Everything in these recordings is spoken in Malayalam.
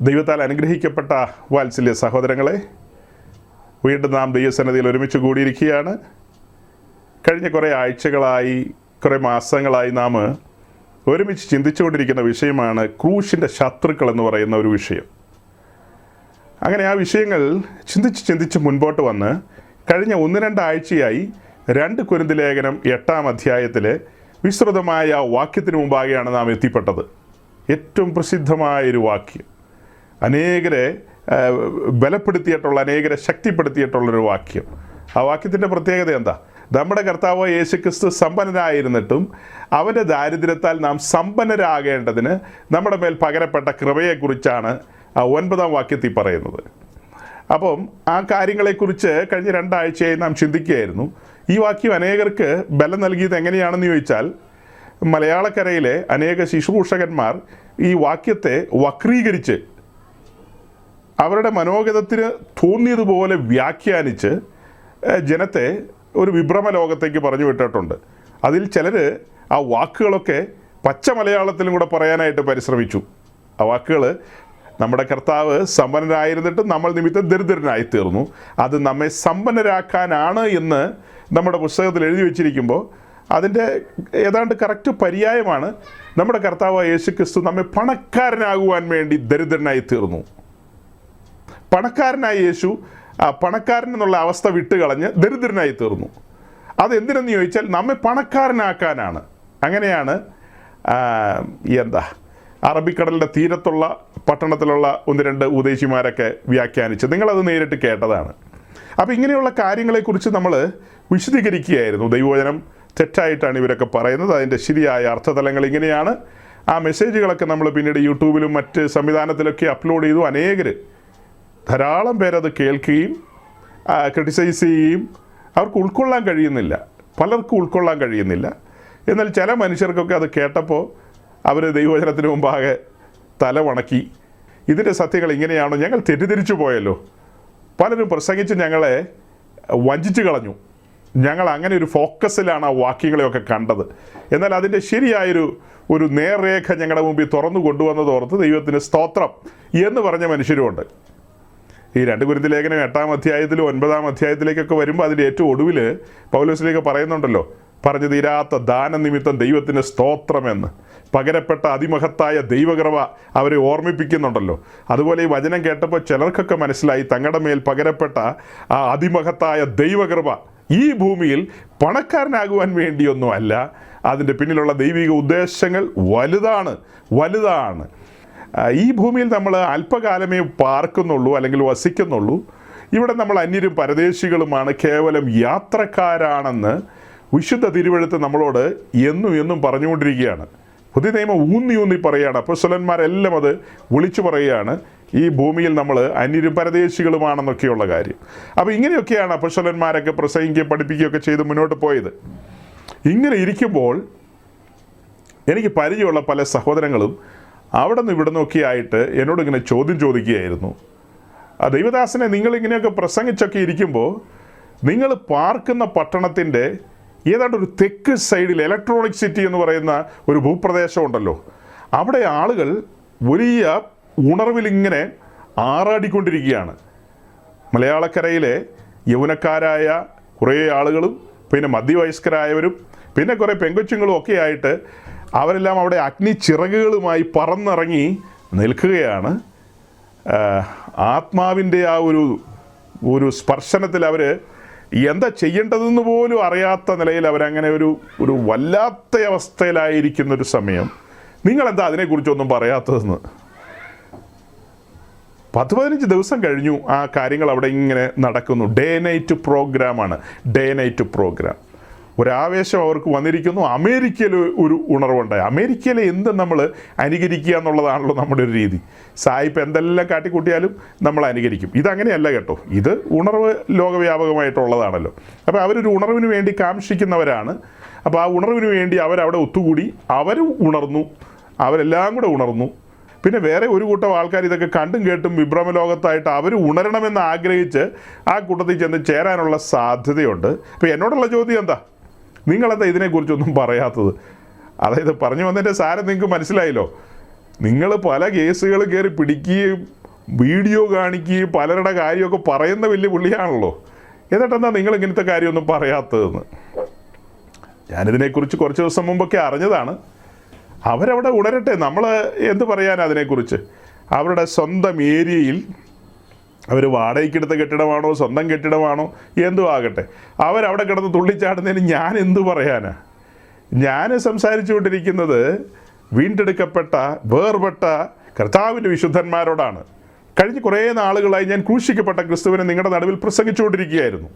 ദൈവത്താൽ അനുഗ്രഹിക്കപ്പെട്ട വാത്സല്യ സഹോദരങ്ങളെ, വീണ്ടും നാം ദൈവസന്നിധിയിൽ ഒരുമിച്ച് കൂടിയിരിക്കുകയാണ്. കഴിഞ്ഞ കുറേ ആഴ്ചകളായി, കുറേ മാസങ്ങളായി നാം ഒരുമിച്ച് ചിന്തിച്ചുകൊണ്ടിരിക്കുന്ന വിഷയമാണ് ക്രൂശിൻ്റെ ശത്രുക്കൾ എന്ന് പറയുന്ന ഒരു വിഷയം. അങ്ങനെ ആ വിഷയങ്ങൾ ചിന്തിച്ച് മുൻപോട്ട് വന്ന് കഴിഞ്ഞ 1-2 ആഴ്ചയായി 2 കൊരിന്ത്യർ ലേഖനം 8-ാം അധ്യായത്തിലെ വിസ്തൃതമായ വാക്യത്തിന് മുമ്പാകെയാണ് നാം എത്തിപ്പെട്ടത്. ഏറ്റവും പ്രസിദ്ധമായൊരു വാക്യം, അനേകരെ ബലപ്പെടുത്തിയിട്ടുള്ള, അനേകരെ ശക്തിപ്പെടുത്തിയിട്ടുള്ളൊരു വാക്യം. ആ വാക്യത്തിൻ്റെ പ്രത്യേകത എന്താ? നമ്മുടെ കർത്താവ് യേശുക്രിസ്തു സമ്പന്നനായിരുന്നിട്ടും അവൻ്റെ ദാരിദ്ര്യത്താൽ നാം സമ്പന്നരാകേണ്ടതിന് നമ്മുടെ മേൽ പകരപ്പെട്ട കൃപയെക്കുറിച്ചാണ് 9-ാം വാക്യത്തിൽ പറയുന്നത്. അപ്പം ആ കാര്യങ്ങളെക്കുറിച്ച് കഴിഞ്ഞ 2 ആഴ്ചയായി നാം ചിന്തിക്കുകയായിരുന്നു. ഈ വാക്യം അനേകർക്ക് ബലം നൽകിയത് എങ്ങനെയാണെന്ന് ചോദിച്ചാൽ, മലയാളക്കരയിലെ അനേക ശുശ്രൂഷകന്മാർ ഈ വാക്യത്തെ വക്രീകരിച്ച് അവരുടെ മനോഗതത്തിന് തോന്നിയതുപോലെ വ്യാഖ്യാനിച്ച് ജനത്തെ ഒരു വിഭ്രമ ലോകത്തേക്ക് പറഞ്ഞു വിട്ടിട്ടുണ്ട്. അതിൽ ചിലർ ആ വാക്കുകളൊക്കെ പച്ച മലയാളത്തിലും കൂടെ പറയാനായിട്ട് പരിശ്രമിച്ചു. ആ വാക്കുകൾ നമ്മുടെ കർത്താവ് സമ്പന്നനായിരുന്നിട്ട് നമ്മൾ നിമിത്തം ദരിദ്രനായി തീർന്നു, അത് നമ്മെ സമ്പന്നരാക്കാനാണ് എന്ന് നമ്മുടെ പുസ്തകത്തിൽ എഴുതി വച്ചിരിക്കുമ്പോൾ അതിൻ്റെ ഏതാണ്ട് കറക്റ്റ് പര്യായമാണ് നമ്മുടെ കർത്താവ് യേശുക്രിസ്തു നമ്മെ പണക്കാരനാകുവാൻ വേണ്ടി ദരിദ്രനായി തീർന്നു. പണക്കാരനായ യേശു പണക്കാരൻ എന്നുള്ള അവസ്ഥ വിട്ടുകളഞ്ഞ് ദരിദ്രനായി തീർന്നു. അതെന്തിനെന്ന് ചോദിച്ചാൽ നമ്മെ പണക്കാരനാക്കാനാണ്. അങ്ങനെയാണ് അറബിക്കടലിൻ്റെ തീരത്തുള്ള പട്ടണത്തിലുള്ള 1-2 ഉദ്ദേശിമാരൊക്കെ വ്യാഖ്യാനിച്ച് നിങ്ങളത് നേരിട്ട് കേട്ടതാണ്. അപ്പോൾ ഇങ്ങനെയുള്ള കാര്യങ്ങളെക്കുറിച്ച് നമ്മൾ വിശദീകരിക്കുകയായിരുന്നു. ദൈവവചനം തെറ്റായിട്ടാണ് ഇവരൊക്കെ പറയുന്നത്, അതിൻ്റെ ശരിയായ അർത്ഥതലങ്ങൾ ഇങ്ങനെയാണ്. ആ മെസ്സേജുകളൊക്കെ നമ്മൾ പിന്നീട് യൂട്യൂബിലും മറ്റ് സംവിധാനത്തിലൊക്കെ അപ്ലോഡ് ചെയ്തു. അനേകർ, ധാരാളം പേരത് കേൾക്കുകയും ക്രിട്ടിസൈസ് ചെയ്യുകയും അവർക്ക് ഉൾക്കൊള്ളാൻ കഴിയുന്നില്ല, പലർക്കും ഉൾക്കൊള്ളാൻ കഴിയുന്നില്ല. എന്നാൽ ചില മനുഷ്യർക്കൊക്കെ അത് കേട്ടപ്പോൾ അവർ ദൈവവചനത്തിന് മുമ്പാകെ തല വണക്കി, ഇതിൻ്റെ സത്യങ്ങൾ ഇങ്ങനെയാണോ, ഞങ്ങൾ തെറ്റിദ്ധരിച്ചു പോയല്ലോ, പലരും പ്രസംഗിച്ച് ഞങ്ങളെ വഞ്ചിച്ചു കളഞ്ഞു, ഞങ്ങൾ അങ്ങനെ ഒരു ഫോക്കസിലാണ് ആ വാക്യങ്ങളെയൊക്കെ കണ്ടത്, എന്നാൽ അതിൻ്റെ ശരിയായൊരു നേർരേഖ ഞങ്ങളുടെ മുമ്പിൽ തുറന്നു കൊണ്ടുവന്നതോർത്ത് ദൈവത്തിന് സ്തോത്രം എന്ന് പറഞ്ഞ മനുഷ്യരുമുണ്ട്. ഈ 2 കൊരിന്ത്യർ ലേഖനം 8-ാം അധ്യായത്തിലും 9-ാം അധ്യായത്തിലേക്കൊക്കെ വരുമ്പോൾ അതിൻ്റെ ഏറ്റവും ഒടുവിൽ പൗലോസിലേക്ക് പറയുന്നുണ്ടല്ലോ, പറഞ്ഞു തീരാത്ത ദാനനിമിത്തം ദൈവത്തിന് സ്തോത്രമെന്ന്, പകരപ്പെട്ട അതിമഹത്തായ ദൈവകൃപ അവരെ ഓർമ്മിപ്പിക്കുന്നുണ്ടല്ലോ. അതുപോലെ ഈ വചനം കേട്ടപ്പോൾ ചിലർക്കൊക്കെ മനസ്സിലായി തങ്ങളുടെ മേൽ പകരപ്പെട്ട ആ അതിമഹത്തായ ദൈവകൃപ ഈ ഭൂമിയിൽ പണക്കാരനാകുവാൻ വേണ്ടിയൊന്നും അല്ല, അതിൻ്റെ പിന്നിലുള്ള ദൈവിക ഉദ്ദേശങ്ങൾ വലുതാണ്. ഈ ഭൂമിയിൽ നമ്മൾ അല്പകാലമേ പാർക്കുന്നുള്ളൂ അല്ലെങ്കിൽ വസിക്കുന്നുള്ളൂ. ഇവിടെ നമ്മൾ അന്യരും പരദേശികളുമാണ്, കേവലം യാത്രക്കാരാണെന്ന് വിശുദ്ധ തിരുവെഴുത്ത് നമ്മളോട് എന്നും പറഞ്ഞുകൊണ്ടിരിക്കുകയാണ്. പുതിയ നിയമം ഊന്നി പറയുകയാണ്. അപ്പോസ്തലന്മാരെല്ലാം അത് വിളിച്ചു പറയുകയാണ്, ഈ ഭൂമിയിൽ നമ്മൾ അന്യരും പരദേശികളുമാണെന്നൊക്കെയുള്ള കാര്യം. അപ്പോൾ ഇങ്ങനെയൊക്കെയാണ് അപ്പോസ്തലന്മാരൊക്കെ പ്രസംഗിക്കുകയും പഠിപ്പിക്കുകയൊക്കെ ചെയ്ത് മുന്നോട്ട് പോയത്. ഇങ്ങനെ ഇരിക്കുമ്പോൾ എനിക്ക് പരിചയമുള്ള പല സഹോദരങ്ങളും അവിടെ നിന്ന് ഇവിടെ നിന്നൊക്കെ ആയിട്ട് എന്നോട് ഇങ്ങനെ ചോദ്യം ചോദിക്കുകയായിരുന്നു, ദൈവദാസനെ, നിങ്ങളിങ്ങനെയൊക്കെ പ്രസംഗിച്ചൊക്കെ ഇരിക്കുമ്പോൾ നിങ്ങൾ പാർക്കുന്ന പട്ടണത്തിൻ്റെ ഏതാണ്ട് ഒരു തെക്ക് സൈഡിൽ ഇലക്ട്രോണിക് സിറ്റി എന്ന് പറയുന്ന ഒരു ഭൂപ്രദേശം ഉണ്ടല്ലോ, അവിടെ ആളുകൾ വലിയ ഉണർവിലിങ്ങനെ ആറാടിക്കൊണ്ടിരിക്കുകയാണ്. മലയാളക്കരയിലെ യൗവനക്കാരായ കുറേ ആളുകളും പിന്നെ മധ്യവയസ്കരായവരും പിന്നെ കുറേ പെങ്കൊച്ചുങ്ങളും ഒക്കെ ആയിട്ട് അവരെല്ലാം അവിടെ അഗ്നി ചിറകുകളുമായി പറന്നിറങ്ങി നിൽക്കുകയാണ്. ആത്മാവിൻ്റെ ആ ഒരു സ്പർശനത്തിൽ അവർ എന്താ ചെയ്യേണ്ടതെന്ന് പോലും അറിയാത്ത നിലയിൽ അവരങ്ങനെ ഒരു വല്ലാത്ത അവസ്ഥയിലായിരിക്കുന്നൊരു സമയം. നിങ്ങളെന്താ അതിനെക്കുറിച്ചൊന്നും പറയാത്തതെന്ന്? 10-15 ദിവസം കഴിഞ്ഞു ആ കാര്യങ്ങൾ അവിടെ ഇങ്ങനെ നടക്കുന്നു. Day night programme. ഒരാവേശം അവർക്ക് വന്നിരിക്കുന്നു. അമേരിക്കയിൽ ഒരു ഉണർവുണ്ടായി. അമേരിക്കയിലെ എന്ത് നമ്മൾ അനുകരിക്കുക എന്നുള്ളതാണല്ലോ നമ്മുടെ ഒരു രീതി. സായിപ്പ് എന്തെല്ലാം കാട്ടിക്കൂട്ടിയാലും നമ്മൾ അനുകരിക്കും. ഇതങ്ങനെയല്ല കേട്ടോ, ഇത് ഉണർവ് ലോകവ്യാപകമായിട്ടുള്ളതാണല്ലോ. അപ്പോൾ അവരൊരു ഉണർവിന് വേണ്ടി കാംക്ഷിക്കുന്നവരാണ്. അപ്പോൾ ആ ഉണർവിന് വേണ്ടി അവരവിടെ ഒത്തുകൂടി, അവരും ഉണർന്നു, അവരെല്ലാം കൂടെ ഉണർന്നു. പിന്നെ വേറെ ഒരു കൂട്ടം ആൾക്കാർ ഇതൊക്കെ കണ്ടും കേട്ടും വിഭ്രമലോകത്തായിട്ട് അവർ ഉണരണമെന്ന് ആഗ്രഹിച്ച് ആ കൂട്ടത്തിൽ ചെന്ന് ചേരാനുള്ള സാധ്യതയുണ്ട്. അപ്പോൾ എന്നോടുള്ള ചോദ്യം എന്താ, നിങ്ങളെന്താ ഇതിനെക്കുറിച്ചൊന്നും പറയാത്തത്? അതായത് പറഞ്ഞു വന്നതിൻ്റെ സാരം നിങ്ങൾക്ക് മനസ്സിലായല്ലോ. നിങ്ങൾ പല കേസുകൾ കയറി പിടിക്കുകയും വീഡിയോ കാണിക്കുകയും പലരുടെ കാര്യമൊക്കെ പറയുന്ന വലിയ പുള്ളിയാണല്ലോ. എന്നിട്ടെന്താ നിങ്ങൾ ഇങ്ങനത്തെ കാര്യമൊന്നും പറയാത്തതെന്ന്. ഞാനിതിനെക്കുറിച്ച് കുറച്ച് ദിവസം മുമ്പൊക്കെ അറിഞ്ഞതാണ്. അവരവിടെ ഉണരട്ടെ, നമ്മൾ എന്ത് പറയാൻ അതിനെക്കുറിച്ച്. അവരുടെ സ്വന്തം ഏരിയയിൽ അവർ വാടകയ്ക്കെടുത്ത കെട്ടിടമാണോ സ്വന്തം കെട്ടിടമാണോ എന്തും ആകട്ടെ, അവരവിടെ കിടന്ന് തുള്ളിച്ചാടുന്നതിന് ഞാൻ എന്തു പറയാനാ. ഞാൻ സംസാരിച്ചു കൊണ്ടിരിക്കുന്നത് വീണ്ടെടുക്കപ്പെട്ട വേർപെട്ട കർത്താവിൻ്റെ വിശുദ്ധന്മാരോടാണ്. കഴിഞ്ഞ കുറേ നാളുകളായി ഞാൻ ക്രൂശിക്കപ്പെട്ട ക്രിസ്തുവിനെ നിങ്ങളുടെ നടുവിൽ പ്രസംഗിച്ചുകൊണ്ടിരിക്കുകയായിരുന്നു.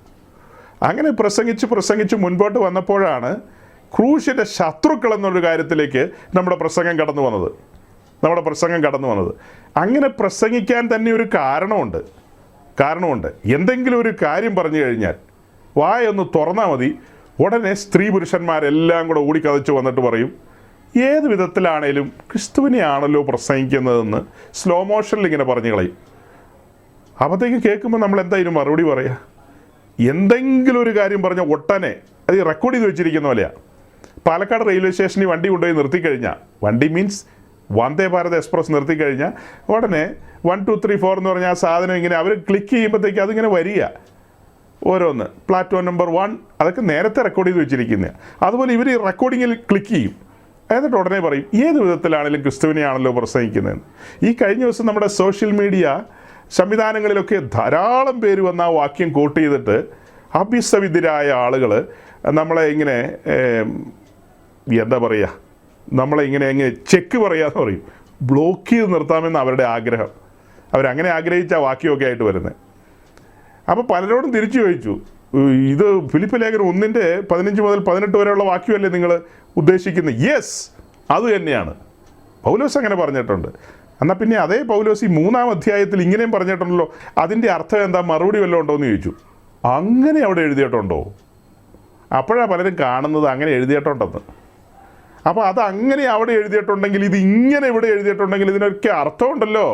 അങ്ങനെ പ്രസംഗിച്ച് മുൻപോട്ട് വന്നപ്പോഴാണ് ക്രൂശിൻ്റെ ശത്രുക്കൾ എന്നൊരു കാര്യത്തിലേക്ക് നമ്മുടെ പ്രസംഗം കടന്നു വന്നത്. അങ്ങനെ പ്രസംഗിക്കാൻ തന്നെ ഒരു കാരണമുണ്ട്. എന്തെങ്കിലും ഒരു കാര്യം പറഞ്ഞു കഴിഞ്ഞാൽ വായൊന്ന് തുറന്നാൽ മതി, ഉടനെ സ്ത്രീ പുരുഷന്മാരെല്ലാം കൂടെ ഓടിക്കതച്ച് വന്നിട്ട് പറയും, ഏത് വിധത്തിലാണേലും ക്രിസ്തുവിനെയാണല്ലോ പ്രസംഗിക്കുന്നതെന്ന് സ്ലോ മോഷനിൽ ഇങ്ങനെ പറഞ്ഞു കളയും. അപ്പോഴത്തേക്ക് കേൾക്കുമ്പോൾ നമ്മൾ എന്തായാലും മറുപടി പറയുക? എന്തെങ്കിലും ഒരു കാര്യം പറഞ്ഞ ഒട്ടനെ അത് റെക്കോർഡ് ചെയ്ത് വെച്ചിരിക്കുന്ന പോലെയാണ്. പാലക്കാട് റെയിൽവേ സ്റ്റേഷനിൽ വണ്ടി കൊണ്ടുപോയി നിർത്തിക്കഴിഞ്ഞാൽ, വണ്ടി മീൻസ് വന്ദേ ഭാരത് എക്സ്പ്രസ് നിർത്തിക്കഴിഞ്ഞാൽ ഉടനെ 1 2 3 4 എന്ന് പറഞ്ഞാൽ ആ സാധനം ഇങ്ങനെ അവർ ക്ലിക്ക് ചെയ്യുമ്പോഴത്തേക്ക് അതിങ്ങനെ വരിക ഓരോന്ന്. പ്ലാറ്റ്ഫോം നമ്പർ 1 അതൊക്കെ നേരത്തെ റെക്കോർഡ് ചെയ്ത് വെച്ചിരിക്കുന്നതാണ്. അതുപോലെ ഇവർ ഈ റെക്കോർഡിങ്ങിൽ ക്ലിക്ക് ചെയ്യും. എന്നിട്ട് ഉടനെ പറയും ഏത് വിധത്തിലാണെങ്കിലും ക്രിസ്തുവിനെയാണല്ലോ പ്രസംഗിക്കുന്നതെന്ന്. ഈ കഴിഞ്ഞ ദിവസം നമ്മുടെ സോഷ്യൽ മീഡിയ സംവിധാനങ്ങളിലൊക്കെ ധാരാളം പേര് വന്ന് ആ വാക്യം കോട്ട് ചെയ്തിട്ട് അഭ്യസ്തവിദ്യരായ ആളുകൾ നമ്മളെ ഇങ്ങനെ എന്താ പറയുക, നമ്മളെ ഇങ്ങനെ അങ്ങ് ചെക്ക് പറയാന്ന് പറയും, ബ്ലോക്ക് ചെയ്ത് നിർത്താമെന്ന് അവരുടെ ആഗ്രഹം. അവരങ്ങനെ ആഗ്രഹിച്ച വാക്യമൊക്കെ ആയിട്ട് വരുന്നത്. അപ്പോൾ പലരോടും തിരിച്ചു ചോദിച്ചു, ഇത് ഫിലിപ്പ് ലേഖനം 1:15 മുതൽ 18 വരെയുള്ള വാക്യമല്ലേ നിങ്ങൾ ഉദ്ദേശിക്കുന്നത്? യെസ്, അത് തന്നെയാണ്. പൗലോസ് അങ്ങനെ പറഞ്ഞിട്ടുണ്ട്. എന്നാൽ പിന്നെ അതേ പൗലോസ് ഈ 3-ാം അധ്യായത്തിൽ ഇങ്ങനെയും പറഞ്ഞിട്ടുണ്ടല്ലോ, അതിൻ്റെ അർത്ഥം എന്താ, മറുപടി വല്ലതും ഉണ്ടോ എന്ന് ചോദിച്ചു. അങ്ങനെ അവിടെ എഴുതിയിട്ടുണ്ടോ? അപ്പോഴാണ് പലരും കാണുന്നത് അങ്ങനെ എഴുതിയിട്ടുണ്ടെന്ന്. അപ്പോൾ അത് അങ്ങനെ അവിടെ എഴുതിയിട്ടുണ്ടെങ്കിൽ, ഇത് ഇങ്ങനെ ഇവിടെ എഴുതിയിട്ടുണ്ടെങ്കിൽ ഇതിനൊക്കെ അർത്ഥമുണ്ടല്ലോ.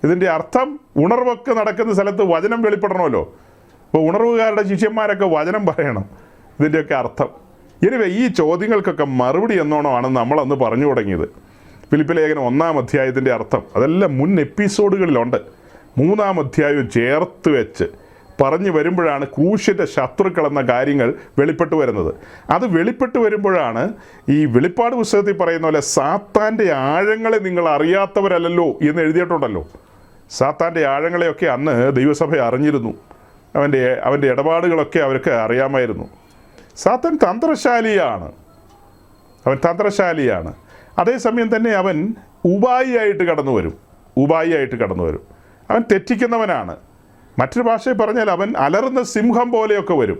ഇതിൻ്റെ അർത്ഥം ഉണർവൊക്കെ നടക്കുന്ന സ്ഥലത്ത് വചനം വെളിപ്പെടണമല്ലോ. അപ്പോൾ ഉണർവുകാരുടെ ശിഷ്യന്മാരൊക്കെ വചനം പറയണം, ഇതിൻ്റെയൊക്കെ അർത്ഥം. എനിവേ ഈ ചോദ്യങ്ങൾക്കൊക്കെ മറുപടി എന്നോണമാണ് നമ്മളന്ന് പറഞ്ഞു തുടങ്ങിയത്. ഫിലിപ്പ് ലേഖനം 1-ാം അധ്യായത്തിൻ്റെ അർത്ഥം അതെല്ലാം മുൻ എപ്പിസോഡുകളിലുണ്ട്. 3-ാം അധ്യായവും ചേർത്ത് വെച്ച് പറഞ്ഞു വരുമ്പോഴാണ് ക്രൂശിൻ്റെ ശത്രുക്കൾ എന്ന കാര്യങ്ങൾ വെളിപ്പെട്ട് വരുന്നത്. അത് വെളിപ്പെട്ട് വരുമ്പോഴാണ് ഈ വെളിപ്പാട് പുസ്തകത്തിൽ പറയുന്ന പോലെ സാത്താൻ്റെ ആഴങ്ങളെ നിങ്ങൾ അറിയാത്തവരല്ലോ എന്ന് എഴുതിയിട്ടുണ്ടല്ലോ. സാത്താൻ്റെ ആഴങ്ങളെയൊക്കെ അന്ന് ദൈവസഭ അറിഞ്ഞിരുന്നു. അവൻ്റെ ഇടപാടുകളൊക്കെ അവർക്ക് അറിയാമായിരുന്നു. സാത്താൻ തന്ത്രശാലിയാണ്. അതേസമയം തന്നെ അവൻ ഉപായിയായിട്ട് കടന്നു വരും. അവൻ തെറ്റിക്കുന്നവനാണ്. മറ്റൊരു ഭാഷയിൽ പറഞ്ഞാൽ അവൻ അലറുന്ന സിംഹം പോലെയൊക്കെ വരും.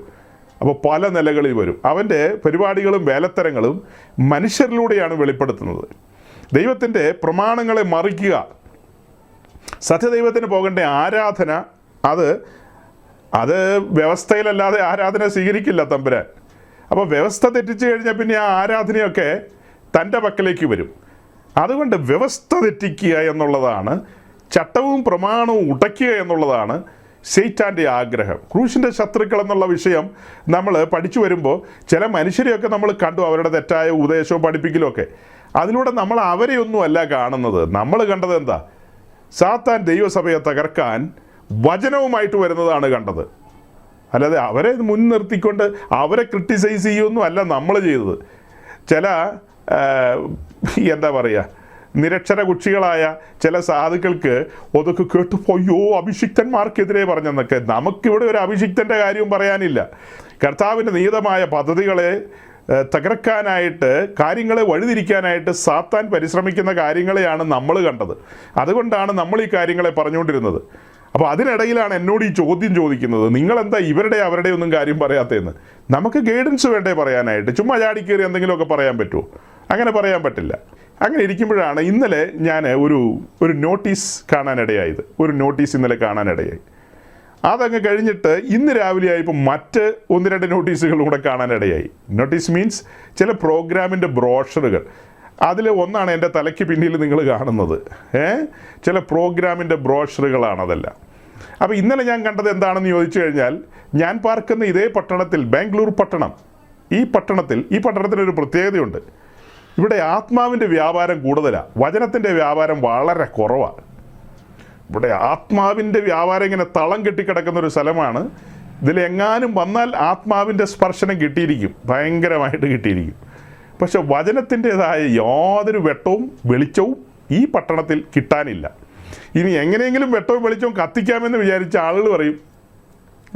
അപ്പോൾ പല നിലകളിൽ വരും. അവൻ്റെ പരിപാടികളും വേലത്തരങ്ങളും മനുഷ്യരിലൂടെയാണ് വെളിപ്പെടുത്തുന്നത്. ദൈവത്തിൻ്റെ പ്രമാണങ്ങളെ മറിക്കുക, സത്യദൈവത്തിന് പോകേണ്ട ആരാധന, അത് വ്യവസ്ഥയിലല്ലാതെ ആരാധന സ്വീകരിക്കില്ല തമ്പുരാൻ. അപ്പോൾ വ്യവസ്ഥ തെറ്റിച്ചു കഴിഞ്ഞാൽ പിന്നെ ആ ആരാധനയൊക്കെ തൻ്റെ പക്കലേക്ക് വരും. അതുകൊണ്ട് വ്യവസ്ഥ തെറ്റിക്കുക എന്നുള്ളതാണ്, ചട്ടവും പ്രമാണവും ഉടയ്ക്കുക എന്നുള്ളതാണ് ശൈത്താൻ്റെ ആഗ്രഹം. ക്രൂശിൻ്റെ ശത്രുക്കൾ എന്നുള്ള വിഷയം നമ്മൾ പഠിച്ചു വരുമ്പോൾ ചില മനുഷ്യരെയൊക്കെ നമ്മൾ കണ്ടു, അവരുടെ തെറ്റായ ഉപദേശവും പഠിപ്പിക്കലും ഒക്കെ. അതിലൂടെ നമ്മൾ അവരെയൊന്നും അല്ല കാണുന്നത്. നമ്മൾ കണ്ടത് എന്താ? സാത്താൻ ദൈവസഭയെ തകർക്കാൻ വചനവുമായിട്ട് വരുന്നതാണ് കണ്ടത്. അല്ലാതെ അവരെ മുൻനിർത്തിക്കൊണ്ട് അവരെ ക്രിട്ടിസൈസ് ചെയ്യുമൊന്നും അല്ല നമ്മൾ ചെയ്തത്. ചില എന്താ പറയുക, നിരക്ഷര കുക്ഷികളായ ചില സാധുക്കൾക്ക് ഒതൊക്കെ കേട്ടു പോയോ അഭിഷിക്തന്മാർക്കെതിരെ പറഞ്ഞെന്നൊക്കെ. നമുക്കിവിടെ ഒരു അഭിഷിക്തൻ്റെ കാര്യവും പറയാനില്ല. കർത്താവിൻ്റെ നിയതമായ പദ്ധതികളെ തകർക്കാനായിട്ട്, കാര്യങ്ങളെ വഴിതിരിക്കാനായിട്ട് സാത്താൻ പരിശ്രമിക്കുന്ന കാര്യങ്ങളെയാണ് നമ്മൾ കണ്ടത്. അതുകൊണ്ടാണ് നമ്മൾ ഈ കാര്യങ്ങളെ പറഞ്ഞുകൊണ്ടിരുന്നത്. അപ്പോൾ അതിനിടയിലാണ് എന്നോട് ഈ ചോദ്യം ചോദിക്കുന്നത്, നിങ്ങളെന്താ അവരുടെ ഒന്നും കാര്യം പറയാത്തതെന്ന്. നമുക്ക് ഗൈഡൻസ് വേണ്ടേ പറയാനായിട്ട്? ചുമ്മാ ചാടിക്കേറി എന്തെങ്കിലുമൊക്കെ പറയാൻ പറ്റുമോ? അങ്ങനെ പറയാൻ പറ്റില്ല. അങ്ങനെ ഇരിക്കുമ്പോഴാണ് ഇന്നലെ ഞാൻ ഒരു നോട്ടീസ് കാണാനിടയായി. അതങ്ങ് കഴിഞ്ഞിട്ട് ഇന്ന് രാവിലെ ആയപ്പോൾ മറ്റ് 1-2 നോട്ടീസുകളും കൂടെ കാണാനിടയായി. നോട്ടീസ് മീൻസ് ചില പ്രോഗ്രാമിൻ്റെ ബ്രോഷറുകൾ. അതിൽ ഒന്നാണ് എൻ്റെ തലയ്ക്ക് പിന്നിൽ നിങ്ങൾ കാണുന്നത്. ചില പ്രോഗ്രാമിൻ്റെ ബ്രോഷറുകളാണതെല്ലാം. അപ്പോൾ ഇന്നലെ ഞാൻ കണ്ടത് എന്താണെന്ന് ചോദിച്ചു കഴിഞ്ഞാൽ, ഞാൻ പാർക്കുന്ന ഇതേ പട്ടണത്തിൽ, ബാംഗ്ലൂർ പട്ടണം, ഈ പട്ടണത്തിനൊരു പ്രത്യേകതയുണ്ട്. ഇവിടെ ആത്മാവിൻ്റെ വ്യാപാരം കൂടുതലാണ്, വചനത്തിൻ്റെ വ്യാപാരം വളരെ കുറവാണ്. ഇവിടെ ആത്മാവിൻ്റെ വ്യാപാരം ഇങ്ങനെ തളം കെട്ടിക്കിടക്കുന്ന ഒരു സ്ഥലമാണ്. ഇതിലെങ്ങാനും വന്നാൽ ആത്മാവിൻ്റെ സ്പർശനം കിട്ടിയിരിക്കും, ഭയങ്കരമായിട്ട് കിട്ടിയിരിക്കും. പക്ഷെ വചനത്തിൻ്റെതായ യാതൊരു വെട്ടവും വെളിച്ചവും ഈ പട്ടണത്തിൽ കിട്ടാനില്ല. ഇനി എങ്ങനെയെങ്കിലും വെട്ടവും വെളിച്ചവും കത്തിക്കാമെന്ന് വിചാരിച്ച ആളുകൾ പറയും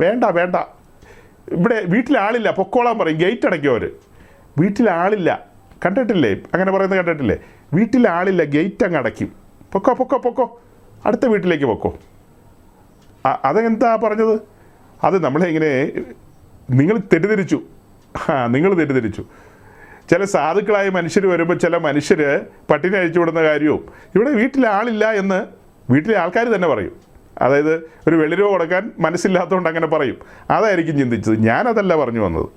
വേണ്ട വേണ്ട, ഇവിടെ വീട്ടിലാളില്ല, പൊക്കോളാൻ പറയും, ഗേറ്റ് അടയ്ക്കും അവർ. വീട്ടിലാളില്ല, കണ്ടിട്ടില്ലേ അങ്ങനെ പറയുന്നത് കണ്ടിട്ടില്ലേ? വീട്ടിലാളില്ല, ഗേറ്റ് അങ്ങ് അടയ്ക്കും, പൊക്കോ പൊക്കോ പൊക്കോ, അടുത്ത വീട്ടിലേക്ക് പൊക്കോ. അതെന്താ പറഞ്ഞത്? അത് നമ്മളെങ്ങനെ നിങ്ങൾ തെറ്റിദ്ധരിച്ചു. നിങ്ങൾ തെറ്റിദ്ധരിച്ചു. ചില സാധുക്കളായ മനുഷ്യർ വരുമ്പോൾ ചില മനുഷ്യർ പട്ടിണി അഴിച്ചു വിടുന്ന കാര്യവും ഇവിടെ വീട്ടിലാളില്ല എന്ന് വീട്ടിലെ ആൾക്കാർ തന്നെ പറയും. അതായത് ഒരു വെള്ളിരൂപ കൊടുക്കാൻ മനസ്സില്ലാത്തതുകൊണ്ട് അങ്ങനെ പറയും. അതായിരിക്കും ചിന്തിച്ചത്. ഞാനതല്ല പറഞ്ഞു വന്നത്.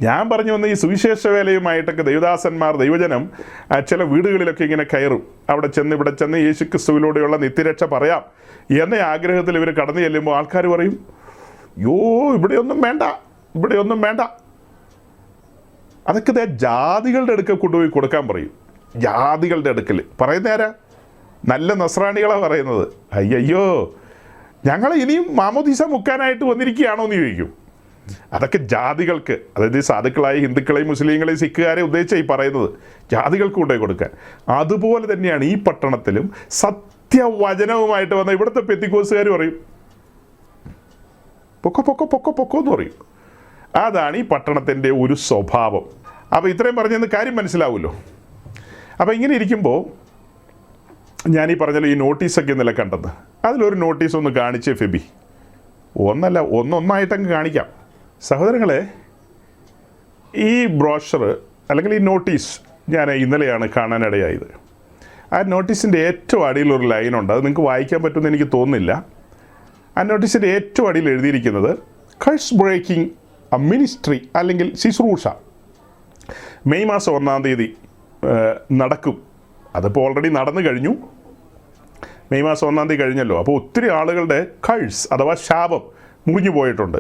ഞാൻ പറഞ്ഞു വന്ന ഈ സുവിശേഷ വേലയുമായിട്ടൊക്കെ ദൈവദാസന്മാർ, ദൈവജനം ചില വീടുകളിലൊക്കെ ഇങ്ങനെ കയറും. അവിടെ ചെന്ന് ഇവിടെ ചെന്ന് യേശുക്രിസ്തുവിലൂടെയുള്ള നിത്യരക്ഷ പറയാം എന്ന ആഗ്രഹത്തിൽ ഇവർ കടന്നു ചെല്ലുമ്പോൾ ആൾക്കാർ പറയും യോ ഇവിടെയൊന്നും വേണ്ട, ഇവിടെയൊന്നും വേണ്ട. അതൊക്കെ ജാതികളുടെ അടുക്കൽ കൊണ്ടുപോയി കൊടുക്കാൻ പറയും. ജാതികളുടെ അടുക്കൽ പറയുന്ന ആരാ? നല്ല നസ്രാണികളാണ് പറയുന്നത്. അയ്യോ ഞങ്ങൾ ഇനിയും മാമോദീസ മുക്കാനായിട്ട് വന്നിരിക്കുകയാണോ എന്ന് ചോദിക്കും. അതൊക്കെ ജാതികൾക്ക്, അതായത് സാധുക്കളായ ഹിന്ദുക്കളെയും മുസ്ലിങ്ങളെയും സിഖുകാരെ ഉദ്ദേശിച്ചാണ് ഈ പറയുന്നത്, ജാതികൾക്ക് കൊണ്ടുപോയി കൊടുക്കാൻ. അതുപോലെ തന്നെയാണ് ഈ പട്ടണത്തിലും സത്യവചനവുമായിട്ട് വന്ന ഇവിടുത്തെ പെന്തിക്കോസുകാർ പറയും പൊക്കോ പൊക്കോ പൊക്കോ പൊക്കോ എന്ന് പറയും. അതാണ് ഈ പട്ടണത്തിൻ്റെ ഒരു സ്വഭാവം. അപ്പോൾ ഇത്രയും പറഞ്ഞെന്ന് കാര്യം മനസ്സിലാവുമല്ലോ. അപ്പോൾ ഇങ്ങനെ ഇരിക്കുമ്പോൾ ഞാനീ പറഞ്ഞല്ലോ ഈ നോട്ടീസൊക്കെ ഇന്നലെ കണ്ടത്, അതിലൊരു നോട്ടീസ് ഒന്ന് കാണിച്ചേ ഫെബി. ഒന്നല്ല, ഒന്നൊന്നായിട്ടങ്ങ് കാണിക്കാം. സഹോദരങ്ങളെ, ഈ ബ്രോഷർ അല്ലെങ്കിൽ ഈ നോട്ടീസ് ഞാൻ ഇന്നലെയാണ് കാണാനിടയായത്. ആ നോട്ടീസിൻ്റെ ഏറ്റവും അടിയിലൊരു ലൈനുണ്ട്, അത് നിങ്ങൾക്ക് വായിക്കാൻ പറ്റുമെന്ന് എനിക്ക് തോന്നുന്നില്ല. ആ നോട്ടീസിൻ്റെ ഏറ്റവും അടിയിൽ എഴുതിയിരിക്കുന്നത് കഴ്സ് ബ്രേക്കിംഗ് മിനിസ്ട്രി അല്ലെങ്കിൽ ശുശ്രൂഷ മെയ് മാസം 1-ാം തീയതി നടക്കും. അതിപ്പോൾ ഓൾറെഡി നടന്നു കഴിഞ്ഞു. മെയ് മാസം 1-ാം തീയതി കഴിഞ്ഞല്ലോ. അപ്പോൾ ഒത്തിരി ആളുകളുടെ കഴ്സ് അഥവാ ശാപം മുറിഞ്ഞു പോയിട്ടുണ്ട്.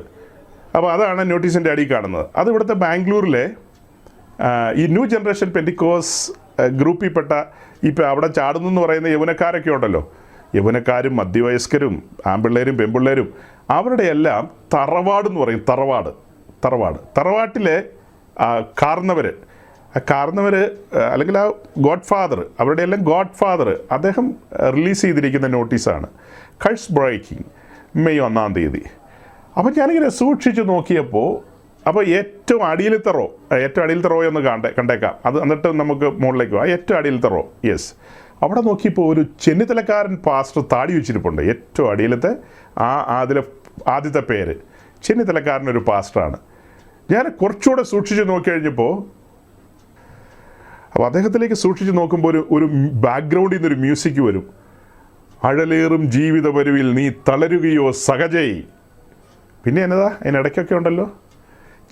അപ്പോൾ അതാണ് നോട്ടീസിൻ്റെ അടിയിൽ കാണുന്നത്. അത് ഇവിടുത്തെ ബാംഗ്ലൂരിലെ ഈ ന്യൂ ജനറേഷൻ പെന്തിക്കോസ് ഗ്രൂപ്പിൽപ്പെട്ട ഇപ്പോൾ അവിടെ ചാടുന്നു എന്ന് പറയുന്ന യൗവനക്കാരൊക്കെ ഉണ്ടല്ലോ, യൗവനക്കാരും മധ്യവയസ്കരും ആൺപിള്ളേരും പെൺപിള്ളേരും, അവരുടെ എല്ലാം തറവാടെന്ന് പറയും. തറവാട്ടിലെ കാർന്നവർ അല്ലെങ്കിൽ ആ ഗോഡ് ഫാദർ, അവരുടെ എല്ലാം ഗോഡ് ഫാദർ അദ്ദേഹം റിലീസ് ചെയ്തിരിക്കുന്ന നോട്ടീസാണ് കഴ്സ് ബ്രേക്കിംഗ് മെയ് 1-ാം തീയതി. അപ്പോൾ ഞാനിങ്ങനെ സൂക്ഷിച്ച് നോക്കിയപ്പോൾ അപ്പോൾ ഏറ്റവും അടിയിലത്തെ റോ എന്ന് കണ്ടേക്കാം. അത് എന്നിട്ട് നമുക്ക് മുകളിലേക്ക് പോകാം. ഏറ്റവും അടിയിലത്തെ റോ, യെസ്, അവിടെ നോക്കിയപ്പോൾ ഒരു ചെന്നിത്തലക്കാരൻ പാസ്റ്റർ താടി വെച്ചിരിപ്പുണ്ട്. ഏറ്റവും അടിയിലത്തെ അതിലെ ആദ്യത്തെ പേര് ചെന്നിത്തലക്കാരനൊരു പാസ്റ്ററാണ്. ഞാൻ കുറച്ചുകൂടെ സൂക്ഷിച്ച് നോക്കി കഴിഞ്ഞപ്പോൾ അപ്പോൾ അദ്ദേഹത്തിലേക്ക് സൂക്ഷിച്ച് നോക്കുമ്പോൾ ഒരു ബാക്ക്ഗ്രൗണ്ടിൽ നിന്നൊരു മ്യൂസിക് വരും. അഴലേറും ജീവിത വരുവിൽ നീ തളരുകയോ സഹജൈ. പിന്നെ എന്നതാ അതിനിടയ്ക്കൊക്കെ ഉണ്ടല്ലോ,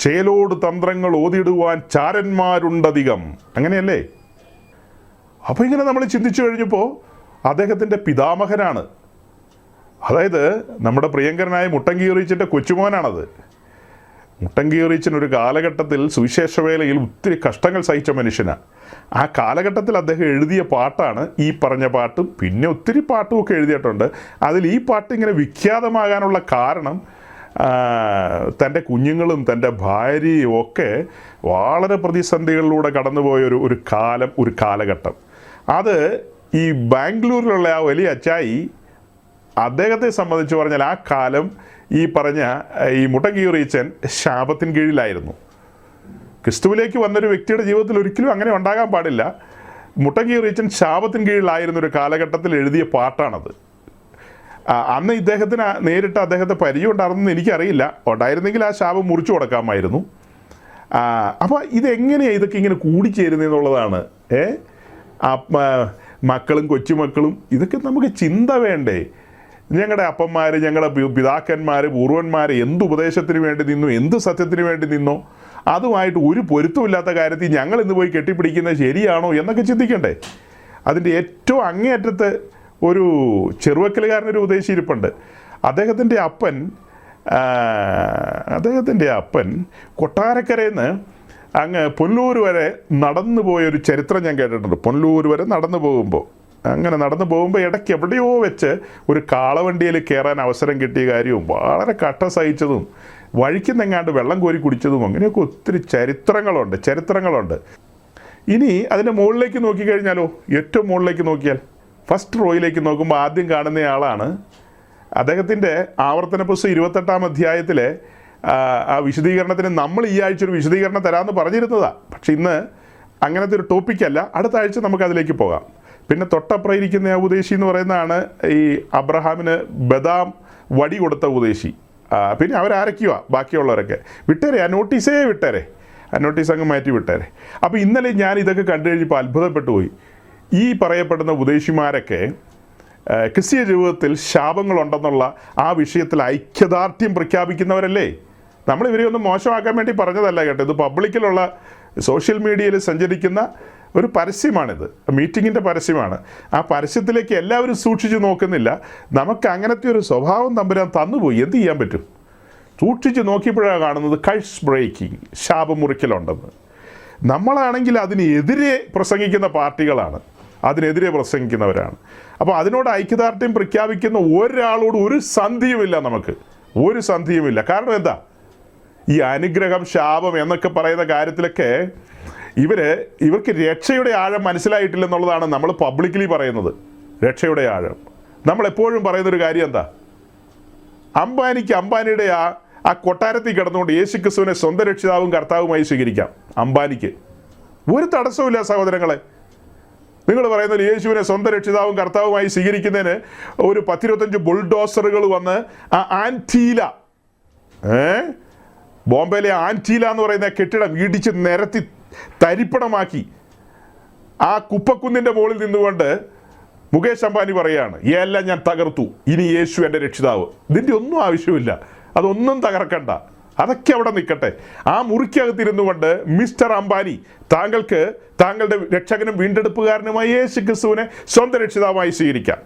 ചേലോട് തന്ത്രങ്ങൾ ഓതിടുവാൻ ചാരന്മാരുണ്ടധികം, അങ്ങനെയല്ലേ? അപ്പോൾ ഇങ്ങനെ നമ്മൾ ചിന്തിച്ചു കഴിഞ്ഞപ്പോൾ അദ്ദേഹത്തിൻ്റെ പിതാമഹനാണ്, അതായത് നമ്മുടെ പ്രിയങ്കരനായ മുട്ടൻകീറീച്ചൻ്റെ കൊച്ചുമോനാണത്. മുട്ടൻകീറീച്ചൻ ഒരു കാലഘട്ടത്തിൽ സുവിശേഷവേലയിൽ ഒത്തിരി കഷ്ടങ്ങൾ സഹിച്ച മനുഷ്യനാണ്. ആ കാലഘട്ടത്തിൽ അദ്ദേഹം എഴുതിയ പാട്ടാണ് ഈ പറഞ്ഞ പാട്ടും, പിന്നെ ഒത്തിരി പാട്ടുമൊക്കെ എഴുതിയിട്ടുണ്ട്. അതിൽ ഈ പാട്ട് ഇങ്ങനെ വിഖ്യാതമാകാനുള്ള കാരണം തൻ്റെ കുഞ്ഞുങ്ങളും തൻ്റെ ഭാര്യയും ഒക്കെ വളരെ പ്രതിസന്ധികളിലൂടെ കടന്നുപോയ ഒരു കാലഘട്ടം. അത് ഈ ബാംഗ്ലൂരിലുള്ള ആ വലിയ അച്ചായി അദ്ദേഹത്തെ സംബന്ധിച്ച് പറഞ്ഞാൽ ആ കാലം ഈ പറഞ്ഞ ഈ മുട്ടൻകീറീച്ചൻ ശാപത്തിന് കീഴിലായിരുന്നു. ക്രിസ്തുവിലേക്ക് വന്നൊരു വ്യക്തിയുടെ ജീവിതത്തിൽ ഒരിക്കലും അങ്ങനെ ഉണ്ടാകാൻ പാടില്ല. മുട്ടൻകീറീച്ചൻ ശാപത്തിന് കീഴിലായിരുന്നൊരു കാലഘട്ടത്തിൽ എഴുതിയ പാട്ടാണത്. അന്ന് ഇദ്ദേഹത്തിന് നേരിട്ട് അദ്ദേഹത്തെ പരിചയം ഉണ്ടായിരുന്നെന്ന് എനിക്കറിയില്ല. ഉണ്ടായിരുന്നെങ്കിൽ ആ ശാപം മുറിച്ചു കൊടുക്കാമായിരുന്നു. അപ്പോൾ ഇതെങ്ങനെയാണ് ഇതൊക്കെ ഇങ്ങനെ കൂടിച്ചേരുന്നതെന്നുള്ളതാണ്. മക്കളും കൊച്ചുമക്കളും ഇതൊക്കെ നമുക്ക് ചിന്ത വേണ്ടേ? ഞങ്ങളുടെ അപ്പന്മാർ, ഞങ്ങളുടെ പിതാക്കന്മാർ, പൂർവന്മാർ എന്ത് ഉപദേശത്തിന് വേണ്ടി നിന്നോ, എന്ത് സത്യത്തിന് വേണ്ടി നിന്നോ, അതുമായിട്ട് ഒരു പൊരുത്തമില്ലാത്ത കാര്യത്തിൽ ഞങ്ങൾ ഇന്ന് പോയി കെട്ടിപ്പിടിക്കുന്നത് ശരിയാണോ എന്നൊക്കെ ചിന്തിക്കണ്ടേ? അതിൻ്റെ ഏറ്റവും അങ്ങേയറ്റത്ത് ഒരു ചെറുവക്കലുകാരനൊരു ഉപദേശിയിരിപ്പുണ്ട്. അദ്ദേഹത്തിൻ്റെ അപ്പൻ കൊട്ടാരക്കരയിൽ നിന്ന് അങ്ങ് പുനലൂർ വരെ നടന്നു പോയൊരു ചരിത്രം ഞാൻ കേട്ടിട്ടുണ്ട്. പുനലൂർ വരെ നടന്നു പോകുമ്പോൾ ഇടയ്ക്ക് എവിടെയോ വെച്ച് ഒരു കാളവണ്ടിയിൽ കയറാൻ അവസരം കിട്ടിയ കാര്യവും വളരെ കട്ട സഹിച്ചതും വഴിക്കുന്നെങ്ങാണ്ട് വെള്ളം കോരി കുടിച്ചതും അങ്ങനെയൊക്കെ ഒത്തിരി ചരിത്രങ്ങളുണ്ട്. ഇനി അതിൻ്റെ മുകളിലേക്ക് നോക്കിക്കഴിഞ്ഞാലോ, ഏറ്റവും മുകളിലേക്ക് നോക്കിയാൽ ഫസ്റ്റ് റോയിലേക്ക് നോക്കുമ്പോൾ ആദ്യം കാണുന്നയാളാണ് അദ്ദേഹത്തിൻ്റെ ആവർത്തന പുസ്തകം 28-ാം അധ്യായത്തിലെ ആ വിശദീകരണത്തിന് നമ്മൾ ഈ ആഴ്ച ഒരു വിശദീകരണം തരാമെന്ന് പറഞ്ഞിരുന്നതാണ്. പക്ഷെ ഇന്ന് അങ്ങനത്തെ ഒരു ടോപ്പിക്കല്ല, അടുത്ത ആഴ്ച നമുക്കതിലേക്ക് പോകാം. പിന്നെ തൊട്ടപ്പുറം ഇരിക്കുന്ന ഉപദേശി എന്ന് പറയുന്നതാണ് ഈ അബ്രഹാമിന് ബദാം വടി കൊടുത്ത ഉപദേശി. പിന്നെ അവരാരൊക്കെയോ ബാക്കിയുള്ളവരൊക്കെ വിട്ടേരെ, ആ നോട്ടീസ് അങ്ങ് മാറ്റി വിട്ടേരെ. അപ്പോൾ ഇന്നലെ ഞാൻ ഇതൊക്കെ കണ്ടു കഴിഞ്ഞപ്പോൾ അത്ഭുതപ്പെട്ടു പോയി. ഈ പറയപ്പെടുന്ന ഉപദേശിമാരൊക്കെ ക്രിസ്തീയ ജീവിതത്തിൽ ശാപങ്ങളുണ്ടെന്നുള്ള ആ വിഷയത്തിൽ ഐക്യദാർഢ്യം പ്രഖ്യാപിക്കുന്നവരല്ലേ? നമ്മൾ ഇവരെ ഒന്നും മോശമാക്കാൻ വേണ്ടി പറഞ്ഞതല്ല കേട്ടോ. ഇത് പബ്ലിക്കിലുള്ള സോഷ്യൽ മീഡിയയിൽ സഞ്ചരിക്കുന്ന ഒരു പരസ്യമാണിത്, മീറ്റിങ്ങിൻ്റെ പരസ്യമാണ്. ആ പരസ്യത്തിലേക്ക് എല്ലാവരും സൂക്ഷിച്ച് നോക്കുന്നില്ല. നമുക്ക് അങ്ങനത്തെ ഒരു സ്വഭാവം തമ്പുരാൻ തന്നുപോയി, എന്ത് ചെയ്യാൻ പറ്റും? സൂക്ഷിച്ച് നോക്കിയപ്പോഴാണ് കാണുന്നത് കഴ്സ് ബ്രേക്കിംഗ്, ശാപം മുറിക്കലുണ്ടെന്ന്. നമ്മളാണെങ്കിൽ അതിനെതിരെ പ്രസംഗിക്കുന്ന പാർട്ടികളാണ്, അതിനെതിരെ പ്രസംഗിക്കുന്നവരാണ്. അപ്പോൾ അതിനോട് ഐക്യദാർഢ്യം പ്രഖ്യാപിക്കുന്ന ഒരാളോട് ഒരു സന്ധിയുമില്ല, നമുക്ക് ഒരു സന്ധിയുമില്ല. കാരണം എന്താ? ഈ അനുഗ്രഹം ശാപം എന്നൊക്കെ പറയുന്ന കാര്യത്തിലൊക്കെ ഇവർക്ക് രക്ഷയുടെ ആഴം മനസ്സിലായിട്ടില്ലെന്നുള്ളതാണ് നമ്മൾ പബ്ലിക്കലി പറയുന്നത്. രക്ഷയുടെ ആഴം നമ്മളെപ്പോഴും പറയുന്നൊരു കാര്യം എന്താ? അംബാനിയുടെ ആ കൊട്ടാരത്തിൽ കിടന്നുകൊണ്ട് യേശു ക്രിസ്തുവിനെ സ്വന്തം രക്ഷിതാവും കർത്താവുമായി സ്വീകരിക്കാം. അംബാനിക്ക് ഒരു തടസ്സമില്ല സഹോദരങ്ങളെ. നിങ്ങൾ പറയുന്നത് യേശുവിനെ സ്വന്തം രക്ഷിതാവും കർത്താവുമായി സ്വീകരിക്കുന്നതിന് ഒരു 10-25 ബുൾഡോസറുകൾ വന്ന് ആ ആൻറ്റീല, ബോംബെയിലെ ആൻറ്റീല എന്ന് പറയുന്ന കെട്ടിടം ഇടിച്ച് നിരത്തി തരിപ്പണമാക്കി ആ കുപ്പക്കുന്നിൻ്റെ മുകളിൽ നിന്നുകൊണ്ട് മുകേഷ് അംബാനി പറയുകയാണ്, എല്ലാം ഞാൻ തകർത്തു, ഇനി യേശു എൻ്റെ രക്ഷിതാവ്. ഇതിൻ്റെ ഒന്നും ആവശ്യമില്ല, അതൊന്നും തകർക്കണ്ട, അതൊക്കെ അവിടെ നിൽക്കട്ടെ. ആ മുറിക്കകത്തിരുന്നു കൊണ്ട് മിസ്റ്റർ അംബാനി, താങ്കളുടെ രക്ഷകനും വീണ്ടെടുപ്പുകാരനുമായി യേശു ക്രിസ്തുവിനെ സ്വന്തം രക്ഷിതാവായി സ്വീകരിക്കാം.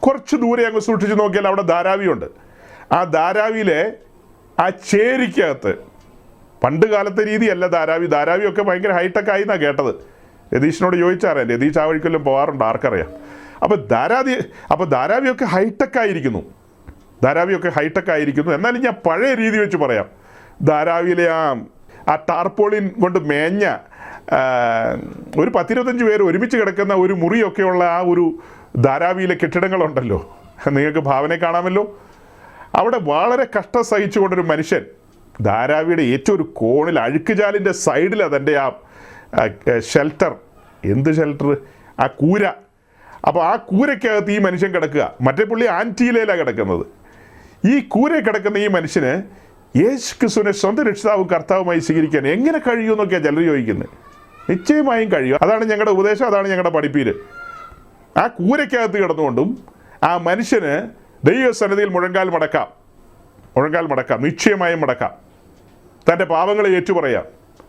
കുറച്ച് ദൂരെ അങ്ങ് സൂക്ഷിച്ച് നോക്കിയാൽ അവിടെ ധാരാവിയുണ്ട്. ആ ധാരാവിയിലെ ആ ചേരിക്കകത്ത്, പണ്ട് കാലത്തെ രീതിയല്ല ധാരാവിയൊക്കെ ഭയങ്കര ഹൈടെക് ആയി എന്നാണ് കേട്ടത്. രതീഷിനോട് ചോദിച്ചാറേ, രതീഷ് ആ വഴിക്കെല്ലാം പോകാറുണ്ട്, ആർക്കറിയാം. അപ്പോൾ ധാരാവിയൊക്കെ ഹൈടെക് ആയിരിക്കുന്നു. എന്നാലും ഞാൻ പഴയ രീതി വെച്ച് പറയാം. ധാരാവിയിലെ ആ ടാർപോളിൻ കൊണ്ട് മേഞ്ഞ ഒരു 10-25 പേര് ഒരുമിച്ച് കിടക്കുന്ന ഒരു മുറിയൊക്കെയുള്ള ആ ഒരു ധാരാവിയിലെ കെട്ടിടങ്ങളുണ്ടല്ലോ, നിങ്ങൾക്ക് ഭാവന കാണാമല്ലോ. അവിടെ വളരെ കഷ്ടം സഹിച്ചുകൊണ്ടൊരു മനുഷ്യൻ ധാരാവിയുടെ ഏറ്റവും ഒരു കോണിൽ അഴുക്കുചാലിൻ്റെ സൈഡിൽ അതിൻ്റെ ആ ഷെൽട്ടർ, ആ കൂര. അപ്പോൾ ആ കൂരയ്ക്കകത്ത് ഈ മനുഷ്യൻ കിടക്കുക. മറ്റേ പുള്ളി ആൻറ്റീലയിലാണ് കിടക്കുന്നത്. ഈ കൂര കിടക്കുന്ന ഈ മനുഷ്യന് യേശു ക്രിസ്തുവിനെ സ്വന്തം രക്ഷിതാവും കർത്താവുമായി സ്വീകരിക്കാൻ എങ്ങനെ കഴിയുമെന്നൊക്കെയാണ് ചിലർ ചോദിക്കുന്നത്. നിശ്ചയമായും കഴിയും. അതാണ് ഞങ്ങളുടെ ഉപദേശം, അതാണ് ഞങ്ങളുടെ പഠിപ്പീര്. ആ കൂരയ്ക്കകത്ത് കിടന്നുകൊണ്ടും ആ മനുഷ്യന് ദൈവസന്നിധിയിൽ മുഴങ്കാൽ മടക്കാം, നിശ്ചയമായും മടക്കാം. തൻ്റെ പാപങ്ങളെ ഏറ്റുപറയാം,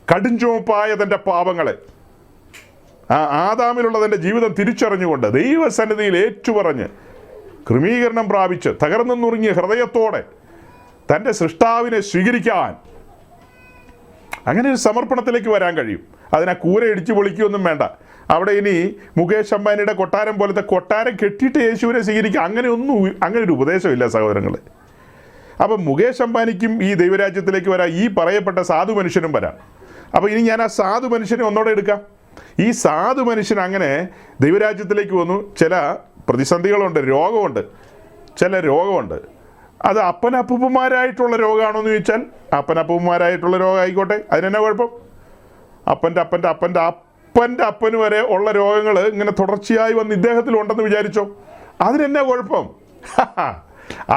കടുംചുവപ്പായ തൻ്റെ പാപങ്ങളെ, ആ ആദാമിലുള്ള തൻ്റെ ജീവിതം തിരിച്ചറിഞ്ഞുകൊണ്ട് ദൈവസന്നിധിയിൽ ഏറ്റുപറഞ്ഞ് ക്രമീകരണം പ്രാപിച്ച് തകർന്നു നുറുങ്ങിയ ഹൃദയത്തോടെ തൻ്റെ സൃഷ്ടാവിനെ സ്വീകരിക്കാൻ അങ്ങനെ ഒരു സമർപ്പണത്തിലേക്ക് വരാൻ കഴിയും. അതിനാ കൂര ഇടിച്ചു പൊളിക്കുകയൊന്നും വേണ്ട. അവിടെ ഇനി മുകേഷ് അംബാനിയുടെ കൊട്ടാരം പോലത്തെ കൊട്ടാരം കെട്ടിയിട്ട് യേശുവിനെ സ്വീകരിക്കുക, അങ്ങനെ ഒരു ഉപദേശമില്ല സഹോദരങ്ങൾ. അപ്പം മുകേഷ് അംബാനിക്കും ഈ ദൈവരാജ്യത്തിലേക്ക് വരാം, ഈ പറയപ്പെട്ട സാധു മനുഷ്യനും വരാം. അപ്പോൾ ഇനി ഞാൻ ആ സാധു മനുഷ്യനെ ഒന്നോടെ എടുക്കാം. ഈ സാധു മനുഷ്യൻ അങ്ങനെ ദൈവരാജ്യത്തിലേക്ക് വന്നു. ചില പ്രതിസന്ധികളുണ്ട്, രോഗമുണ്ട്. അത് അപ്പനപ്പൂപ്പന്മാരായിട്ടുള്ള രോഗമാണോ എന്ന് ചോദിച്ചാൽ അപ്പനപ്പൂപ്പന്മാരായിട്ടുള്ള രോഗം ആയിക്കോട്ടെ, അതിനെന്നാ കുഴപ്പം? അപ്പൻ്റെ അപ്പന് വരെ ഉള്ള രോഗങ്ങൾ ഇങ്ങനെ തുടർച്ചയായി വന്ന് ഇദ്ദേഹത്തിലുണ്ടെന്ന് വിചാരിച്ചോ, അതിനെന്നാ കുഴപ്പം?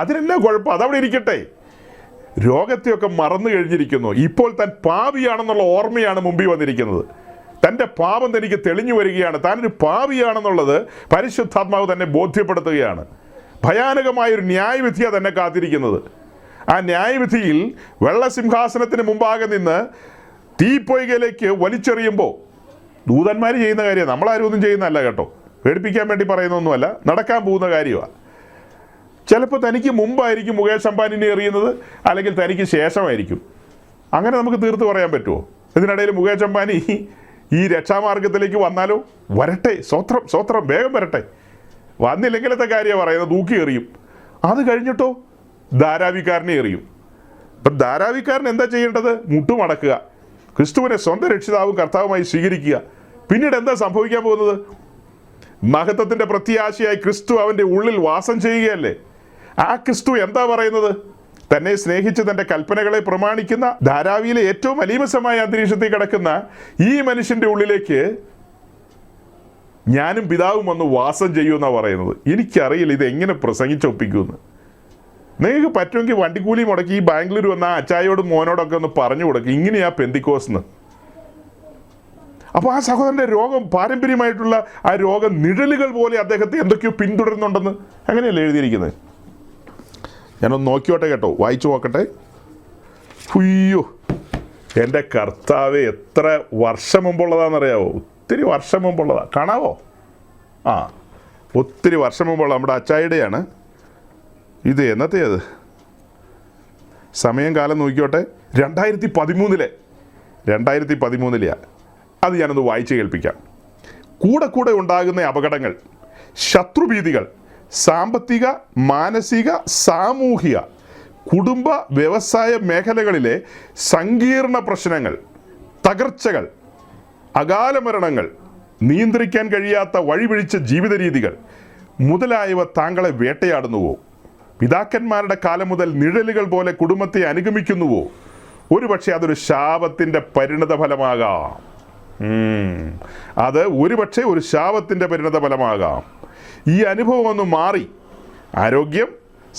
അതവിടെ ഇരിക്കട്ടെ. രോഗത്തെയൊക്കെ മറന്നു കഴിഞ്ഞിരിക്കുന്നു. ഇപ്പോൾ താൻ പാപിയാണെന്നുള്ള ഓർമ്മയാണ് മുമ്പിൽ വന്നിരിക്കുന്നത്. തൻ്റെ പാപം തനിക്ക് തെളിഞ്ഞു വരികയാണ്. താനൊരു പാപിയാണെന്നുള്ളത് പരിശുദ്ധാത്മാവ് തന്നെ ബോധ്യപ്പെടുത്തുകയാണ്. ഭയാനകമായൊരു ന്യായവിധിയാണ് തന്നെ കാത്തിരിക്കുന്നത്. ആ ന്യായവിധിയിൽ വെള്ളസിംഹാസനത്തിന് മുമ്പാകെ നിന്ന് തീപ്പൊയ്കയിലേക്ക് വലിച്ചെറിയുമ്പോൾ ദൂതന്മാർ ചെയ്യുന്ന കാര്യം നമ്മളാരും ഒന്നും ചെയ്യുന്നതല്ല കേട്ടോ, പേടിപ്പിക്കാൻ വേണ്ടി പറയുന്നൊന്നുമല്ല, നടക്കാൻ പോകുന്ന കാര്യമാണ്. ചിലപ്പോൾ തനിക്ക് മുമ്പായിരിക്കും മുകേഷ് അംബാനിനെ എറിയുന്നത്, അല്ലെങ്കിൽ തനിക്ക് ശേഷമായിരിക്കും. അങ്ങനെ നമുക്ക് തീർത്ത് പറയാൻ പറ്റുമോ? ഇതിനിടയിൽ മുകേഷ് അംബാനി ഈ രക്ഷാമാർഗത്തിലേക്ക് വന്നാലോ? വരട്ടെ, സ്വത്രം സ്വത്രം, വേഗം വരട്ടെ. വന്നില്ലെങ്കിലത്തെ കാര്യമാണ് പറയുന്നത്, തൂക്കി എറിയും. അത് കഴിഞ്ഞിട്ടോ ധാരാവിക്കാരനെ എറിയും. ഇപ്പം ധാരാവിക്കാരൻ എന്താ ചെയ്യേണ്ടത്? മുട്ടുമടക്കുക, ക്രിസ്തുവിനെ സ്വന്തം രക്ഷിതാവും കർത്താവുമായി സ്വീകരിക്കുക. പിന്നീട് എന്താ സംഭവിക്കാൻ പോകുന്നത്? മഹത്വത്തിൻ്റെ പ്രത്യാശയായി ക്രിസ്തു അവൻ്റെ ഉള്ളിൽ വാസം ചെയ്യുകയല്ലേ. ആ ക്രിസ്തു എന്താ പറയുന്നത്? തന്നെ സ്നേഹിച്ച് തൻ്റെ കൽപ്പനകളെ പ്രമാണിക്കുന്ന ധാരാവിയിലെ ഏറ്റവും അലീമസമായ അന്തരീക്ഷത്തിൽ കിടക്കുന്ന ഈ മനുഷ്യൻ്റെ ഉള്ളിലേക്ക് ഞാനും പിതാവും വന്ന് വാസം ചെയ്യുമെന്നാണ് പറയുന്നത്. എനിക്കറിയില്ല ഇത് എങ്ങനെ പ്രസംഗിച്ചൊപ്പിക്കുമെന്ന്. നിങ്ങൾക്ക് പറ്റുമെങ്കിൽ വണ്ടിക്കൂലി മുടക്കി ഈ ബാംഗ്ലൂർ വന്ന അച്ചായോടും മോനോടൊക്കെ ഒന്ന് പറഞ്ഞു കൊടുക്കുക, ഇങ്ങനെയാ പെന്തിക്കോസ്ന്ന്. അപ്പോൾ ആ സഹോദരൻ്റെ രോഗം, പാരമ്പര്യമായിട്ടുള്ള ആ രോഗം നിഴലുകൾ പോലെ അദ്ദേഹത്തെ എന്തൊക്കെയോ പിന്തുടരുന്നുണ്ടെന്ന് അങ്ങനെയല്ലേ എഴുതിയിരിക്കുന്നത്. ഞാനൊന്ന് നോക്കിയോട്ടെ കേട്ടോ, വായിച്ചു നോക്കട്ടെ. അയ്യോ എൻ്റെ കർത്താവേ, എത്ര വർഷം മുമ്പുള്ളതാണെന്നറിയാവോ? ഒത്തിരി വർഷം മുമ്പുള്ളതാണ്. കാണാവോ? ഒത്തിരി വർഷം മുമ്പുള്ള നമ്മുടെ അച്ചായിയുടെയാണ് ഇത്. എന്നത്തേത് സമയം കാലം നോക്കിയോട്ടെ. 2013 അത് ഞാനൊന്ന് വായിച്ച് കേൾപ്പിക്കാം. കൂടെ കൂടെ ഉണ്ടാകുന്ന അപകടങ്ങൾ, ശത്രുഭീതികൾ, സാമ്പത്തിക, മാനസിക, സാമൂഹിക, കുടുംബ, വ്യവസായ മേഖലകളിലെ സങ്കീർണ പ്രശ്നങ്ങൾ, തകർച്ചകൾ, അകാല മരണങ്ങൾ, നിയന്ത്രിക്കാൻ കഴിയാത്ത വഴിപിഴിച്ച ജീവിത രീതികൾ മുതലായവ താങ്കളെ വേട്ടയാടുന്നുവോ? പിതാക്കന്മാരുടെ കാലം മുതൽ നിഴലുകൾ പോലെ കുടുംബത്തെ അനുഗമിക്കുന്നുവോ? ഒരുപക്ഷെ അതൊരു ശാപത്തിൻ്റെ പരിണത ഫലമാകാം. അത് ഒരുപക്ഷെ ഒരു ശാപത്തിൻ്റെ പരിണത ഫലമാകാം. ഈ അനുഭവം ഒന്ന് മാറി ആരോഗ്യം,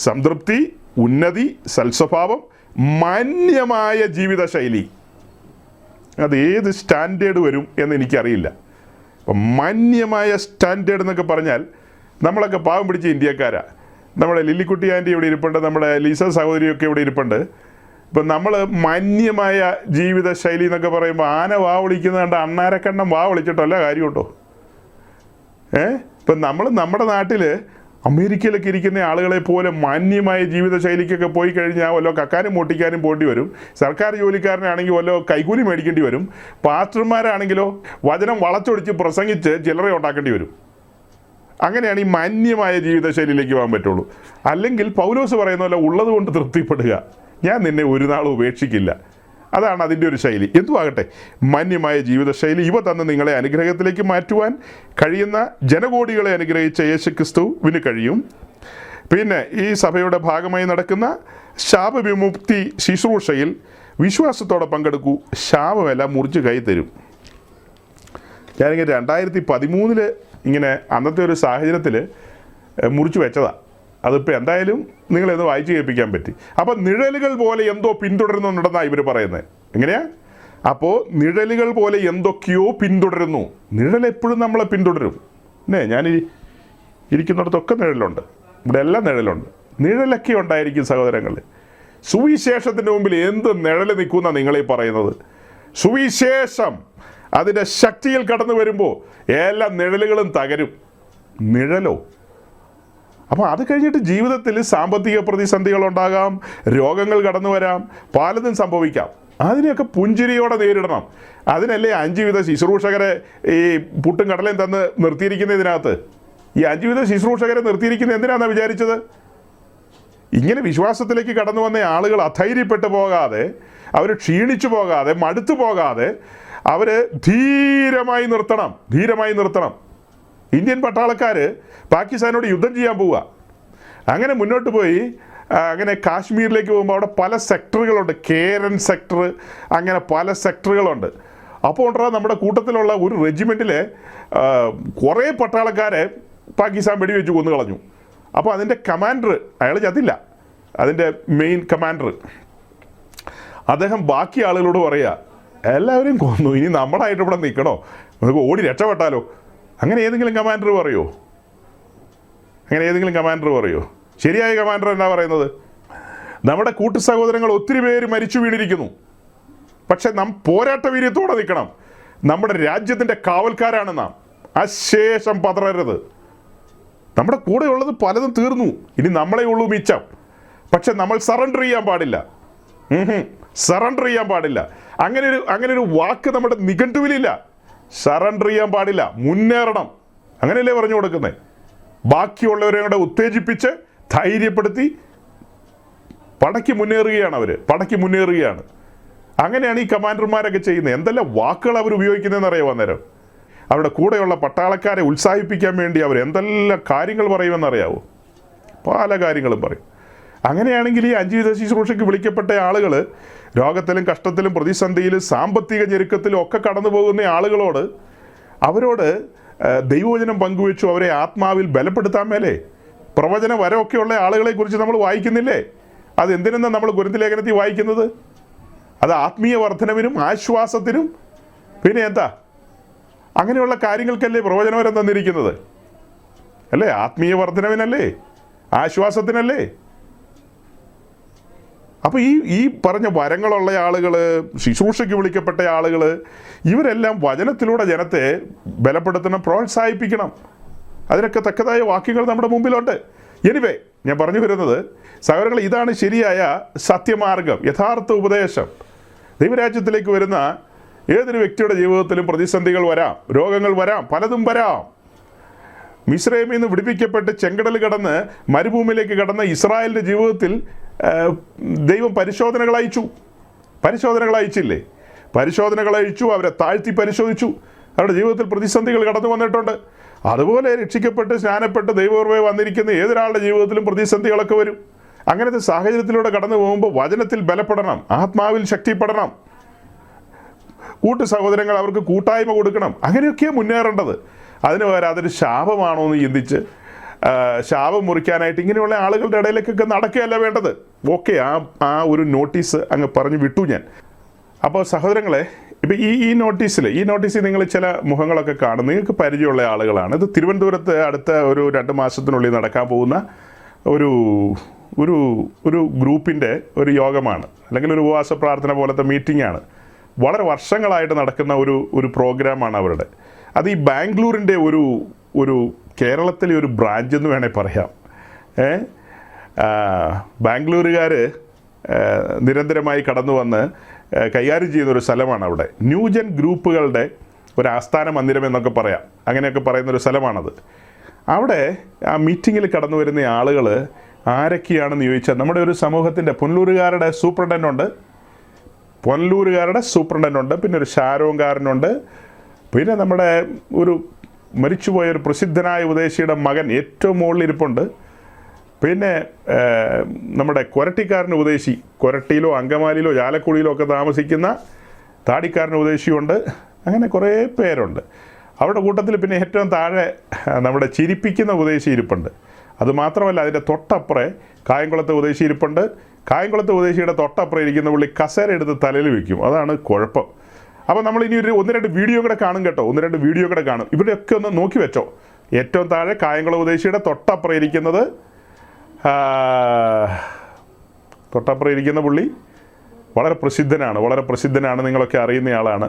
സംതൃപ്തി, ഉന്നതി, സൽസ്വഭാവം, മാന്യമായ ജീവിതശൈലി, അത് ഏത് സ്റ്റാൻഡേർഡ് വരും എന്ന് എനിക്കറിയില്ല. അപ്പം മാന്യമായ സ്റ്റാൻഡേർഡ് എന്നൊക്കെ പറഞ്ഞാൽ നമ്മളൊക്കെ പാവം പിടിച്ച ഇന്ത്യക്കാരാ. നമ്മുടെ ലില്ലിക്കുട്ടി ആൻറ്റി ഇവിടെ ഇരിപ്പുണ്ട്, നമ്മുടെ ലീസ സഹോദരിയൊക്കെ ഇവിടെ ഇരിപ്പുണ്ട്. ഇപ്പം നമ്മൾ മാന്യമായ ജീവിതശൈലി എന്നൊക്കെ പറയുമ്പോൾ ആന വാ വിളിക്കുന്നത് കണ്ട് അണ്ണാരക്കണ്ണം വാ വിളിച്ചിട്ടല്ല കാര്യം കേട്ടോ. ഇപ്പം നമ്മൾ നമ്മുടെ നാട്ടിൽ അമേരിക്കയിലൊക്കെ ഇരിക്കുന്ന ആളുകളെ പോലെ മാന്യമായ ജീവിതശൈലിക്കൊക്കെ പോയി കഴിഞ്ഞാൽ വല്ലോ കക്കാനും മോട്ടിക്കാനും പോണ്ടി വരും. സർക്കാർ ജോലിക്കാരനാണെങ്കിൽ വല്ലോ കൈക്കൂലി മേടിക്കേണ്ടി വരും. പാസ്റ്റർമാരാണെങ്കിലോ വചനം വളച്ചൊടിച്ച് പ്രസംഗിച്ച് ചില്ലറ ഉണ്ടാക്കേണ്ടി വരും. അങ്ങനെയാണ് ഈ മാന്യമായ ജീവിതശൈലിയിലേക്ക് പോകാൻ പറ്റുള്ളൂ. അല്ലെങ്കിൽ പൗലോസ് പറയുന്ന പോലെ ഉള്ളത് കൊണ്ട് തൃപ്തിപ്പെടുക, ഞാൻ നിന്നെ ഒരു നാളും ഉപേക്ഷിക്കില്ല. അതാണ് അതിൻ്റെ ഒരു ശൈലി. എന്തുവാകട്ടെ, മാന്യമായ ജീവിതശൈലി ഇവ തന്ന് നിങ്ങളെ അനുഗ്രഹത്തിലേക്ക് മാറ്റുവാൻ കഴിയുന്ന ജനകോടികളെ അനുഗ്രഹിച്ച യേശുക്രിസ്തുവിന് കഴിയും. പിന്നെ ഈ സഭയുടെ ഭാഗമായി നടക്കുന്ന ശാപവിമുക്തി ശുശ്രൂഷയിൽ വിശ്വാസത്തോടെ പങ്കെടുക്കൂ, ശാപമെല്ലാം മുറിച്ച് കൈ തരും. ഞാനിങ്ങനെ 2013 ഇങ്ങനെ അന്നത്തെ ഒരു സാഹചര്യത്തിൽ മുറിച്ച് വെച്ചതാണ്. അതിപ്പോൾ എന്തായാലും നിങ്ങളെന്ന് വായിച്ച് കേൾപ്പിക്കാൻ പറ്റി. അപ്പോൾ നിഴലുകൾ പോലെ എന്തോ പിന്തുടരുന്നുണ്ടെന്നാണ് ഇവർ പറയുന്നത്. എങ്ങനെയാ? അപ്പോൾ നിഴലുകൾ പോലെ എന്തൊക്കെയോ പിന്തുടരുന്നു. നിഴൽ എപ്പോഴും നമ്മളെ പിന്തുടരും. ഞാൻ ഇരിക്കുന്നിടത്തൊക്കെ നിഴലുണ്ട്, ഇവിടെ എല്ലാം നിഴലുണ്ട്. നിഴലൊക്കെ ഉണ്ടായിരിക്കും സഹോദരങ്ങൾ. സുവിശേഷത്തിൻ്റെ മുമ്പിൽ എന്ത് നിഴൽ നിൽക്കുന്ന നിങ്ങളീ പറയുന്നത്? സുവിശേഷം അതിൻ്റെ ശക്തിയിൽ കടന്നു വരുമ്പോൾ എല്ലാ നിഴലുകളും തകരും. നിഴലോ? അപ്പോൾ അത് കഴിഞ്ഞിട്ട് ജീവിതത്തിൽ സാമ്പത്തിക പ്രതിസന്ധികളുണ്ടാകാം, രോഗങ്ങൾ കടന്നു വരാം, പലതും സംഭവിക്കാം. അതിനെയൊക്കെ പുഞ്ചിരിയോടെ നേരിടണം. അതിനല്ലേ 5 വിധ ശുശ്രൂഷകരെ ഈ പുട്ടും കടലയും തന്ന് നിർത്തിയിരിക്കുന്നതിനകത്ത്. ഈ 5 വിധ ശുശ്രൂഷകരെ നിർത്തിയിരിക്കുന്നത് എന്തിനാണെന്നാണ് വിചാരിച്ചത്? ഇങ്ങനെ വിശ്വാസത്തിലേക്ക് കടന്നു വന്ന ആളുകൾ അധൈര്യപ്പെട്ടു പോകാതെ, അവർ ക്ഷീണിച്ചു പോകാതെ, മടുത്തു പോകാതെ അവർ ധീരമായി നിർത്തണം. ഇന്ത്യൻ പട്ടാളക്കാർ പാകിസ്ഥാനോട് യുദ്ധം ചെയ്യാൻ പോവുക. അങ്ങനെ മുന്നോട്ട് പോയി അങ്ങനെ കാശ്മീരിലേക്ക് പോകുമ്പോൾ അവിടെ പല സെക്ടറുകളുണ്ട്. കേരൻ സെക്ടർ, അങ്ങനെ പല സെക്ടറുകളുണ്ട്. അപ്പോൾ ഉണ്ടാ നമ്മുടെ കൂട്ടത്തിലുള്ള ഒരു റെജിമെൻറ്റിലെ കുറേ പട്ടാളക്കാരെ പാകിസ്ഥാൻ വെടിവെച്ച് കൊന്നു കളഞ്ഞു. അപ്പോൾ അതിൻ്റെ കമാൻഡർ, അയാൾ ചത്തില്ല, അതിൻ്റെ മെയിൻ കമാൻഡർ, അദ്ദേഹം ബാക്കി ആളുകളോട് പറയുക, എല്ലാവരെയും കൊന്നു, ഇനി നമ്മളായിട്ട് ഇവിടെ നിൽക്കണോ, നമുക്ക് ഓടി രക്ഷപ്പെട്ടാലോ? അങ്ങനെ ഏതെങ്കിലും കമാൻഡർ പറയുമോ? ശരിയായ കമാൻഡർ എന്താ പറയുന്നത്? നമ്മുടെ കൂട്ടു സഹോദരങ്ങൾ ഒത്തിരി പേര് മരിച്ചു വീണിരിക്കുന്നു, പക്ഷെ നാം പോരാട്ട വീര്യത്തോടെ നിൽക്കണം. നമ്മുടെ രാജ്യത്തിൻ്റെ കാവൽക്കാരാണ് നാം. അശേഷം പതറരുത്. നമ്മുടെ കൂടെ ഉള്ളത് പലതും തീർന്നു, ഇനി നമ്മളെ ഉള്ളൂ മിച്ചം. പക്ഷെ നമ്മൾ സറണ്ടർ ചെയ്യാൻ പാടില്ല. സറണ്ടർ ചെയ്യാൻ പാടില്ല. അങ്ങനെ ഒരു വാക്ക് നമ്മുടെ നിഘണ്ടുവിലില്ല. സറണ്ടർ ചെയ്യാൻ പാടില്ല, മുന്നേറണം, അങ്ങനെയല്ലേ പറഞ്ഞു കൊടുക്കുന്നത്. ബാക്കിയുള്ളവരെ കൂടെ ഉത്തേജിപ്പിച്ച് ധൈര്യപ്പെടുത്തി പടയ്ക്ക് മുന്നേറുകയാണ്. അങ്ങനെയാണ് ഈ കമാൻഡർമാരൊക്കെ ചെയ്യുന്നത്. എന്തെല്ലാം വാക്കുകൾ അവർ ഉപയോഗിക്കുന്നതെന്ന് അറിയാമോ? അന്നേരം അവരുടെ കൂടെയുള്ള പട്ടാളക്കാരെ ഉത്സാഹിപ്പിക്കാൻ വേണ്ടി അവർ എന്തെല്ലാം കാര്യങ്ങൾ പറയുമെന്നറിയാവോ? പല കാര്യങ്ങളും പറയും. അങ്ങനെയാണെങ്കിൽ ഈ 5 വിധ ശുശ്രൂഷയ്ക്ക് വിളിക്കപ്പെട്ട ആളുകൾ രോഗത്തിലും കഷ്ടത്തിലും പ്രതിസന്ധിയിലും സാമ്പത്തിക ഞെരുക്കത്തിലും ഒക്കെ കടന്നു പോകുന്ന ആളുകളോട് അവരോട് ദൈവവചനം പങ്കുവെച്ചു അവരെ ആത്മാവിൽ ബലപ്പെടുത്താൻ മേലെ പ്രവചന വരമൊക്കെയുള്ള ആളുകളെ കുറിച്ച് നമ്മൾ വായിക്കുന്നില്ലേ? അത് എന്തിനെന്നാണ് നമ്മൾ കൊരിന്ത്യർ ലേഖനത്തിൽ വായിക്കുന്നത്? അത് ആത്മീയ വർധനവിനും ആശ്വാസത്തിനും പിന്നെ എന്താ അങ്ങനെയുള്ള കാര്യങ്ങൾക്കല്ലേ പ്രവചനവരം തന്നിരിക്കുന്നത്? അല്ലേ? ആത്മീയ വർധനവിനല്ലേ, ആശ്വാസത്തിനല്ലേ? അപ്പോൾ ഈ പറഞ്ഞ വരങ്ങളുള്ള ആളുകൾ, ശുശ്രൂഷയ്ക്ക് വിളിക്കപ്പെട്ട ആളുകൾ, ഇവരെല്ലാം വചനത്തിലൂടെ ജനത്തെ ബലപ്പെടുത്തണം, പ്രോത്സാഹിപ്പിക്കണം. അതിനൊക്കെ തക്കതായ വാക്യങ്ങൾ നമ്മുടെ മുമ്പിലുണ്ട്. എനിവേ, ഞാൻ പറഞ്ഞു വരുന്നത് സഹോദരങ്ങളെ, ഇതാണ് ശരിയായ സത്യമാർഗം, യഥാർത്ഥ ഉപദേശം. ദൈവരാജ്യത്തിലേക്ക് വരുന്ന ഏതൊരു വ്യക്തിയുടെ ജീവിതത്തിലും പ്രതിസന്ധികൾ വരാം, രോഗങ്ങൾ വരാം, പലതും വരാം. മിസ്രൈമിൽ നിന്ന് വിടുവിക്കപ്പെട്ട് ചെങ്കടൽ കടന്ന് മരുഭൂമിയിലേക്ക് കടന്ന ഇസ്രായേലിൻ്റെ ജീവിതത്തിൽ ദൈവം പരിശോധനകൾ അയച്ചില്ലേ? പരിശോധനകൾ അയച്ചു, അവരെ താഴ്ത്തി പരിശോധിച്ചു. അവരുടെ ജീവിതത്തിൽ പ്രതിസന്ധികൾ കടന്നു വന്നിട്ടുണ്ട്. അതുപോലെ രക്ഷിക്കപ്പെട്ട് സ്നാനപ്പെട്ട് ദൈവകൃപയിൽ വന്നിരിക്കുന്ന ഏതൊരാളുടെ ജീവിതത്തിലും പ്രതിസന്ധികളൊക്കെ വരും. അങ്ങനത്തെ സാഹചര്യത്തിലൂടെ കടന്നു പോകുമ്പോൾ വചനത്തിൽ ബലപ്പെടണം, ആത്മാവിൽ ശക്തിപ്പെടണം, കൂട്ടു സഹോദരങ്ങൾ അവർക്ക് കൂട്ടായ്മ കൊടുക്കണം. അങ്ങനെയൊക്കെയാണ് മുന്നേറേണ്ടത്. അതിന് പകരം അതൊരു ശാപമാണോ എന്ന് ചിന്തിച്ച് ശാപം മുറിക്കാനായിട്ട് ഇങ്ങനെയുള്ള ആളുകളുടെ ഇടയിലേക്കൊക്കെ നടക്കുകയല്ല വേണ്ടത്. ഓക്കെ, ആ ഒരു നോട്ടീസ് അങ്ങ് പറഞ്ഞു വിട്ടു ഞാൻ. അപ്പോൾ സഹോദരങ്ങളെ, ഇപ്പം ഈ നോട്ടീസിൽ നിങ്ങൾ ചില മുഖങ്ങളൊക്കെ കാണും, നിങ്ങൾക്ക് പരിചയമുള്ള ആളുകളാണ്. ഇത് തിരുവനന്തപുരത്ത് അടുത്ത ഒരു 2 മാസത്തിനുള്ളിൽ നടക്കാൻ പോകുന്ന ഒരു ഗ്രൂപ്പിൻ്റെ ഒരു യോഗമാണ്, അല്ലെങ്കിൽ ഒരു ഉപവാസ പ്രാർത്ഥന പോലത്തെ മീറ്റിംഗാണ്. വളരെ വർഷങ്ങളായിട്ട് നടക്കുന്ന ഒരു പ്രോഗ്രാമാണ് അവരുടെ. അത് ഈ ബാംഗ്ലൂരിൻ്റെ ഒരു കേരളത്തിലെ ഒരു ബ്രാഞ്ച് എന്ന് വേണേൽ പറയാം. ബാംഗ്ലൂരുകാർ നിരന്തരമായി കടന്നു വന്ന് കൈകാര്യം ചെയ്യുന്നൊരു സ്ഥലമാണ് അവിടെ. ന്യൂജൻ ഗ്രൂപ്പുകളുടെ ഒരു ആസ്ഥാന മന്ദിരം എന്നൊക്കെ പറയാം, അങ്ങനെയൊക്കെ പറയുന്നൊരു സ്ഥലമാണത്. അവിടെ ആ മീറ്റിങ്ങിൽ കടന്നു വരുന്ന ആളുകൾ ആരൊക്കെയാണെന്ന് ചോദിച്ചാൽ, നമ്മുടെ ഒരു സമൂഹത്തിൻ്റെ പുനലൂരുകാരുടെ സൂപ്രണ്ടൻ്റുണ്ട്, പിന്നെ ഒരു ഷാരോങ്കാരനുണ്ട്, പിന്നെ നമ്മുടെ ഒരു മരിച്ചുപോയ ഒരു പ്രസിദ്ധനായ ഉപദേശിയുടെ മകൻ ഏറ്റവും മുകളിലിരിപ്പുണ്ട്, പിന്നെ നമ്മുടെ കൊരട്ടിക്കാരൻ ഉപദേശി, കൊരട്ടിയിലോ അങ്കമാലിയിലോ ചാലക്കുടിയിലോ ഒക്കെ താമസിക്കുന്ന താടിക്കാരൻ ഉപദേശിയുണ്ട്. അങ്ങനെ കുറേ പേരുണ്ട് അവരുടെ കൂട്ടത്തിൽ. പിന്നെ ഏറ്റവും താഴെ നമ്മുടെ ചിരിപ്പിക്കുന്ന ഉപദേശി ഇരിപ്പുണ്ട്. അതുമാത്രമല്ല, അതിൻ്റെ തൊട്ടപ്പുറേ കായംകുളത്തെ ഉപദേശി ഇരിപ്പുണ്ട്. കായംകുളത്തെ ഉപദേശിയുടെ തൊട്ടപ്പുറം ഇരിക്കുന്ന പുള്ളി കസേര എടുത്ത് തലയിൽ വയ്ക്കും. അതാണ് കുഴപ്പം. അപ്പോൾ നമ്മൾ ഇനി ഒരു 1-2 വീഡിയോ കൂടെ കാണും കേട്ടോ, 1-2 വീഡിയോ കൂടെ കാണും. ഇവിടെയൊക്കെ ഒന്ന് നോക്കി വെച്ചോ. ഏറ്റവും താഴെ കായംകുളം ഉപദേശിയുടെ തൊട്ടപ്പുറം ഇരിക്കുന്ന പുള്ളി വളരെ പ്രസിദ്ധനാണ്, നിങ്ങളൊക്കെ അറിയുന്നയാളാണ്.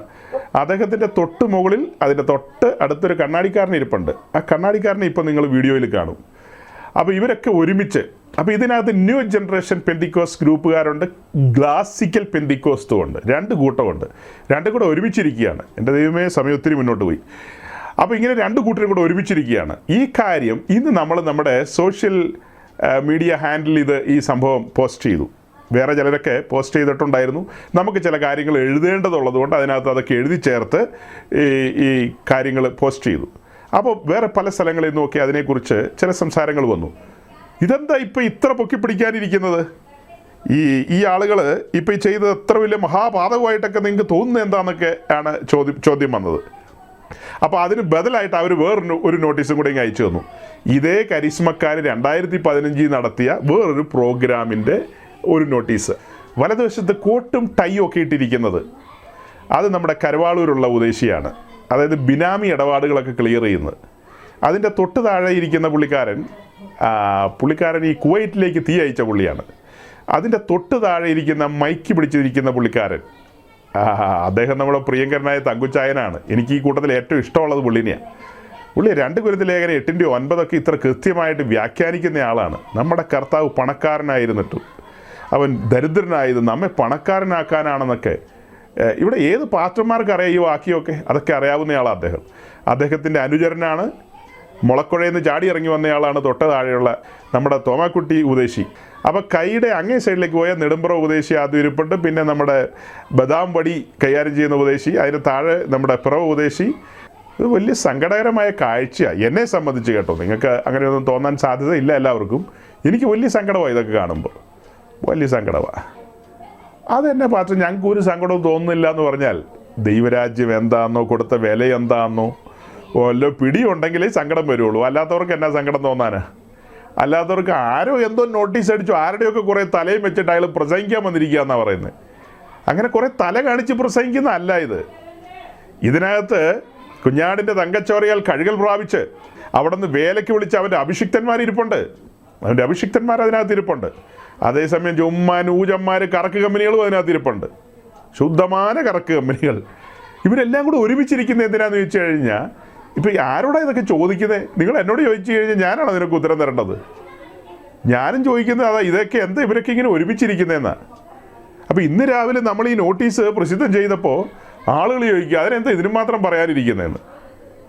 അദ്ദേഹത്തിൻ്റെ തൊട്ട് മുകളിൽ അതിൻ്റെ തൊട്ട് അടുത്തൊരു കണ്ണാടിക്കാരൻ ഇരിപ്പുണ്ട്. ആ കണ്ണാടിക്കാരനെ ഇപ്പോൾ നിങ്ങൾ വീഡിയോയിൽ കാണും. അപ്പോൾ ഇവരൊക്കെ ഒരുമിച്ച്, അപ്പോൾ ഇതിനകത്ത് ന്യൂ ജനറേഷൻ പെന്തിക്കോസ്റ്റ് ഗ്രൂപ്പുകാരുണ്ട്, ക്ലാസിക്കൽ പെന്തിക്കോസ്തും ഉണ്ട്. 2 കൂട്ടമുണ്ട്. 2 കൂടെ ഒരുമിച്ചിരിക്കുകയാണ്. എൻ്റെ ദൈവമേ, സമയം ഒത്തിരി മുന്നോട്ട് പോയി. അപ്പോൾ ഇങ്ങനെ 2 കൂട്ടരും കൂടെ ഒരുമിച്ചിരിക്കുകയാണ്. ഈ കാര്യം ഇന്ന് നമ്മൾ നമ്മുടെ സോഷ്യൽ മീഡിയ ഹാൻഡിൽ ഈ സംഭവം പോസ്റ്റ് ചെയ്തു. വേറെ ചിലരൊക്കെ പോസ്റ്റ് ചെയ്തിട്ടുണ്ടായിരുന്നു. നമുക്ക് ചില കാര്യങ്ങൾ എഴുതേണ്ടതുള്ളതുകൊണ്ട് അതിനകത്ത് അതൊക്കെ എഴുതി ചേർത്ത് ഈ കാര്യങ്ങൾ പോസ്റ്റ് ചെയ്തു. അപ്പോൾ വേറെ പല സ്ഥലങ്ങളിൽ നിന്നൊക്കെ അതിനെക്കുറിച്ച് ചില സംസാരങ്ങൾ വന്നു. ഇതെന്താ ഇപ്പോൾ ഇത്ര പൊക്കിപ്പിടിക്കാനിരിക്കുന്നത്? ഈ ആളുകൾ ഇപ്പോൾ ഈ ചെയ്തത് എത്ര വലിയ മഹാപാതകമായിട്ടൊക്കെ നിങ്ങൾക്ക് തോന്നുന്നത് എന്താണെന്നൊക്കെ ആണ് ചോദ്യം വന്നത്. അപ്പോൾ അതിന് ബദലായിട്ട് അവർ വേറൊരു നോട്ടീസും കൂടെ ഇങ്ങനെ അയച്ചു തന്നു. ഇതേ കരിസ്മക്കാർ 2015 നടത്തിയ വേറൊരു പ്രോഗ്രാമിൻ്റെ ഒരു നോട്ടീസ്. വലതുവശത്ത് കോട്ടും ടൈയും ഒക്കെ ഇട്ടിരിക്കുന്നത് അത് നമ്മുടെ കരവാളൂരുള്ള ഉദ്ദേശിയാണ്. അതായത് ബിനാമി ഇടപാടുകളൊക്കെ ക്ലിയർ ചെയ്യുന്നത്. അതിൻ്റെ തൊട്ട് താഴെ ഇരിക്കുന്ന പുള്ളിക്കാരൻ ഈ കുവൈറ്റിലേക്ക് തീ അയച്ച പുള്ളിയാണ്. അതിൻ്റെ തൊട്ട് താഴെ ഇരിക്കുന്ന മൈക്ക് പിടിച്ചിരിക്കുന്ന പുള്ളിക്കാരൻ, അദ്ദേഹം നമ്മുടെ പ്രിയങ്കരനായ തങ്കുച്ചായനാണ്. എനിക്ക് ഈ കൂട്ടത്തിൽ ഏറ്റവും ഇഷ്ടമുള്ളത് പുള്ളിനെയാണ്. പുള്ളി 2 കൊരിന്ത്യർ ലേഖനം 8-9 ഇത്ര കൃത്യമായിട്ട് വ്യാഖ്യാനിക്കുന്ന ആളാണ്. നമ്മുടെ കർത്താവ് പണക്കാരനായിരുന്നിട്ടും അവൻ ദരിദ്രനായത് നമ്മെ പണക്കാരനാക്കാനാണെന്നൊക്കെ. ഇവിടെ ഏത് പാസ്റ്റർമാർക്ക് അറിയാം ഈ വാക്യമൊക്കെ? അതൊക്കെ അറിയാവുന്നയാളാണ് അദ്ദേഹത്തിൻ്റെ അനുചരനാണ്. മുളക്കുഴയിൽ നിന്ന് ചാടി ഇറങ്ങി വന്നയാളാണ് തൊട്ട താഴെയുള്ള നമ്മുടെ തോമാക്കുട്ടി ഉപദേശി. അപ്പോൾ കൈയുടെ അങ്ങേ സൈഡിലേക്ക് പോയ നെടുമ്പ്ര ഉപദേശി ആദ്യം ഇരിപ്പുണ്ട്, പിന്നെ നമ്മുടെ ബദാം വടി കൈകാര്യം ചെയ്യുന്ന ഉപദേശി, അതിന് താഴെ നമ്മുടെ പിറവ് ഉപദേശി. ഇത് വലിയ സങ്കടകരമായ കാഴ്ചയാണ് എന്നെ സംബന്ധിച്ച് കേട്ടോ. നിങ്ങൾക്ക് അങ്ങനെയൊന്നും തോന്നാൻ സാധ്യതയില്ല എല്ലാവർക്കും. എനിക്ക് വലിയ സങ്കടമാണ് ഇതൊക്കെ കാണുമ്പോൾ, വലിയ സങ്കടമാണ്. അതെന്നെ പാസ്റ്റർ ഞങ്ങൾക്ക് ഒരു സങ്കടവും തോന്നുന്നില്ല എന്ന് പറഞ്ഞാൽ ദൈവരാജ്യം എന്താണെന്നോ കൊടുത്ത വില എന്താണെന്നോ വല്ല പിടിയുണ്ടെങ്കിലേ സങ്കടം വരുള്ളൂ. അല്ലാത്തവർക്ക് എന്നാ സങ്കടം തോന്നാനാ? അല്ലാത്തവർക്ക് ആരോ എന്തോ നോട്ടീസ് അടിച്ചു, ആരുടെയൊക്കെ കുറേ തലയും വെച്ചിട്ട് അയാൾ പ്രസംഗിക്കാൻ വന്നിരിക്കുക എന്നാണ് പറയുന്നത്. അങ്ങനെ കുറേ തല കാണിച്ച് പ്രസംഗിക്കുന്ന അല്ല ഇത്. ഇതിനകത്ത് കുഞ്ഞാടിൻ്റെ തങ്കച്ചോറയാൽ കഴുകൽ പ്രാപിച്ച് അവിടെ നിന്ന് വേലയ്ക്ക് വിളിച്ച് അവൻ്റെ അഭിഷിക്തന്മാരിപ്പുണ്ട്. അവൻ്റെ അഭിഷിക്തന്മാർ അതിനകത്ത് ഇരിപ്പുണ്ട്. അതേസമയം ജുമ്മാൻ ഊജന്മാർ കറക്ക് കമ്പനികളും അതിനകത്ത് ഇരിപ്പുണ്ട്. ശുദ്ധമായ കറക്ക് കമ്പനികൾ. ഇവരെല്ലാം കൂടെ ഒരുമിച്ചിരിക്കുന്നത് എന്തിനാന്ന് ചോദിച്ചു കഴിഞ്ഞാൽ, ഇപ്പം ആരോടാ ഇതൊക്കെ ചോദിക്കുന്നത്? നിങ്ങൾ എന്നോട് ചോദിച്ചു കഴിഞ്ഞാൽ ഞാനാണ് അതിനൊക്കെ ഉത്തരം തരേണ്ടത്. ഞാനും ചോദിക്കുന്നത് അതാ, ഇതൊക്കെ എന്താ ഇവരൊക്കെ ഇങ്ങനെ ഒരുമിച്ചിരിക്കുന്നതെന്നാണ്. അപ്പോൾ ഇന്ന് രാവിലെ നമ്മൾ ഈ നോട്ടീസ് പ്രസിദ്ധം ചെയ്തപ്പോൾ ആളുകൾ ചോദിക്കുക അതിനെന്താ ഇതിനും മാത്രം പറയാനിരിക്കുന്നതെന്ന്.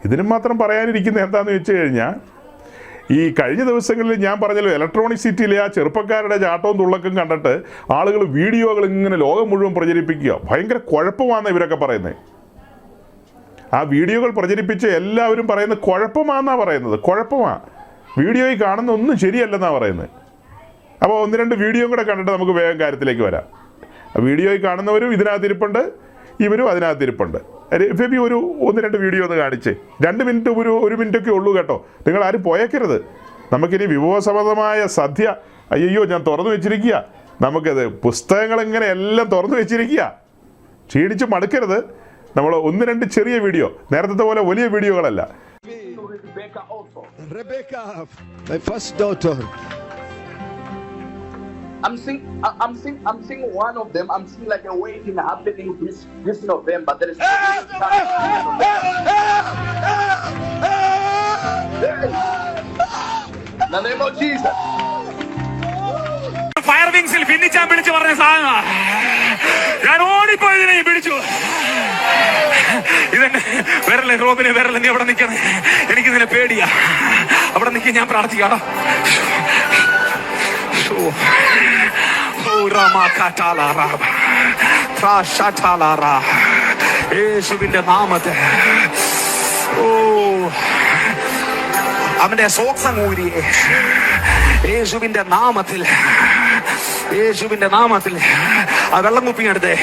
ഇതിനും മാത്രം പറയാനിരിക്കുന്നത് എന്താണെന്ന് വെച്ച് കഴിഞ്ഞാൽ, ഈ കഴിഞ്ഞ ദിവസങ്ങളിൽ ഞാൻ പറഞ്ഞല്ലോ, ഇലക്ട്രോണിക് സിറ്റിയിലെ ആ ചെറുപ്പക്കാരുടെ ചാട്ടവും തുള്ളക്കും കണ്ടിട്ട് ആളുകൾ വീഡിയോകൾ ഇങ്ങനെ ലോകം മുഴുവൻ പ്രചരിപ്പിക്കുക. ഭയങ്കര കുഴപ്പമാണ് ഇവരൊക്കെ പറയുന്നത്. ആ വീഡിയോകൾ പ്രചരിപ്പിച്ച് എല്ലാവരും പറയുന്നത് കുഴപ്പമാണെന്നാണ് പറയുന്നത്. കുഴപ്പമാണ്, വീഡിയോയിൽ കാണുന്ന ഒന്നും ശരിയല്ലെന്നാണ് പറയുന്നത്. അപ്പോൾ ഒന്ന് രണ്ട് വീഡിയോ കൂടെ കണ്ടിട്ട് നമുക്ക് വേഗം കാര്യത്തിലേക്ക് വരാം. വീഡിയോയിൽ കാണുന്നവരും ഇതിനകത്തിരിപ്പുണ്ട്, ഇവരും അതിനകത്തിരിപ്പുണ്ട്. ഫെബി ഒരു ഒന്ന് രണ്ട് വീഡിയോ ഒന്ന് കാണിച്ച്, 2 മിനിറ്റ് ഒരു മിനിറ്റൊക്കെ ഉള്ളൂ കേട്ടോ. നിങ്ങൾ ആരും പോയേക്കരുത്. നമുക്കിനി വിഭവസമൃദ്ധമായ സദ്യ, അയ്യോ ഞാൻ തുറന്നു വെച്ചിരിക്കുക. നമുക്കത് പുസ്തകങ്ങളിങ്ങനെ എല്ലാം തുറന്നു വെച്ചിരിക്കുക. ക്ഷീണിച്ച് മടുക്കരുത്. നമ്മൾ ഒന്ന് രണ്ട് ചെറിയ വീഡിയോ, നേരത്തെ പോലെ വലിയ വീഡിയോകളല്ല. Rebecca, my first daughter. I'm seeing one of them. I'm seeing like a wedding happening this November. There is in the name of Jesus. Fire വിങ്സിൽ ഭിന്നിച്ചാൻ വിളിച്ചു പറഞ്ഞ സാധന ഞാൻ ഓടിപ്പോയതിനെ പിടിച്ചു. ഇതെന്നെ വരല്ലേ റോബിനെ വരല്ലേ, നീ അവിടെ നിൽക്കണേ, എനിക്ക് നിന്നെ പേടിയാ. അവിടെ നിൽക്കാൻ ഞാൻ പ്രാർത്ഥിക്കാണോ? യേശുവിന്റെ നാമത്തിൽ അവന്റെ സോക്സങ്ങൂരിയെ യേശുവിന്റെ നാമത്തിൽ, യേശുവിന്റെ നാമത്തിൽ ആ വെള്ളം കുപ്പിയെടുത്തേ,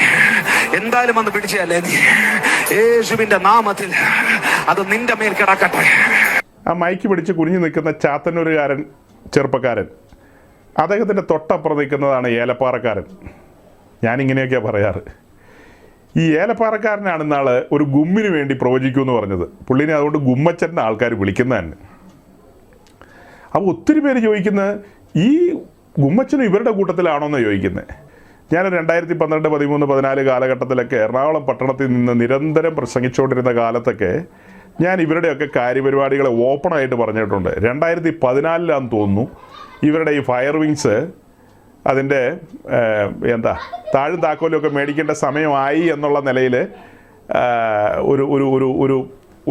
എന്തായാലും വന്ന് പിടിച്ചല്ലേ നീ. യേശുവിന്റെ നാമത്തിൽ അത് നിന്റെ മേൽ കിടക്കട്ടെ. ആ മൈക്ക് പിടിച്ച് കുനിഞ്ഞു നിൽക്കുന്ന ചാത്തന്നൂരുകാരൻ ചെറുപ്പക്കാരൻ, അദ്ദേഹത്തിൻ്റെ തൊട്ടപ്പുറം നിൽക്കുന്നതാണ് ഏലപ്പാറക്കാരൻ. ഞാനിങ്ങനെയൊക്കെയാണ് പറയാറ്. ഈ ഏലപ്പാറക്കാരനാണ് ഇന്നാൾ ഒരു ഗുമ്മിന് വേണ്ടി പ്രവചിക്കുമെന്ന് പറഞ്ഞത്. പുള്ളിനെ അതുകൊണ്ട് ഗുമ്മച്ചൻ്റെ ആൾക്കാർ വിളിക്കുന്നത് തന്നെ. അപ്പോൾ ഒത്തിരി പേര് ചോദിക്കുന്നത് ഈ ഗുമ്മച്ചനും ഇവരുടെ കൂട്ടത്തിലാണോയെന്ന് ചോദിക്കുന്നത്. ഞാൻ 2012, 13, 14 കാലഘട്ടത്തിലൊക്കെ എറണാകുളം പട്ടണത്തിൽ നിന്ന് നിരന്തരം പ്രസംഗിച്ചുകൊണ്ടിരുന്ന കാലത്തൊക്കെ ഞാൻ ഇവരുടെയൊക്കെ കാര്യപരിപാടികളെ ഓപ്പണായിട്ട് പറഞ്ഞിട്ടുണ്ട്. 2014 തോന്നുന്നു ഇവരുടെ ഈ ഫയർ വിങ്സ് അതിൻ്റെ താഴും താക്കോലും ഒക്കെ മേടിക്കേണ്ട സമയമായി എന്നുള്ള നിലയിൽ ഒരു ഒരു ഒരു ഒരു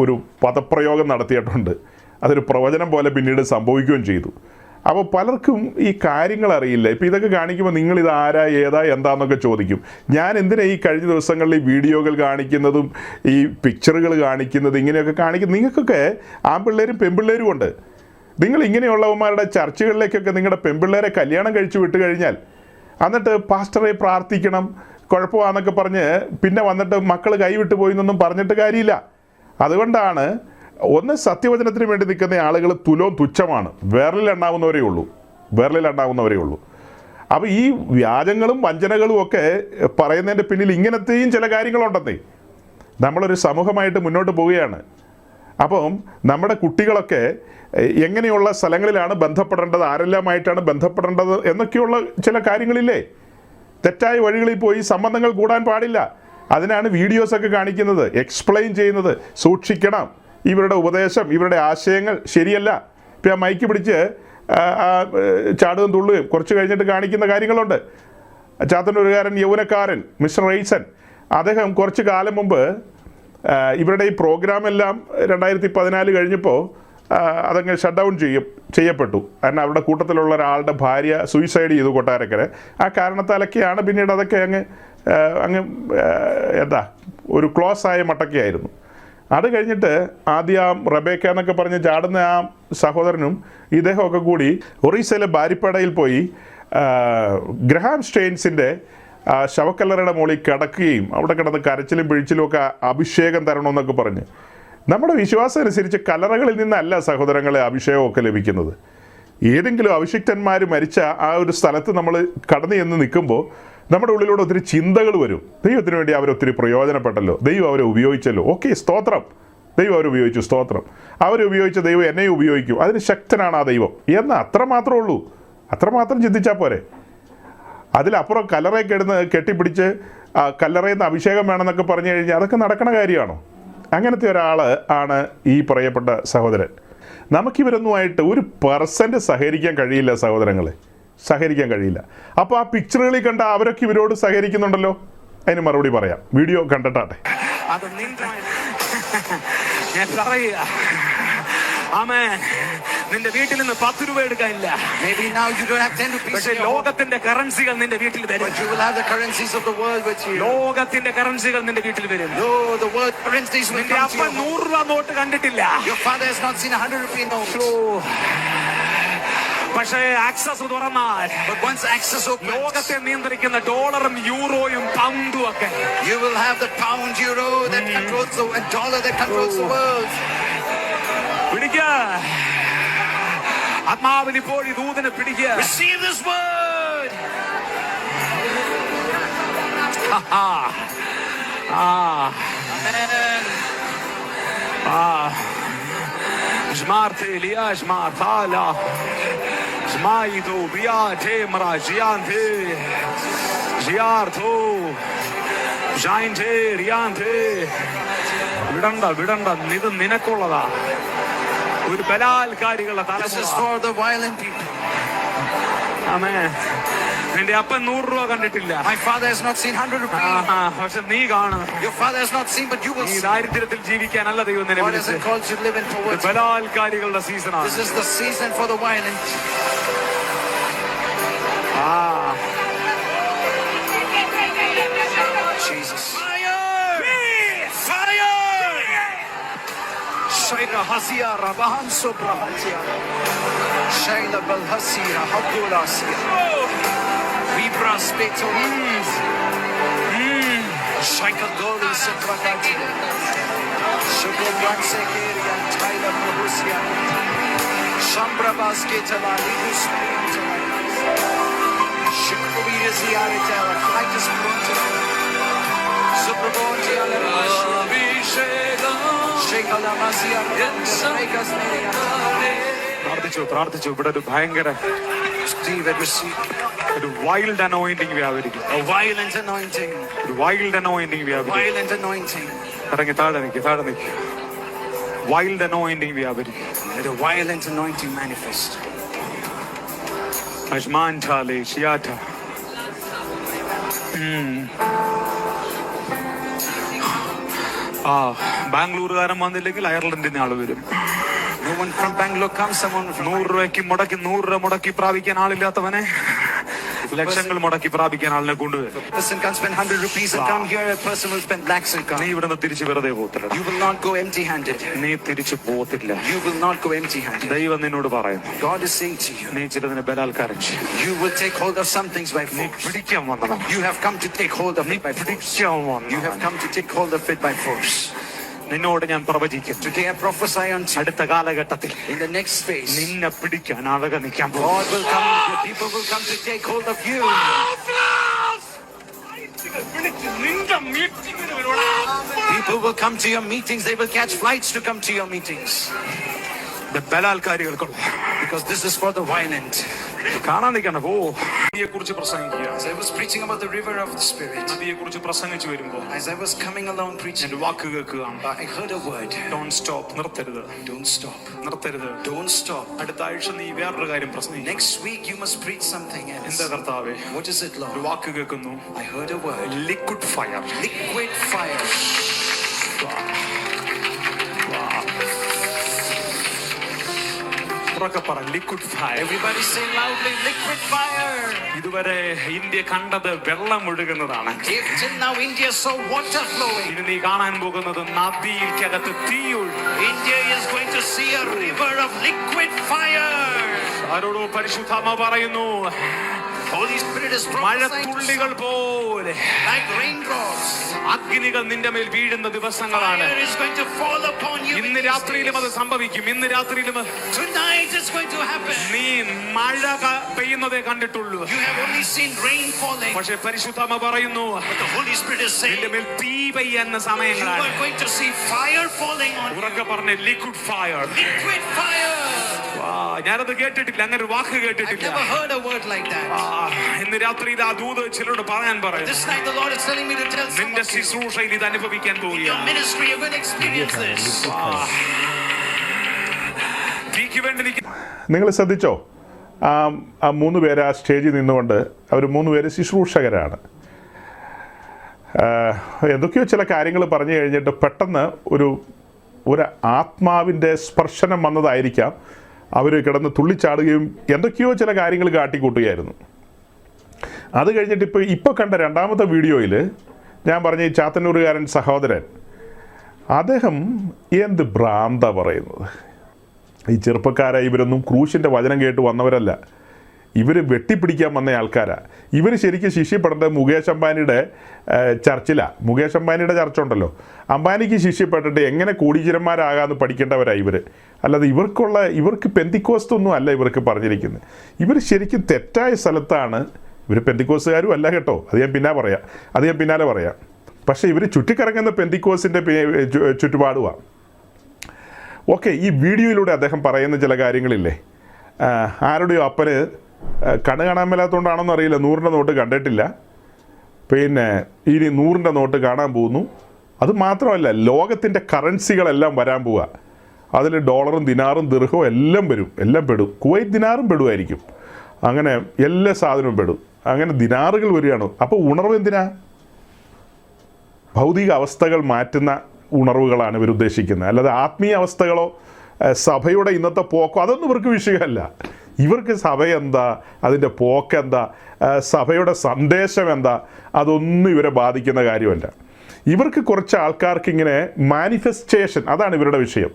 ഒരു പദപ്രയോഗം നടത്തിയിട്ടുണ്ട്. അതൊരു പ്രവചനം പോലെ പിന്നീട് സംഭവിക്കുകയും ചെയ്തു. അപ്പോൾ പലർക്കും ഈ കാര്യങ്ങൾ അറിയില്ല. ഇപ്പോൾ ഇതൊക്കെ കാണിക്കുമ്പോൾ നിങ്ങളിത് ആരാ ഏതാ എന്താണെന്നൊക്കെ ചോദിക്കും. ഞാൻ എന്തിനാ ഈ കഴിഞ്ഞ ദിവസങ്ങളിൽ ഈ വീഡിയോകൾ കാണിക്കുന്നതും ഈ പിക്ചറുകൾ കാണിക്കുന്നതും ഇങ്ങനെയൊക്കെ കാണിക്കും? നിങ്ങൾക്കൊക്കെ ആൺപിള്ളേരും പെൺപിള്ളേരും ഉണ്ട്. നിങ്ങൾ ഇങ്ങനെയുള്ളവന്മാരുടെ ചർച്ചകളിലേക്കൊക്കെ നിങ്ങളുടെ പെൺപിള്ളേരെ കല്യാണം കഴിച്ചു വിട്ട് കഴിഞ്ഞാൽ എന്നിട്ട് പാസ്റ്ററെ പ്രാർത്ഥിക്കണം കുഴപ്പമാണെന്നൊക്കെ പറഞ്ഞ് പിന്നെ വന്നിട്ട് മക്കൾ കൈവിട്ട് പോയി എന്നൊന്നും പറഞ്ഞിട്ട് കാര്യമില്ല. അതുകൊണ്ടാണ് ഒന്ന് സത്യവചനത്തിന് വേണ്ടി നിൽക്കുന്ന ആളുകൾ തുച്ഛമാണ്. വിരലിലെണ്ണാവുന്നവരേ ഉള്ളൂ. അപ്പോൾ ഈ വ്യാജങ്ങളും വഞ്ചനകളും ഒക്കെ പറയുന്നതിൻ്റെ പിന്നിൽ ഇങ്ങനത്തെയും ചില കാര്യങ്ങളുണ്ടെന്നേ. നമ്മളൊരു സമൂഹമായിട്ട് മുന്നോട്ട് പോവുകയാണ്. അപ്പം നമ്മുടെ കുട്ടികളൊക്കെ എങ്ങനെയുള്ള സ്ഥലങ്ങളിലാണ് ബന്ധപ്പെടേണ്ടത്, ആരെല്ലാമായിട്ടാണ് ബന്ധപ്പെടേണ്ടത് എന്നൊക്കെയുള്ള ചില കാര്യങ്ങളില്ലേ. തെറ്റായ വഴികളിൽ പോയി സംബന്ധങ്ങൾ കൂടാൻ പാടില്ല. അതിനാണ് വീഡിയോസൊക്കെ കാണിക്കുന്നത്, എക്സ്പ്ലെയിൻ ചെയ്യുന്നത്. സൂക്ഷിക്കണം, ഇവരുടെ ഉപദേശം, ഇവരുടെ ആശയങ്ങൾ ശരിയല്ല. ഇപ്പം ആ മൈക്ക് പിടിച്ച് ചാടുകയും തുള്ളുകയും കുറച്ച് കഴിഞ്ഞിട്ട് കാണിക്കുന്ന കാര്യങ്ങളുണ്ട്. ചാത്തന്നൂരുകാരൻ യൗവനക്കാരൻ മിസ്റ്റർ റെയ്സൻ, അദ്ദേഹം കുറച്ച് കാലം മുമ്പ് ഇവരുടെ ഈ പ്രോഗ്രാമെല്ലാം 2014 കഴിഞ്ഞപ്പോൾ അതങ്ങ് ഷട്ട് ഡൗൺ ചെയ്യപ്പെട്ടു. കാരണം അവരുടെ കൂട്ടത്തിലുള്ള ഒരാളുടെ ഭാര്യ സൂയിസൈഡ് ചെയ്തു കൊട്ടാരക്കര. ആ കാരണത്താലൊക്കെയാണ് പിന്നീട് അതൊക്കെ അങ്ങ് ഒരു ക്ലോസ് ആയ മട്ടൊക്കെയായിരുന്നു. അത് കഴിഞ്ഞിട്ട് ആദ്യം റബേക്ക എന്നൊക്കെ പറഞ്ഞ് ചാടുന്ന ആ സഹോദരനും ഇദ്ദേഹമൊക്കെ കൂടി ഒറീസയിലെ ബാരിപ്പടയിൽ പോയി ഗ്രഹാം സ്റ്റെയിൻസിൻ്റെ ശവക്കല്ലറയുടെ മുകളിൽ കിടക്കുകയും അവിടെ കിടന്ന് കരച്ചിലും പിഴിച്ചിലും ഒക്കെ അഭിഷേകം തരണമെന്നൊക്കെ പറഞ്ഞ്. നമ്മുടെ വിശ്വാസം അനുസരിച്ച് കല്ലറകളിൽ നിന്നല്ല സഹോദരങ്ങളെ അഭിഷേകമൊക്കെ ലഭിക്കുന്നത്. ഏതെങ്കിലും അഭിഷിക്തന്മാർ മരിച്ച ആ ഒരു സ്ഥലത്ത് നമ്മൾ കടന്നു ചെന്ന് നിൽക്കുമ്പോൾ നമ്മുടെ ഉള്ളിലൂടെ ഒത്തിരി ചിന്തകൾ വരും. ദൈവത്തിന് വേണ്ടി അവരൊത്തിരി പ്രയോജനപ്പെട്ടല്ലോ, ദൈവം അവരെ ഉപയോഗിച്ചല്ലോ, ഓക്കെ സ്തോത്രം, ദൈവം അവരെ ഉപയോഗിച്ചു, സ്തോത്രം, അവരെ ഉപയോഗിച്ച ദൈവം എന്നെയും ഉപയോഗിക്കും, അതിന് ശക്തനാണ് ആ ദൈവം എന്ന് അത്രമാത്രമേ ഉള്ളൂ. അത്രമാത്രം ചിന്തിച്ചാൽ പോരെ. അതിലപ്പുറം കല്ലറയിൽ കെട്ടിപ്പിടിച്ച് കല്ലറയിൽ നിന്ന് അഭിഷേകം വേണമെന്നൊക്കെ പറഞ്ഞു കഴിഞ്ഞാൽ അതൊക്കെ നടക്കണ കാര്യമാണോ? അങ്ങനത്തെ ഒരാൾ ആണ് ഈ പറയപ്പെട്ട സഹോദരൻ. നമുക്കിവരൊന്നുമായിട്ട് 1% സഹകരിക്കാൻ കഴിയില്ല സഹോദരങ്ങളെ, സഹകരിക്കാൻ കഴിയില്ല. അപ്പോൾ ആ പിക്ചറുകളിൽ കണ്ട അവരൊക്കെ ഇവരോട് സഹകരിക്കുന്നുണ്ടല്ലോ, അതിന് മറുപടി പറയാം, വീഡിയോ കണ്ടിട്ടാട്ടെ. നിന്റെ വീട്ടിൽ നിന്ന് 10 രൂപ എടുക്കാനില്ല. Maybe now you don't have 10 rupees. പക്ഷേ ലോകത്തിന്റെ കറൻസികൾ നിന്റെ വീട്ടിൽ വരും. But you will have the currencies of the world with you. ലോകത്തിന്റെ കറൻസികൾ നിന്റെ വീട്ടിൽ വരും. No, the world currencies will നിന്റെ come to അപ്പൻ you. 100 രൂപ നോട്ട് കണ്ടിട്ടില്ല. Your father has not seen 100 rupee note. പക്ഷേ ആക്സസ് തുറന്നാൽ, But once access opens, ലോകത്തെ നിയന്ത്രിക്കുന്ന ഡോളറും യൂറോയും പൗണ്ടും ഒക്കെ, you will have the pound, euro that controls the and dollar that controls the world. പിടിക്ക ആത്മാവിൽ ഇപ്പോൾ ഈ ദൂതനെ പിടിക്കുക. Receive this word. Jmarte liya jmartala jmaido biate marajiante jiarto jainte riante വിടണ്ട ഇത് നിനക്കുള്ളതാ. ഒരു ബലാൽക്കാരികളുടെ This is തലമുറ. for the violent people. ആമേൻ. നിന്റെ അപ്പൻ 100 രൂപ കണ്ടിട്ടില്ല. My father has not seen 100 rupees. പക്ഷെ നീ കാണും. Your father has not seen, but you will നീ see. ദാരിദ്ര്യത്തിൽ ജീവിക്കാനല്ല ദൈവം നിന്നെ God വിളിച്ചത്. hasn't called you to live in poverty. ബലാൽക്കാരികളുടെ സീസണാണ്. This is the season for the violent. Jesus. Shaila Hasia Rabahan Sobrahatia. Shaila Balhasia Habdulasia. Vibra Spetonis. Shaika Goli Sobragatia. Shugobran Sekiria Taila Mahusia. Shambra Basketala Lidus Shukubira Ziaritela. I just want to Subrabonti പ്രാർത്ഥിച്ചു. ഇവിടെ ഒരു ഭയങ്കര ഒരു വൈൽഡ് അനോയിന്റിങ് വ്യാപരിക്കും. a violent anointing. ഒരു വൈൽഡ് അനോയിന്റിങ് വ്യാപരിക്കും. Violent anointing. ഇറങ്ങി താഴെ നിൽക്കുക. വൈൽഡ് അനോയിന്റിങ് വ്യാപരിക്കും. Let a violent anointing manifest. അജ്മാൻ ഠാലേ ഷിയാഠ. ബാംഗ്ലൂരുകാരൻ വന്നില്ലെങ്കിൽ അയർലൻഡിൽ നിന്ന് ആള് വരും. No one from Bangalore comes, someone from 100 രൂപയ്ക്ക് 100 രൂപ മുടക്കി പ്രാപിക്കാൻ ആളില്ലാത്തവനെ ലക്ഷങ്ങൾ മുടക്കി പ്രാപിക്കാൻ ആളിനെ കൊണ്ടുവരും. a person can spend 100 rupees and come here, a person will spend lakhs and come. നീ ഇവിടുന്ന് തിരിച്ച് വെറുതെ പോകത്തില്ല. You will not go empty handed. നീ തിരിച്ചു പോകത്തില്ല. You will not go empty handed. ദൈവം നിന്നോട് പറയുന്നു, God is saying to you, നീ ചിലതിനെ ബലാത്കാരം ചെയ്യും. you will take hold of some things by നീ force. പിടിക്കാൻ വന്നതാണ്. You have come to take hold of it by force. പിടിക്കാൻ You have വന്നതാണ്. come to take hold of it by force. നിന്നോട് ഞാൻ പ്രവചിക്കും, Today I prophesy unto you, അടുത്ത കാലഘട്ടത്തിൽ in the next phase, നിന്നെ പിടിക്കാൻ ആളുകൾ നിൽക്കാൻ പോകും. God will come, the people will come to take hold of you. People will come to your meetings, they will catch flights to come to your meetings. ബലാത്കാരികൾക്കുള്ള Because this is for the violent. കാണാൻ നിൽക്കണ്ട പോ. നദിയെക്കുറിച്ച് പ്രസംഗിക്കുക. As I was preaching about the river of the Spirit, നദിയെക്കുറിച്ച് പ്രസംഗിച്ചു വരുമ്പോൾ as I was coming along preaching, എന്റെ വാക്ക് കേൾക്കുക. I heard a word. Don't stop. നിർത്തരുത്. Don't stop. നിർത്തരുത്. Don't stop. അടുത്ത ആഴ്ച നീ വേറൊരു കാര്യം പ്രസംഗിക്കും. Next week you must preach something else. എന്താ കർത്താവേ? What is it, ഒരു Lord? വാക്ക് കേൾക്കുന്നു. I heard a word. Liquid fire. Liquid fire. ഉറക്കെ പറ, liquid fire. Everybody say loudly, liquid fire. ഇതുവരെ ഇന്ത്യ കണ്ടത് വെള്ളം ഒഴുകുന്നതാണ്. If till now India saw water flowing, ഇനി നീ കാണാൻ പോകുന്നത് നദിയിൽക്കകത്ത് തീ ഒഴുകും. India is going to see a river of liquid fire. ആരോടോ പരിശുദ്ധാത്മാവ് പറയുന്നു, Holy Spirit is prophesying to മഴത്തുള്ളികൾ പോലെ like raindrops. അഗ്നികൾ നിന്റെ മേൽ വീഴുന്ന ദിവസങ്ങളാണ്. Fire is going to fall upon you. ഇന്ന് രാത്രിയിലും അത് സംഭവിക്കും. ഇന്ന് രാത്രിയിലും Tonight it's going to happen. നീ മഴ പെയ്യുന്നതേ കണ്ടിട്ടുള്ളൂ. You have only seen rain falling, പക്ഷേ പരിശുദ്ധാത്മ പറയുന്നു, but the Holy Spirit is saying നിന്റെ മേൽ തീ പെയ്യുന്ന you സമയങ്ങളാണ്. are going to see fire falling on you. ഉറക്കെ പറഞ്ഞ ലിക്വിഡ് ഫയർ. Liquid fire. ഞാനത് കേട്ടിട്ടില്ല, അങ്ങനെ ഒരു വാക്ക് I've കേട്ടിട്ടില്ല. never heard a word like that. ഇന്ന് രാത്രി ഇത് ആ ദൂത് ചിലരോട് പറയാൻ പറയും. This night the Lord is telling me to tell some നിന്റെ of you. ശുശ്രൂഷയിൽ ഇത് അനുഭവിക്കാൻ Your പോവുകയാണ്. ministry, you're going to experience this. തീക്ക് വേണ്ടി നിൽക്കുന്ന നിങ്ങൾ ശ്രദ്ധിച്ചോ? ആ 3 പേര് ആ സ്റ്റേജിൽ നിന്നുകൊണ്ട് അവർ 3 പേര് ശുശ്രൂഷകരാണ്. എന്തൊക്കെയോ ചില കാര്യങ്ങൾ പറഞ്ഞു കഴിഞ്ഞിട്ട് പെട്ടെന്ന് ഒരു ആത്മാവിൻ്റെ സ്പർശനം വന്നതായിരിക്കാം. അവർ കിടന്ന് തുള്ളിച്ചാടുകയും എന്തൊക്കെയോ ചില കാര്യങ്ങൾ കാട്ടിക്കൂട്ടുകയായിരുന്നു. അത് കഴിഞ്ഞിട്ട് ഇപ്പോൾ കണ്ട രണ്ടാമത്തെ വീഡിയോയിൽ ഞാൻ പറഞ്ഞ ഈ ചാത്തന്നൂരുകാരൻ സഹോദരൻ, അദ്ദേഹം എന്ത് ഭ്രാന്ത പറയുന്നത്. ഈ ചെറുപ്പക്കാരായി ഇവരൊന്നും ക്രൂശിൻ്റെ വചനം കേട്ട് വന്നവരല്ല, ഇവർ വെട്ടിപ്പിടിക്കാൻ വന്ന ആൾക്കാരാണ്. ഇവർ ശരിക്കും ശിഷ്യപ്പെടേണ്ടത് മുകേഷ് അംബാനിയുടെ ചർച്ചിലാണ്. മുകേഷ് അംബാനിയുടെ ചർച്ചുണ്ടല്ലോ, അംബാനിക്ക് ശിഷ്യപ്പെട്ടിട്ട് എങ്ങനെ കോടീശ്വരന്മാരാകാമെന്ന് പഠിക്കേണ്ടവരാണ് ഇവർ. അല്ലാതെ ഇവർക്ക് പെന്തിക്കോസ്തൊന്നും അല്ല ഇവർക്ക് പറഞ്ഞിരിക്കുന്നത്. ഇവർ ശരിക്കും തെറ്റായ സ്ഥലത്താണ്. ഇവർ പെന്തിക്കോസുകാരും അല്ല കേട്ടോ, അത് ഞാൻ പിന്നാലെ പറയാം. പക്ഷേ ഇവർ ചുറ്റിക്കറങ്ങുന്ന പെന്തിക്കോസിൻ്റെ ചുറ്റുപാടുമാണ്. ഓക്കെ, ഈ വീഡിയോയിലൂടെ അദ്ദേഹം പറയുന്ന ചില കാര്യങ്ങളില്ലേ, ആരുടെയോ അപ്പന് കണ്ണ് കാണാൻ മേലാത്തതുകൊണ്ടാണെന്ന് അറിയില്ല, 100ൻ്റെ നോട്ട് കണ്ടിട്ടില്ല, പിന്നെ ഇനി 100ൻ്റെ നോട്ട് കാണാൻ പോകുന്നു. അത് മാത്രമല്ല, ലോകത്തിൻ്റെ കറൻസികളെല്ലാം വരാൻ പോവുക. അതിൽ ഡോളറും ദിനാറും ദിർഹവും എല്ലാം പെടും. കുവൈറ്റ് ദിനാറും പെടുമായിരിക്കും. അങ്ങനെ എല്ലാ സാധനവും പെടും. അങ്ങനെ ദിനാറുകൾ വരികയാണ്. അപ്പോൾ ഉണർവ് എന്തിനാ? ഭൗതിക അവസ്ഥകൾ മാറ്റുന്ന ഉണർവുകളാണ് ഇവർ ഉദ്ദേശിക്കുന്നത്. അല്ലാതെ ആത്മീയ അവസ്ഥകളോ സഭയുടെ ഇന്നത്തെ പോക്കോ അതൊന്നും ഇവർക്ക് വിഷയമല്ല. ഇവർക്ക് സഭ എന്താ, അതിൻ്റെ പോക്കെന്താ, സഭയുടെ സന്ദേശം എന്താ, അതൊന്നും ഇവരെ ബാധിക്കുന്ന കാര്യമല്ല. ഇവർക്ക് കുറച്ച് ആൾക്കാർക്ക് ഇങ്ങനെ മാനിഫെസ്റ്റേഷൻ, അതാണ് ഇവരുടെ വിഷയം.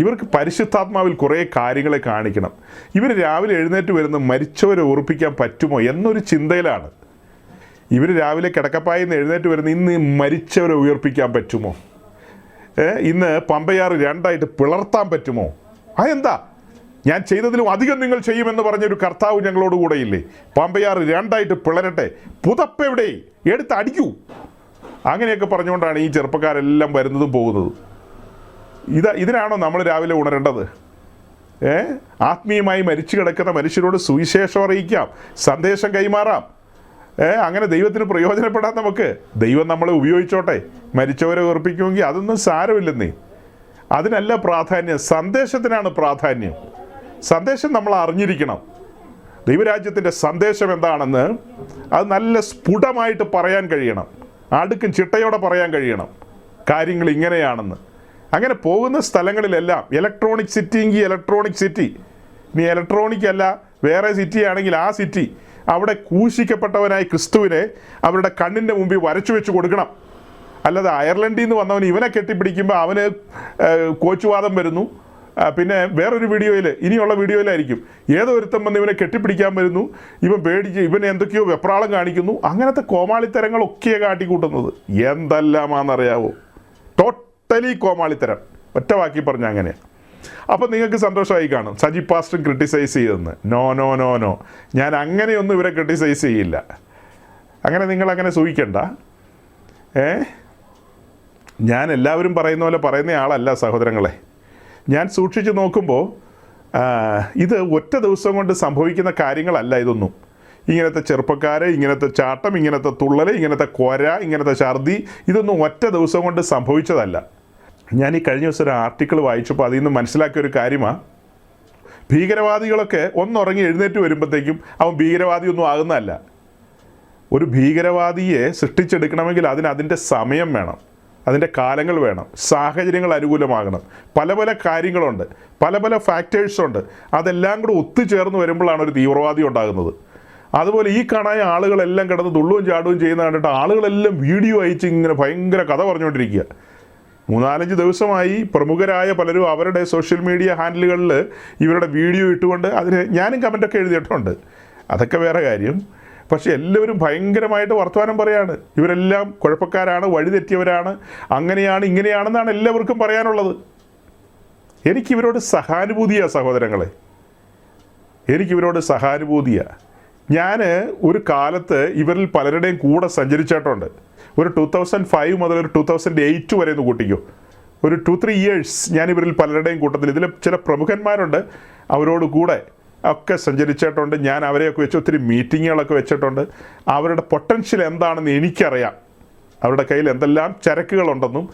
ഇവർക്ക് പരിശുദ്ധാത്മാവിൽ കുറേ കാര്യങ്ങളെ കാണിക്കണം. ഇവർ രാവിലെ എഴുന്നേറ്റ് വരുന്ന മരിച്ചവരെ ഓർപ്പിക്കാൻ പറ്റുമോ എന്നൊരു ചിന്തയിലാണ്. ഇവർ രാവിലെ കിടക്കപ്പായിൽ നിന്ന് എഴുന്നേറ്റ് വരുന്ന ഇന്ന് മരിച്ചവരെ ഉയർപ്പിക്കാൻ പറ്റുമോ, ഇന്ന് പമ്പയാറ് 2ആയിട്ട് പിളർത്താൻ പറ്റുമോ, അതെന്താ, ഞാൻ ചെയ്തതിലും അധികം നിങ്ങൾ ചെയ്യുമെന്ന് പറഞ്ഞൊരു കർത്താവ് ഞങ്ങളോട് കൂടെ ഇല്ലേ, പമ്പയാറ് 2ആയിട്ട് പിളരട്ടെ, പുതപ്പെവിടെ എടുത്ത് അടിക്കൂ, അങ്ങനെയൊക്കെ പറഞ്ഞുകൊണ്ടാണ് ഈ ചെറുപ്പക്കാരെല്ലാം വരുന്നതും പോകുന്നതും. ഇതിനാണോ നമ്മൾ രാവിലെ ഉണരേണ്ടത്? ആത്മീയമായി മരിച്ചു കിടക്കുന്ന മനുഷ്യരോട് സുവിശേഷം അറിയിക്കാം, സന്ദേശം കൈമാറാം, അങ്ങനെ ദൈവത്തിന് പ്രയോജനപ്പെടാൻ നമുക്ക്. ദൈവം നമ്മളെ ഉപയോഗിച്ചോട്ടെ. മരിച്ചവരെ ഓർപ്പിക്കുമെങ്കിൽ അതൊന്നും സാരമില്ലെന്നേ. അതിനല്ല പ്രാധാന്യം, സന്ദേശത്തിനാണ് പ്രാധാന്യം. സന്ദേശം നമ്മൾ അറിഞ്ഞിരിക്കണം. ദൈവരാജ്യത്തിൻ്റെ സന്ദേശം എന്താണെന്ന് അത് നല്ല സ്ഫുടമായിട്ട് പറയാൻ കഴിയണം, അടുക്കും ചിട്ടയോടെ പറയാൻ കഴിയണം. കാര്യങ്ങൾ ഇങ്ങനെയാണെന്ന്. അങ്ങനെ പോകുന്ന സ്ഥലങ്ങളിലെല്ലാം ഇലക്ട്രോണിക് സിറ്റി എങ്കിൽ ഇലക്ട്രോണിക് സിറ്റി, ഇനി ഇലക്ട്രോണിക് അല്ല വേറെ സിറ്റി ആണെങ്കിൽ ആ സിറ്റി, അവിടെ ക്രൂശിക്കപ്പെട്ടവനായി ക്രിസ്തുവിനെ അവരുടെ കണ്ണിൻ്റെ മുമ്പിൽ വരച്ചു വെച്ച് കൊടുക്കണം. അല്ലാതെ അയർലൻഡിൽ നിന്ന് വന്നവൻ ഇവനെ കെട്ടിപ്പിടിക്കുമ്പോൾ അവന് കോച്ചുവാദം വരുന്നു. പിന്നെ വേറൊരു വീഡിയോയിൽ, ഇനിയുള്ള വീഡിയോയിലായിരിക്കും, ഏതോ ഒരുത്തം വന്ന് ഇവനെ കെട്ടിപ്പിടിക്കാൻ വരുന്നു, ഇവൻ പേടിച്ച് ഇവനെ എന്തൊക്കെയോ വെപ്രാളം കാണിക്കുന്നു. അങ്ങനത്തെ കോമാളിത്തരങ്ങളൊക്കെയാണ് കാട്ടിക്കൂട്ടുന്നത്. എന്തെല്ലാമാണെന്നറിയാവോ? ടോട്ടലി കോമാളിത്തരം, ഒറ്റ വാക്കി പറഞ്ഞ അങ്ങനെയാണ്. അപ്പം നിങ്ങൾക്ക് സന്തോഷമായി കാണും സജി പാസ്റ്റർ ക്രിട്ടിസൈസ് ചെയ്തെന്ന്. നോ, ഞാൻ അങ്ങനെയൊന്നും ഇവരെ ക്രിട്ടിസൈസ് ചെയ്യില്ല. അങ്ങനെ നിങ്ങളങ്ങനെ സൂഹിക്കണ്ട. ഞാൻ എല്ലാവരും പറയുന്ന പോലെ പറയുന്ന ആളല്ല സഹോദരങ്ങളെ. ഞാൻ സൂക്ഷിച്ച് നോക്കുമ്പോൾ ഇത് ഒറ്റ ദിവസം കൊണ്ട് സംഭവിക്കുന്ന കാര്യങ്ങളല്ല ഇതൊന്നും. ഇങ്ങനത്തെ ചെറുപ്പക്കാർ, ഇങ്ങനത്തെ ചാട്ടം, ഇങ്ങനത്തെ തുള്ളൽ, ഇങ്ങനത്തെ കൊര, ഇങ്ങനത്തെ ഛർദി, ഇതൊന്നും ഒറ്റ ദിവസം കൊണ്ട് സംഭവിച്ചതല്ല. ഞാൻ ഈ കഴിഞ്ഞ ദിവസം ഒരു ആർട്ടിക്കിൾ വായിച്ചപ്പോൾ അതിൽ നിന്ന് മനസ്സിലാക്കിയ ഒരു കാര്യമാണ്, ഭീകരവാദികളൊക്കെ ഒന്നുറങ്ങി എഴുന്നേറ്റ് വരുമ്പോഴത്തേക്കും അവൻ ഭീകരവാദിയൊന്നും ആകുന്നതല്ല. ഒരു ഭീകരവാദിയെ സൃഷ്ടിച്ചെടുക്കണമെങ്കിൽ അതിൻ്റെ സമയം വേണം, അതിൻ്റെ കാലങ്ങൾ വേണം, സാഹചര്യങ്ങൾ അനുകൂലമാകണം, പല പല കാര്യങ്ങളുണ്ട്, പല പല ഫാക്ടേഴ്സുണ്ട്. അതെല്ലാം കൂടെ ഒത്തുചേർന്ന് വരുമ്പോഴാണ് ഒരു തീവ്രവാദി ഉണ്ടാകുന്നത്. അതുപോലെ ഈ കാണായ ആളുകളെല്ലാം കിടന്ന് തുള്ളും ചാടുകയും ചെയ്യുന്ന കണ്ടിട്ട് ആളുകളെല്ലാം വീഡിയോ അയച്ച് ഇങ്ങനെ ഭയങ്കര കഥ പറഞ്ഞുകൊണ്ടിരിക്കുക. 3-4 ദിവസമായി പ്രമുഖരായ പലരും അവരുടെ സോഷ്യൽ മീഡിയ ഹാൻഡിലുകളിൽ ഇവരുടെ വീഡിയോ ഇട്ടുകൊണ്ട് അതിന് ഞാനും കമൻറ്റൊക്കെ എഴുതിയിട്ടുണ്ട്. അതൊക്കെ വേറെ കാര്യം. പക്ഷേ എല്ലാവരും ഭയങ്കരമായിട്ട് വർത്തമാനം പറയാണ്. ഇവരെല്ലാം കുഴപ്പക്കാരാണ്, വഴിതെറ്റിയവരാണ്, അങ്ങനെയാണ് ഇങ്ങനെയാണെന്നാണ് എല്ലാവർക്കും പറയാനുള്ളത്. എനിക്കിവരോട് സഹാനുഭൂതിയാണ് സഹോദരങ്ങളെ, എനിക്കിവരോട് സഹാനുഭൂതിയാണ്. ഞാൻ ഒരു കാലത്ത് ഇവരിൽ പലരുടെയും കൂടെ സഞ്ചരിച്ചിട്ടുണ്ട്. ഒരു 2005 മുതൽ ഒരു 2008 വരെ ഒന്ന് കൂട്ടിക്കോ, ഒരു 2-3 ഇയേഴ്സ് ഞാൻ ഇവരിൽ പലരുടെയും കൂട്ടത്തിൽ, ഇതിൽ ചില പ്രമുഖന്മാരുണ്ട്, അവരോട് കൂടെ ഒക്കെ സഞ്ചരിച്ചിട്ടുണ്ട്. ഞാൻ അവരെയൊക്കെ വെച്ച് ഒത്തിരി മീറ്റിങ്ങുകളൊക്കെ വെച്ചിട്ടുണ്ട്. അവരുടെ പൊട്ടൻഷ്യൽ എന്താണെന്ന് എനിക്കറിയാം, അവരുടെ കയ്യിൽ എന്തെല്ലാം ചരക്കുകളുണ്ടെന്നും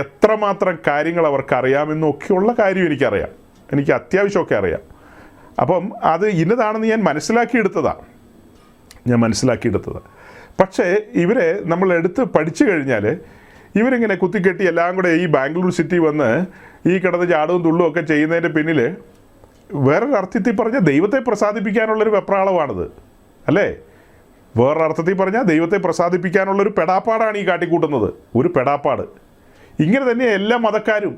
എത്രമാത്രം കാര്യങ്ങൾ അവർക്കറിയാമെന്നും ഒക്കെയുള്ള കാര്യം എനിക്കറിയാം, എനിക്ക് അത്യാവശ്യമൊക്കെ അറിയാം. അപ്പം അത് ഇന്നതാണെന്ന് ഞാൻ മനസ്സിലാക്കിയെടുത്തതാണ്. പക്ഷേ ഇവരെ നമ്മൾ എടുത്ത് പഠിച്ചു കഴിഞ്ഞാൽ ഇവരിങ്ങനെ കുത്തിക്കെട്ടി എല്ലാം കൂടെ ഈ ബാംഗ്ലൂർ സിറ്റി വന്ന് ഈ കിടന്ന് ചാടവും തുള്ളും ഒക്കെ ചെയ്യുന്നതിൻ്റെ പിന്നിൽ വേറൊരർത്ഥത്തിൽ പറഞ്ഞാൽ ദൈവത്തെ പ്രസാദിപ്പിക്കാനുള്ളൊരു വെപ്രാളമാണിത്, അല്ലേ? വേറൊരർത്ഥത്തിൽ പറഞ്ഞാൽ ദൈവത്തെ പ്രസാദിപ്പിക്കാനുള്ളൊരു പെടാപ്പാടാണ് ഈ കാട്ടിക്കൂട്ടുന്നത്, ഒരു പെടാപ്പാട്. ഇങ്ങനെ തന്നെ എല്ലാ മതക്കാരും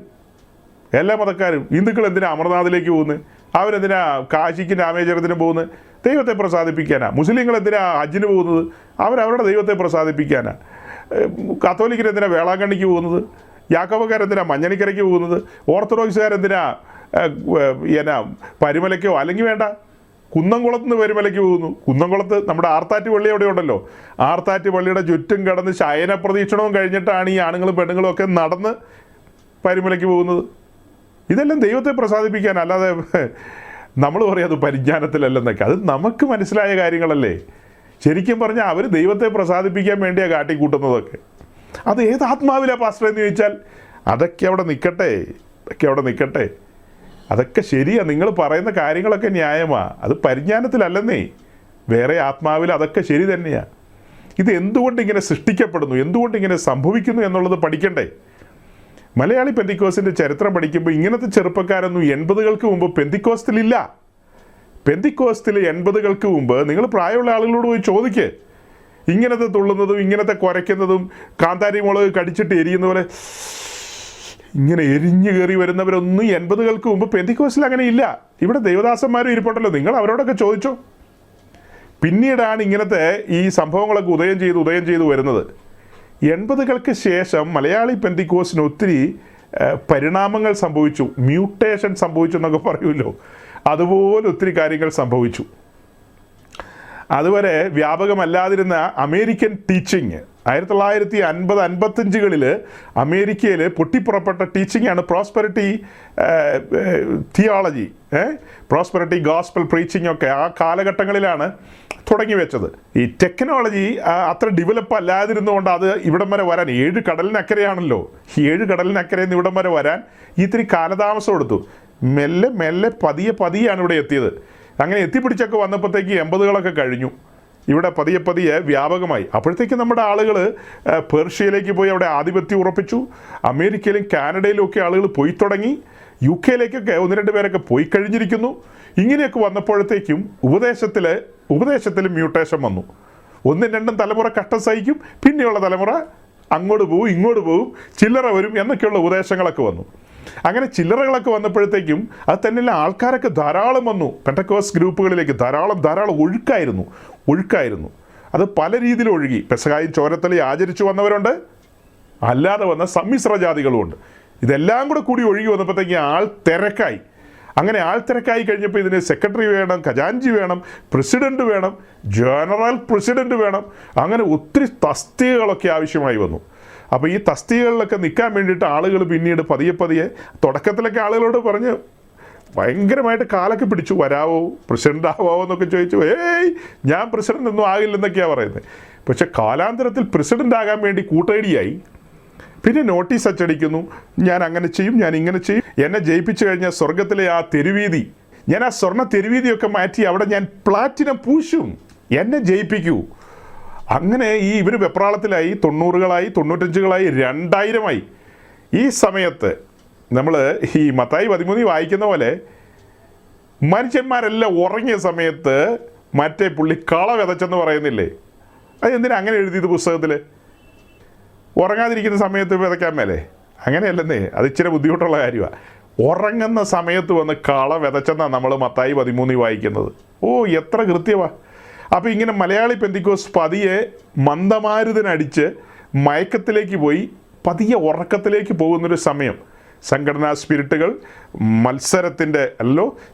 ഹിന്ദുക്കൾ എന്തിനാ അമർനാഥിലേക്ക് പോകുന്നത്? അവരെന്തിനാ കാശിക്കും രാമേശ്വരത്തിനും പോകുന്നത്? ദൈവത്തെ പ്രസാദിപ്പിക്കാനാ. മുസ്ലിങ്ങൾ എന്തിനാ ഹജ്ജിന് പോകുന്നത്? അവരവരുടെ ദൈവത്തെ പ്രസാദിപ്പിക്കാനാ. കത്തോലിക്കരെന്തിനാ വേളാങ്കണ്ണിക്ക് പോകുന്നത്? യാക്കോബക്കാരെന്തിനാ മഞ്ഞണിക്കരയ്ക്ക് പോകുന്നത്? ഓർത്തഡോക്സുകാരെന്തിനാ പരുമലയ്ക്കോ അല്ലെങ്കിൽ വേണ്ട കുന്നംകുളത്ത് നിന്ന് പരുമലയ്ക്ക് പോകുന്നു? കുന്നംകുളത്ത് നമ്മുടെ ആർത്താറ്റ് പള്ളി അവിടെ ഉണ്ടല്ലോ, ആർത്താറ്റ് പള്ളിയുടെ ചുറ്റും കിടന്ന് ശയന പ്രദക്ഷിണവും കഴിഞ്ഞിട്ടാണ് ഈ ആണുങ്ങളും പെണ്ണുങ്ങളും ഒക്കെ നടന്ന് പരുമലയ്ക്ക് പോകുന്നത്. ഇതെല്ലാം ദൈവത്തെ പ്രസാദിപ്പിക്കാൻ, അല്ലാതെ നമ്മൾ പറയാം അത് പരിജ്ഞാനത്തിലല്ലെന്നൊക്കെ. അത് നമുക്ക് മനസ്സിലായ കാര്യങ്ങളല്ലേ. ശരിക്കും പറഞ്ഞാൽ അവർ ദൈവത്തെ പ്രസാദിപ്പിക്കാൻ വേണ്ടിയാണ് കാട്ടിക്കൂട്ടുന്നതൊക്കെ. അത് ഏത് ആത്മാവിലാണ് പാസ്റ്റർ എന്ന് ചോദിച്ചാൽ അതൊക്കെ അവിടെ നിൽക്കട്ടെ, അതൊക്കെ ശരിയാണ്. നിങ്ങൾ പറയുന്ന കാര്യങ്ങളൊക്കെ ന്യായമാണ്, അത് പരിജ്ഞാനത്തിലല്ലെന്നേ, വേറെ ആത്മാവിൽ അതൊക്കെ ശരി തന്നെയാണ്. ഇത് എന്തുകൊണ്ട് ഇങ്ങനെ സൃഷ്ടിക്കപ്പെടുന്നു, എന്തുകൊണ്ട് ഇങ്ങനെ സംഭവിക്കുന്നു എന്നുള്ളത് പഠിക്കണ്ടേ? മലയാളി പെന്തിക്കോസ്റ്റിൻ്റെ ചരിത്രം പഠിക്കുമ്പോൾ ഇങ്ങനത്തെ ചെറുപ്പക്കാരൊന്നും 80കൾക്ക് മുമ്പ് പെന്തിക്കോസ്റ്റിലില്ല. പെന്തിക്കോസ്റ്റിൽ 80കൾക്ക് മുമ്പ് നിങ്ങൾ പ്രായമുള്ള ആളുകളോട് പോയി ചോദിക്ക്, ഇങ്ങനത്തെ തുള്ളുന്നതും ഇങ്ങനത്തെ കുരയ്ക്കുന്നതും കാന്താരി മുളക് കടിച്ചിട്ട് എരിയുന്ന പോലെ ഇങ്ങനെ എരിഞ്ഞു കയറി വരുന്നവരൊന്നും 80കൾക്ക് മുമ്പ് പെന്തിക്കോസ്റ്റിൽ അങ്ങനെ ഇല്ല. ഇവിടെ ദൈവദാസന്മാരും ഇരിപ്പുണ്ടല്ലോ, നിങ്ങൾ അവരോടൊക്കെ ചോദിച്ചോ. പിന്നീടാണ് ഇങ്ങനത്തെ ഈ സംഭവങ്ങളൊക്കെ ഉദയം ചെയ്ത് വരുന്നത്. 80കൾക്ക് ശേഷം മലയാളി പെന്തിക്കോസ്റ്റിന് ഒത്തിരി പരിണാമങ്ങൾ സംഭവിച്ചു, മ്യൂട്ടേഷൻ സംഭവിച്ചു എന്നൊക്കെ പറയുമല്ലോ, അതുപോലെ ഒത്തിരി കാര്യങ്ങൾ സംഭവിച്ചു. അതുവരെ വ്യാപകമല്ലാതിരുന്ന അമേരിക്കൻ ടീച്ചിങ് 1950-55കളിൽ അമേരിക്കയിൽ പൊട്ടിപ്പുറപ്പെട്ട ടീച്ചിങ്ങാണ് prosperity theology, prosperity gospel preaching ഒക്കെ ആ കാലഘട്ടങ്ങളിലാണ് തുടങ്ങി വെച്ചത്. ഈ ടെക്നോളജി അത്ര ഡെവലപ്പ് അല്ലാതിരുന്നുകൊണ്ട് അത് ഇവിടം വരെ വരാൻ 7 കടലിനക്കരയാണല്ലോ, 7 കടലിനക്കരയിൽ നിന്ന് ഇവിടം വരെ വരാൻ ഇത്തിരി കാലതാമസം എടുത്തു. മെല്ലെ പതിയാണ് ഇവിടെ എത്തിയത്. അങ്ങനെ എത്തിപ്പിടിച്ചൊക്കെ വന്നപ്പോഴത്തേക്ക് 80കളൊക്കെ കഴിഞ്ഞു. ഇവിടെ പതിയെ വ്യാപകമായി. അപ്പോഴത്തേക്ക് നമ്മുടെ ആളുകൾ പേർഷ്യയിലേക്ക് പോയി അവിടെ ആധിപത്യം ഉറപ്പിച്ചു. അമേരിക്കയിലും കാനഡയിലും ഒക്കെ ആളുകൾ പോയി തുടങ്ങി. UK-യിലേക്കൊക്കെ 1-2 പേരൊക്കെ പോയി കഴിഞ്ഞിരിക്കുന്നു. ഇങ്ങനെയൊക്കെ വന്നപ്പോഴത്തേക്കും ഉപദേശത്തിൽ മ്യൂട്ടേഷൻ വന്നു. 1-2 തലമുറ കഷ്ടം സഹിക്കും, പിന്നെയുള്ള തലമുറ അങ്ങോട്ട് പോവും ഇങ്ങോട്ട് പോവും, ചില്ലറ വരും എന്നൊക്കെയുള്ള ഉപദേശങ്ങളൊക്കെ വന്നു. അങ്ങനെ ചില്ലറകളൊക്കെ വന്നപ്പോഴത്തേക്കും അത് തന്നെയല്ല, ആൾക്കാരൊക്കെ ധാരാളം വന്നു. പെന്തക്കോസ്റ്റ് ഗ്രൂപ്പുകളിലേക്ക് ധാരാളം ഒഴുക്കായിരുന്നു. അത് പല രീതിയിൽ ഒഴുകി. പെസഹായും ചോരത്തലി ആചരിച്ചു വന്നവരുണ്ട്, അല്ലാതെ വന്ന സമ്മിശ്ര ജാതികളുമുണ്ട്. ഇതെല്ലാം കൂടി ഒഴുകി വന്നപ്പോഴത്തേക്ക് ആൾത്തിരക്കായി. അങ്ങനെ ആൾത്തിരക്കായി കഴിഞ്ഞപ്പോൾ ഇതിന് സെക്രട്ടറി വേണം, ഖജാൻജി വേണം, പ്രസിഡന്റ് വേണം, ജനറൽ പ്രസിഡന്റ് വേണം, അങ്ങനെ ഒത്തിരി തസ്തികകളൊക്കെ ആവശ്യമായി വന്നു. അപ്പോൾ ഈ തസ്തികകളിലൊക്കെ നിൽക്കാൻ വേണ്ടിയിട്ട് ആളുകൾ പിന്നീട് പതിയെ തുടക്കത്തിലൊക്കെ ആളുകളോട് പറഞ്ഞ് ഭയങ്കരമായിട്ട് കാലൊക്കെ പിടിച്ചു, വരാവോ പ്രസിഡന്റ് ആവാവോ എന്നൊക്കെ ചോദിച്ചു. ഞാൻ പ്രസിഡന്റ് ഒന്നും ആകില്ലെന്നൊക്കെയാണ് പറയുന്നത്. പക്ഷെ കാലാന്തരത്തിൽ പ്രസിഡന്റ് ആകാൻ വേണ്ടി കൂട്ടേടിയായി. പിന്നെ നോട്ടീസ് അച്ചടിക്കുന്നു, ഞാൻ അങ്ങനെ ചെയ്യും, ഞാൻ ഇങ്ങനെ ചെയ്യും, എന്നെ ജയിപ്പിച്ചു കഴിഞ്ഞാൽ സ്വർഗത്തിലെ ആ തെരുവീതി, ഞാൻ ആ സ്വർണ്ണ തെരുവീതിയൊക്കെ മാറ്റി അവിടെ ഞാൻ പ്ലാറ്റിനം പൂശും, എന്നെ ജയിപ്പിക്കൂ. അങ്ങനെ ഇവർ വെപ്രാളത്തിലായി. 90കളായി, 95കളായി, 2000മായി. ഈ സമയത്ത് നമ്മൾ ഈ മത്തായി 13 വായിക്കുന്ന പോലെ മനുഷ്യന്മാരെല്ലാം ഉറങ്ങിയ സമയത്ത് മറ്റേ പുള്ളി കള വിതച്ചെന്ന് പറയുന്നില്ലേ? അത് എന്തിനാ അങ്ങനെ എഴുതിയത് പുസ്തകത്തിൽ? ഉറങ്ങാതിരിക്കുന്ന സമയത്ത് വിതയ്ക്കാൻ മേലേ? അങ്ങനെയല്ലെന്നേ, അത് ഇച്ചിരി ബുദ്ധിമുട്ടുള്ള കാര്യമാണ്. ഉറങ്ങുന്ന സമയത്ത് വന്ന് കള വിതച്ചെന്നാണ് നമ്മൾ മത്തായി 13 വായിക്കുന്നത്. ഓ, എത്ര കൃത്യമാണ്. അപ്പോൾ ഇങ്ങനെ മലയാളി പെന്തിക്കോസ് പതിയെ മന്ദമാരുതനടിച്ച് മയക്കത്തിലേക്ക് പോയി പതിയെ ഉറക്കത്തിലേക്ക് പോകുന്നൊരു സമയം. സംഘടനാ സ്പിരിറ്റുകൾ,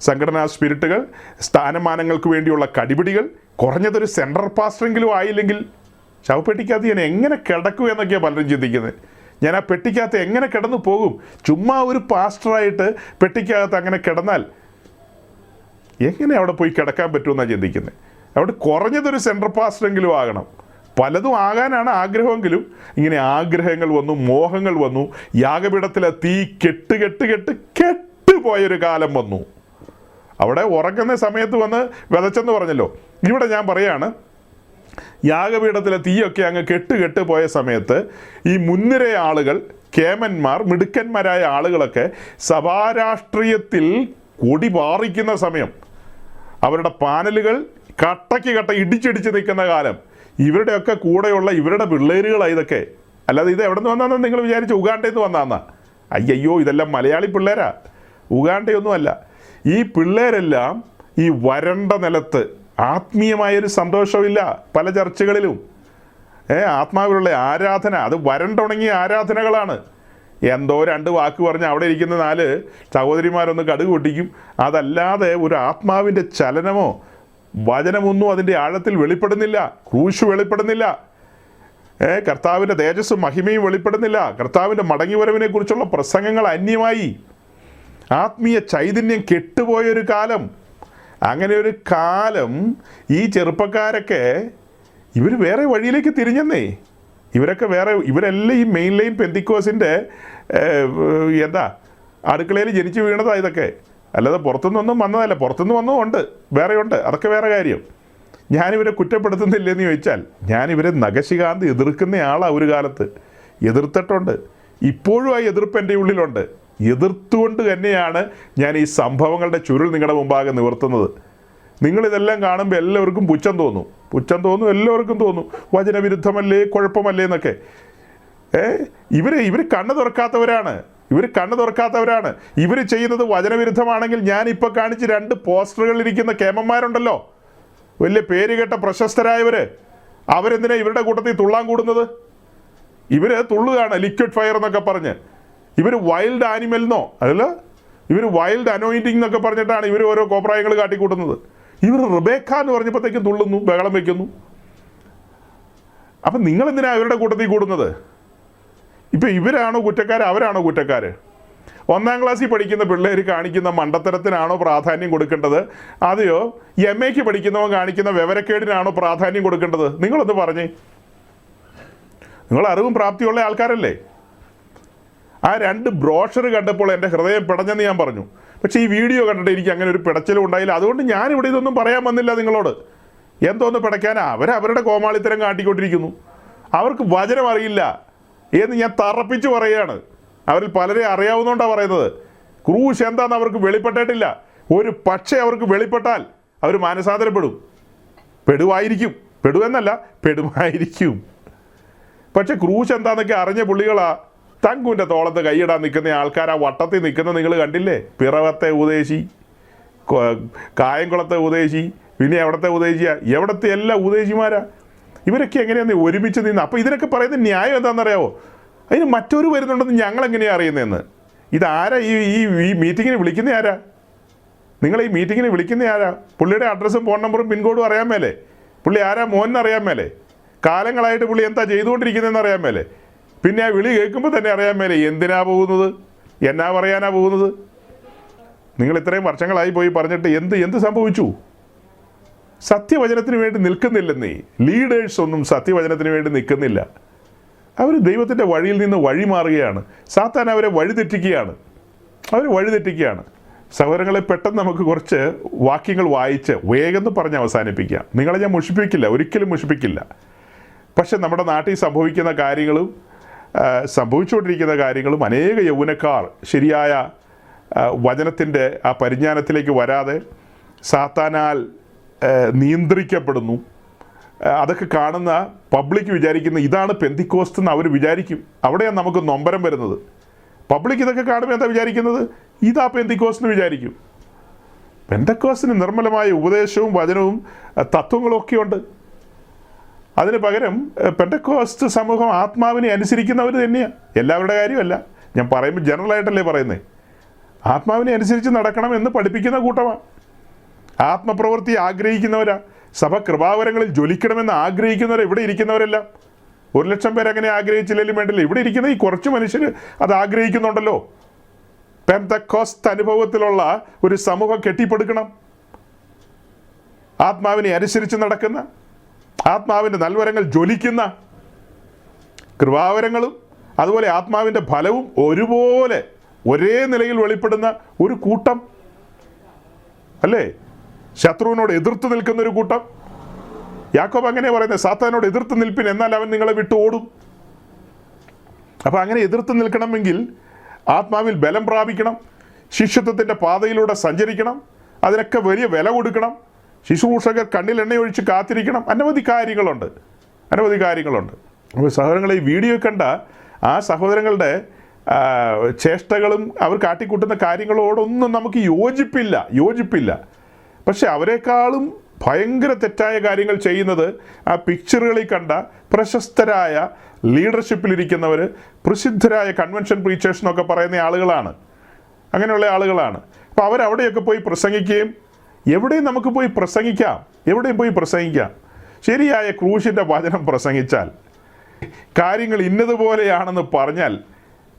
സംഘടനാ സ്പിരിറ്റുകൾ, സ്ഥാനമാനങ്ങൾക്ക് വേണ്ടിയുള്ള കടിപിടികൾ, കുറഞ്ഞതൊരു സെൻട്രൽ പാസ്റ്ററെങ്കിലും ആയില്ലെങ്കിൽ ശവപ്പെട്ടിക്കകത്ത് ഞാൻ എങ്ങനെ കിടക്കും എന്നൊക്കെയാണ് പലരും ചിന്തിക്കുന്നത്. ഞാൻ ആ പെട്ടിക്കകത്ത് എങ്ങനെ കിടന്നു പോകും? ചുമ്മാ ഒരു പാസ്റ്ററായിട്ട് പെട്ടിക്കകത്ത് അങ്ങനെ കിടന്നാൽ എങ്ങനെ അവിടെ പോയി കിടക്കാൻ പറ്റുമെന്നാണ് ചിന്തിക്കുന്നത്. അവിടെ കുറഞ്ഞതൊരു സെൻട്രൽ പാസ്റ്ററെങ്കിലും ആകണം. പലതും ആകാനാണ് ആഗ്രഹമെങ്കിലും ഇങ്ങനെ ആഗ്രഹങ്ങൾ വന്നു, മോഹങ്ങൾ വന്നു. യാഗപീഠത്തിലെ തീ കെട്ടുപോയൊരു കാലം വന്നു. അവിടെ ഉറങ്ങുന്ന സമയത്ത് വന്ന് വിതച്ചെന്ന് പറഞ്ഞല്ലോ. ഇവിടെ ഞാൻ പറയാണ്, യാഗപീഠത്തിലെ തീയൊക്കെ അങ്ങ് കെട്ട് പോയ സമയത്ത് ഈ മുൻനിര ആളുകൾ, കേമന്മാർ, മിടുക്കന്മാരായ ആളുകളൊക്കെ സഭാരാഷ്ട്രീയത്തിൽ കൊടി പാറിക്കുന്ന സമയം, അവരുടെ പാനലുകൾ കട്ടയ്ക്ക് കട്ട ഇടിച്ചിടിച്ച് നിൽക്കുന്ന കാലം, ഇവരുടെയൊക്കെ കൂടെയുള്ള ഇവരുടെ പിള്ളേരുകളാണ് ഇതൊക്കെ. അല്ലാതെ ഇത് എവിടെ നിന്ന് വന്നാന്ന് നിങ്ങൾ വിചാരിച്ചു ഉഗാണ്ടയിൽ നിന്ന് വന്നാന്നാ? അയ്യോ, ഇതെല്ലാം മലയാളി പിള്ളേരാ, ഉഗാണ്ടയൊന്നുമല്ല. ഈ പിള്ളേരെല്ലാം ഈ വരണ്ട നിലത്ത് ആത്മീയമായൊരു സന്തോഷമില്ല. പല ചർച്ചകളിലും ആത്മാവിലുള്ള ആരാധന, അത് വരണ്ടുണങ്ങിയ ആരാധനകളാണ്. എന്തോ 2 വാക്ക് പറഞ്ഞ് അവിടെ ഇരിക്കുന്ന 4 സഹോദരിമാരൊന്ന് കടുക് പൊട്ടിക്കും. അതല്ലാതെ ഒരു ആത്മാവിൻ്റെ ചലനമോ വചനമൊന്നും അതിൻ്റെ ആഴത്തിൽ വെളിപ്പെടുന്നില്ല. ക്രൂശ് വെളിപ്പെടുന്നില്ല. കർത്താവിൻ്റെ തേജസ്സും മഹിമയും വെളിപ്പെടുന്നില്ല. കർത്താവിൻ്റെ മടങ്ങിവരവിനെ കുറിച്ചുള്ള പ്രസംഗങ്ങൾ അന്യമായി. ആത്മീയ ചൈതന്യം കെട്ടുപോയൊരു കാലം. അങ്ങനെ ഒരു കാലം ഈ ചെറുപ്പക്കാരൊക്കെ ഇവർ വേറെ വഴിയിലേക്ക് തിരിഞ്ഞെന്നേ. ഇവരെല്ലാം ഈ മെയിൻ ലൈൻ പെന്തിക്കോസിൻ്റെ അടുക്കളയിൽ ജനിച്ചു വീണതാണ് ഇതൊക്കെ. അല്ലാതെ പുറത്തുനിന്നൊന്നും വന്നതല്ല. പുറത്തുനിന്ന് വന്നതുമുണ്ട്, വേറെയുണ്ട്, അതൊക്കെ വേറെ കാര്യം. ഞാനിവരെ കുറ്റപ്പെടുത്തുന്നില്ലെന്ന് ചോദിച്ചാൽ, ഞാനിവരെ നഖശികാന്ത് എതിർക്കുന്ന ആളാണ്. ഒരു കാലത്ത് എതിർത്തിട്ടുണ്ട്. ഇപ്പോഴും ആ എതിർപ്പ് എൻ്റെ ഉള്ളിലുണ്ട്. എതിർത്തുകൊണ്ട് തന്നെയാണ് ഞാൻ ഈ സംഭവങ്ങളുടെ ചുരുൾ നിങ്ങളുടെ മുമ്പാകെ നിവർത്തുന്നത്. നിങ്ങളിതെല്ലാം കാണുമ്പോൾ എല്ലാവർക്കും പുച്ഛം തോന്നും, എല്ലാവർക്കും തോന്നും. വചനവിരുദ്ധമല്ലേ, കുഴപ്പമല്ലേ എന്നൊക്കെ. ഇവർ കണ്ണ് തുറക്കാത്തവരാണ്. ഇവർ ചെയ്യുന്നത് വചനവിരുദ്ധമാണെങ്കിൽ ഞാനിപ്പോൾ കാണിച്ച് 2 പോസ്റ്ററുകളിലിരിക്കുന്ന കേമന്മാരുണ്ടല്ലോ, വലിയ പേര് കേട്ട പ്രശസ്തരായവർ, അവരെന്തിനാ ഇവരുടെ കൂട്ടത്തിൽ തുള്ളാൻ കൂടുന്നത്? ഇവർ തുള്ളുകയാണ് ലിക്വിഡ് ഫയർ എന്നൊക്കെ പറഞ്ഞ്. ഇവർ വൈൽഡ് ആനിമൽ എന്നോ അല്ല, ഇവർ വൈൽഡ് അനോയിൻറ്റിങ് എന്നൊക്കെ പറഞ്ഞിട്ടാണ് ഇവർ ഓരോ കോപ്രായങ്ങൾ കാട്ടിക്കൂട്ടുന്നത്. ഇവർ റിബേക്ക എന്ന് പറഞ്ഞപ്പോഴത്തേക്കും തുള്ളുന്നു, ബഹളം വയ്ക്കുന്നു. അപ്പം നിങ്ങളെന്തിനാണ് ഇവരുടെ കൂട്ടത്തിൽ കൂടുന്നത്? ഇപ്പം ഇവരാണോ കുറ്റക്കാർ, അവരാണോ കുറ്റക്കാർ? 1ാം ക്ലാസ്സിൽ പഠിക്കുന്ന പിള്ളേർ കാണിക്കുന്ന മണ്ടത്തരത്തിനാണോ പ്രാധാന്യം കൊടുക്കേണ്ടത്, അതെയോ MAക്ക് പഠിക്കുന്നവൻ കാണിക്കുന്ന വിവരക്കേടിനാണോ പ്രാധാന്യം കൊടുക്കേണ്ടത്? നിങ്ങളൊന്ന് പറഞ്ഞേ. നിങ്ങൾ അറിവും പ്രാപ്തിയുള്ള ആൾക്കാരല്ലേ? ആ 2 ബ്രോഷർ കണ്ടപ്പോൾ എൻ്റെ ഹൃദയം പിടഞ്ഞെന്ന് ഞാൻ പറഞ്ഞു. പക്ഷേ ഈ വീഡിയോ കണ്ടിട്ട് എനിക്ക് അങ്ങനെ ഒരു പിടച്ചിലും ഉണ്ടായില്ല. അതുകൊണ്ട് ഞാനിവിടെ ഇതൊന്നും പറയാൻ വന്നില്ല നിങ്ങളോട്. എന്തോന്ന് പിടയ്ക്കാനാ? അവരവരുടെ കോമാളിത്തരം കാട്ടിക്കൊണ്ടിരിക്കുന്നു. അവർക്ക് വചനം അറിയില്ല എന്ന് ഞാൻ തറപ്പിച്ച് പറയുകയാണ്. അവരിൽ പലരെ അറിയാവുന്നതുകൊണ്ടാണ് പറയുന്നത്. ക്രൂശ് എന്താണെന്ന് അവർക്ക് വെളിപ്പെട്ടിട്ടില്ല. ഒരു പക്ഷേ അവർക്ക് വെളിപ്പെട്ടാൽ അവർ മാനസാന്തരപ്പെടും. പെടുമായിരിക്കും. പക്ഷെ ക്രൂശ് എന്താണെന്നൊക്കെ അറിഞ്ഞ പുള്ളികളാ തങ്കുവിൻ്റെ തോളത്ത് കൈയിടാൻ നിൽക്കുന്ന ആൾക്കാർ. ആ വട്ടത്തിൽ നിൽക്കുന്ന നിങ്ങൾ കണ്ടില്ലേ? പിറവത്തെ ഉപദേശി, കായംകുളത്തെ ഉപദേശി, പിന്നെ എവിടത്തെ ഉപദേശിയാ, എവിടത്തെ എല്ലാ ഉപദേശിമാരാ. ഇവരൊക്കെ എങ്ങനെയാന്ന് ഒരുമിച്ച് നിന്ന്. അപ്പോൾ ഇതിനൊക്കെ പറയുന്ന ന്യായം എന്താണെന്നറിയാവോ? അതിന് മറ്റൊരു വരുന്നുണ്ടെന്ന് ഞങ്ങളെങ്ങനെയാണ് അറിയുന്നതെന്ന്. ഇതാരാ ഈ മീറ്റിങ്ങിന് വിളിക്കുന്ന ആരാ? നിങ്ങൾ ഈ മീറ്റിങ്ങിന് വിളിക്കുന്ന ആരാ? പുള്ളിയുടെ അഡ്രസ്സും ഫോൺ നമ്പറും പിൻകോഡും അറിയാൻ മേലേ? പുള്ളി ആരാ മോനെന്ന് അറിയാൻ മേലേ? കാലങ്ങളായിട്ട് പുള്ളി എന്താ ചെയ്തുകൊണ്ടിരിക്കുന്നതെന്ന് അറിയാൻ മേലേ? പിന്നെ ആ വിളി കേൾക്കുമ്പോൾ തന്നെ അറിയാൻ മേലേ എന്തിനാ പോകുന്നത്, എന്നാ പറയാനാ പോകുന്നത്? നിങ്ങൾ ഇത്രയും വർഷങ്ങളായി പോയി പറഞ്ഞിട്ട് എന്ത് സംഭവിച്ചു? സത്യവചനത്തിന് വേണ്ടി നിൽക്കുന്നില്ലെന്നേ. ലീഡേഴ്സ് ഒന്നും സത്യവചനത്തിന് വേണ്ടി നിൽക്കുന്നില്ല. അവർ ദൈവത്തിൻ്റെ വഴിയിൽ നിന്ന് വഴി മാറുകയാണ്. സാത്താൻ അവരെ വഴിതെറ്റിക്കുകയാണ്. സഹോദരങ്ങളെ, പെട്ടെന്ന് നമുക്ക് കുറച്ച് വാക്യങ്ങൾ വായിച്ച് വേഗം പറഞ്ഞ് അവസാനിപ്പിക്കാം. നിങ്ങളെ ഞാൻ മുഷിപ്പിക്കില്ല, ഒരിക്കലും മുഷിപ്പിക്കില്ല. പക്ഷെ നമ്മുടെ നാട്ടിൽ സംഭവിക്കുന്ന കാര്യങ്ങളും സംഭവിച്ചുകൊണ്ടിരിക്കുന്ന കാര്യങ്ങളും അനേക യൗവനക്കാർ ശരിയായ വചനത്തിൻ്റെ ആ പരിജ്ഞാനത്തിലേക്ക് വരാതെ സാത്താനാൽ നിയന്ത്രിക്കപ്പെടുന്നു. അതൊക്കെ കാണുന്ന പബ്ലിക് വിചാരിക്കുന്ന ഇതാണ് പെന്തിക്കോസ്റ്റ് എന്ന് അവർ വിചാരിക്കും. അവിടെയാണ് നമുക്ക് നൊമ്പരം വരുന്നത്. പബ്ലിക് ഇതൊക്കെ കാണുമ്പോൾ എന്താ വിചാരിക്കുന്നത്? ഇതാ പെന്തിക്കോസ്റ്റ് എന്ന് വിചാരിക്കും. പെന്തക്കോസ്റ്റിന് നിർമ്മലമായ ഉപദേശവും വചനവും തത്വങ്ങളും ഒക്കെ ഉണ്ട്. അതിന് പകരം പെന്തക്കോസ്റ്റ് സമൂഹം ആത്മാവിനെ അനുസരിക്കുന്നവർ തന്നെയാണ്. എല്ലാവരുടെ കാര്യമല്ല, ഞാൻ പറയുമ്പോൾ ജനറലായിട്ടല്ലേ പറയുന്നത്. ആത്മാവിനെ അനുസരിച്ച് നടക്കണം എന്ന് പഠിപ്പിക്കുന്ന കൂട്ടമാണ്. ആത്മപ്രവൃത്തി ആഗ്രഹിക്കുന്നവരാ. സഭ കൃപാവരങ്ങളിൽ ജ്വലിക്കണമെന്ന് ആഗ്രഹിക്കുന്നവർ ഇവിടെ ഇരിക്കുന്നവരെല്ലാം. 1,00,000 പേര് അങ്ങനെ ആഗ്രഹിച്ചില്ലെങ്കിലും വേണ്ടില്ല, ഇവിടെ ഇരിക്കുന്ന ഈ കുറച്ച് മനുഷ്യർ അത് ആഗ്രഹിക്കുന്നുണ്ടല്ലോ. പെന്തക്കോസ്റ്റ് അനുഭവത്തിലുള്ള ഒരു സമൂഹം കെട്ടിപ്പടുക്കണം. ആത്മാവിനെ അനുസരിച്ച് നടക്കുന്ന, ആത്മാവിൻ്റെ നൽവരങ്ങൾ ജ്വലിക്കുന്ന, കൃപാവരങ്ങളും അതുപോലെ ആത്മാവിൻ്റെ ഫലവും ഒരുപോലെ ഒരേ നിലയിൽ വെളിപ്പെടുന്ന ഒരു കൂട്ടം അല്ലേ? ശത്രുവിനോട് എതിർത്ത് നിൽക്കുന്ന ഒരു കൂട്ടം. യാക്കോബ് അങ്ങനെ പറയുന്നത്, സാത്താനോട് എതിർത്ത് നിൽപ്പിൻ, എന്നാൽ അവൻ നിങ്ങളെ വിട്ട് ഓടും. അപ്പോൾ അങ്ങനെ എതിർത്ത് നിൽക്കണമെങ്കിൽ ആത്മാവിൽ ബലം പ്രാപിക്കണം, ശിഷ്യത്വത്തിൻ്റെ പാതയിലൂടെ സഞ്ചരിക്കണം, അതിനൊക്കെ വലിയ വില കൊടുക്കണം, ശുശ്രൂഷകർ കണ്ണിൽ എണ്ണയൊഴിച്ച് കാത്തിരിക്കണം. അനവധി കാര്യങ്ങളുണ്ട്. അപ്പോൾ സഹോദരങ്ങളെ, ഈ വീഡിയോ കണ്ട ആ സഹോദരങ്ങളുടെ ചേഷ്ടകളും അവർ കാട്ടിക്കൂട്ടുന്ന കാര്യങ്ങളോടൊന്നും നമുക്ക് യോജിപ്പില്ല. പക്ഷെ അവരെക്കാളും ഭയങ്കര തെറ്റായ കാര്യങ്ങൾ ചെയ്യുന്നത് ആ പിക്ചറുകളിൽ കണ്ട പ്രശസ്തരായ ലീഡർഷിപ്പിലിരിക്കുന്നവർ, പ്രസിദ്ധരായ കൺവെൻഷൻ പ്രീച്ചേഴ്സ് എന്നൊക്കെ പറയുന്ന ആളുകളാണ്. അങ്ങനെയുള്ള ആളുകളാണ്. അപ്പോൾ അവരവിടെയൊക്കെ പോയി പ്രസംഗിക്കുകയും എവിടെയും പോയി പ്രസംഗിക്കാം. ശരിയായ ക്രൂശിൻ്റെ വചനം പ്രസംഗിച്ചാൽ, കാര്യങ്ങൾ ഇന്നതുപോലെയാണെന്ന് പറഞ്ഞാൽ,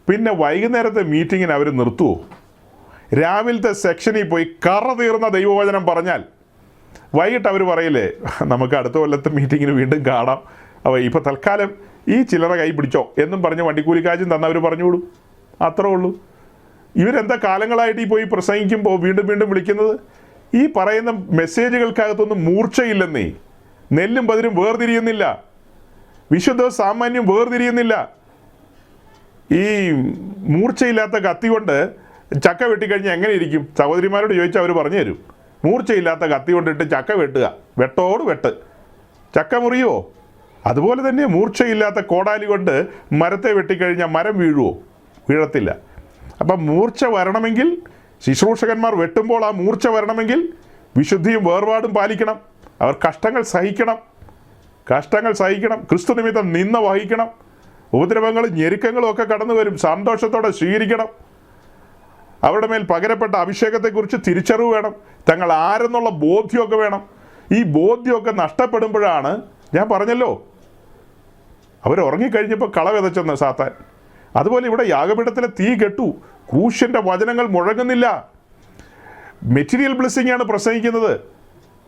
പിന്നെ വൈകുന്നേരത്തെ മീറ്റിങ്ങിന് അവർ നിർത്തുമോ? രാവിലത്തെ സെക്ഷനിൽ പോയി കറ തീർന്ന ദൈവവചനം പറഞ്ഞാൽ വൈകിട്ട് അവർ പറയില്ലേ, നമുക്ക് അടുത്ത കൊല്ലത്തെ മീറ്റിങ്ങിന് വീണ്ടും കാണാം, അപ്പോൾ ഇപ്പോൾ തൽക്കാലം ഈ ചില്ലറ കൈ പിടിച്ചോ എന്നും പറഞ്ഞ് വണ്ടിക്കൂലിക്കാശും തന്നവർ പറഞ്ഞുവിടും. അത്രേ ഉള്ളൂ. ഇവരെന്താ കാലങ്ങളായിട്ട് ഈ പോയി പ്രസംഗിക്കുമ്പോൾ വീണ്ടും വിളിക്കുന്നത്? ഈ പറയുന്ന മെസ്സേജുകൾക്കകത്തൊന്നും മൂർച്ചയില്ലെന്നേ. നെല്ലും പതിരും വേർതിരിയുന്നില്ല, വിശുദ്ധവും സാമാന്യം വേർതിരിയുന്നില്ല. ഈ മൂർച്ചയില്ലാത്ത കത്തി കൊണ്ട് ചക്ക വെട്ടിക്കഴിഞ്ഞാൽ എങ്ങനെ ഇരിക്കും? സഹോദരിമാരോട് ചോദിച്ചാൽ അവർ പറഞ്ഞു തരും. മൂർച്ചയില്ലാത്ത കത്തി കൊണ്ടിട്ട് ചക്ക വെട്ടുക, വെട്ടോട് വെട്ട്, ചക്ക മുറിയുമോ? അതുപോലെ തന്നെ മൂർച്ചയില്ലാത്ത കോടാലി കൊണ്ട് മരത്തെ വെട്ടിക്കഴിഞ്ഞാൽ മരം വീഴത്തില്ല. അപ്പം മൂർച്ച വരണമെങ്കിൽ, ശുശ്രൂഷകന്മാർ വെട്ടുമ്പോൾ ആ മൂർച്ച വരണമെങ്കിൽ വിശുദ്ധിയും വേർപാടും പാലിക്കണം. അവർ കഷ്ടങ്ങൾ സഹിക്കണം, ക്രിസ്തു നിമിത്തം നിന്ന വഹിക്കണം. ഉപദ്രവങ്ങളും ഞെരുക്കങ്ങളും ഒക്കെ കടന്നു വരും, സന്തോഷത്തോടെ സ്വീകരിക്കണം. അവരുടെ മേൽ പകരപ്പെട്ട അഭിഷേകത്തെക്കുറിച്ച് തിരിച്ചറിവ് വേണം, തങ്ങൾ ആരെന്നുള്ള ബോധ്യമൊക്കെ വേണം. ഈ ബോധ്യമൊക്കെ നഷ്ടപ്പെടുമ്പോഴാണ്, ഞാൻ പറഞ്ഞല്ലോ, അവർ ഉറങ്ങിക്കഴിഞ്ഞപ്പോൾ കള വിതച്ചെന്ന് സാത്താൻ. അതുപോലെ ഇവിടെ യാഗപീഠത്തിലെ തീ കെട്ടു, ക്രൂശിൻ്റെ വചനങ്ങൾ മുഴങ്ങുന്നില്ല. മെറ്റീരിയൽ ബ്ലെസ്സിംഗ് ആണ് പ്രസംഗിക്കുന്നത്.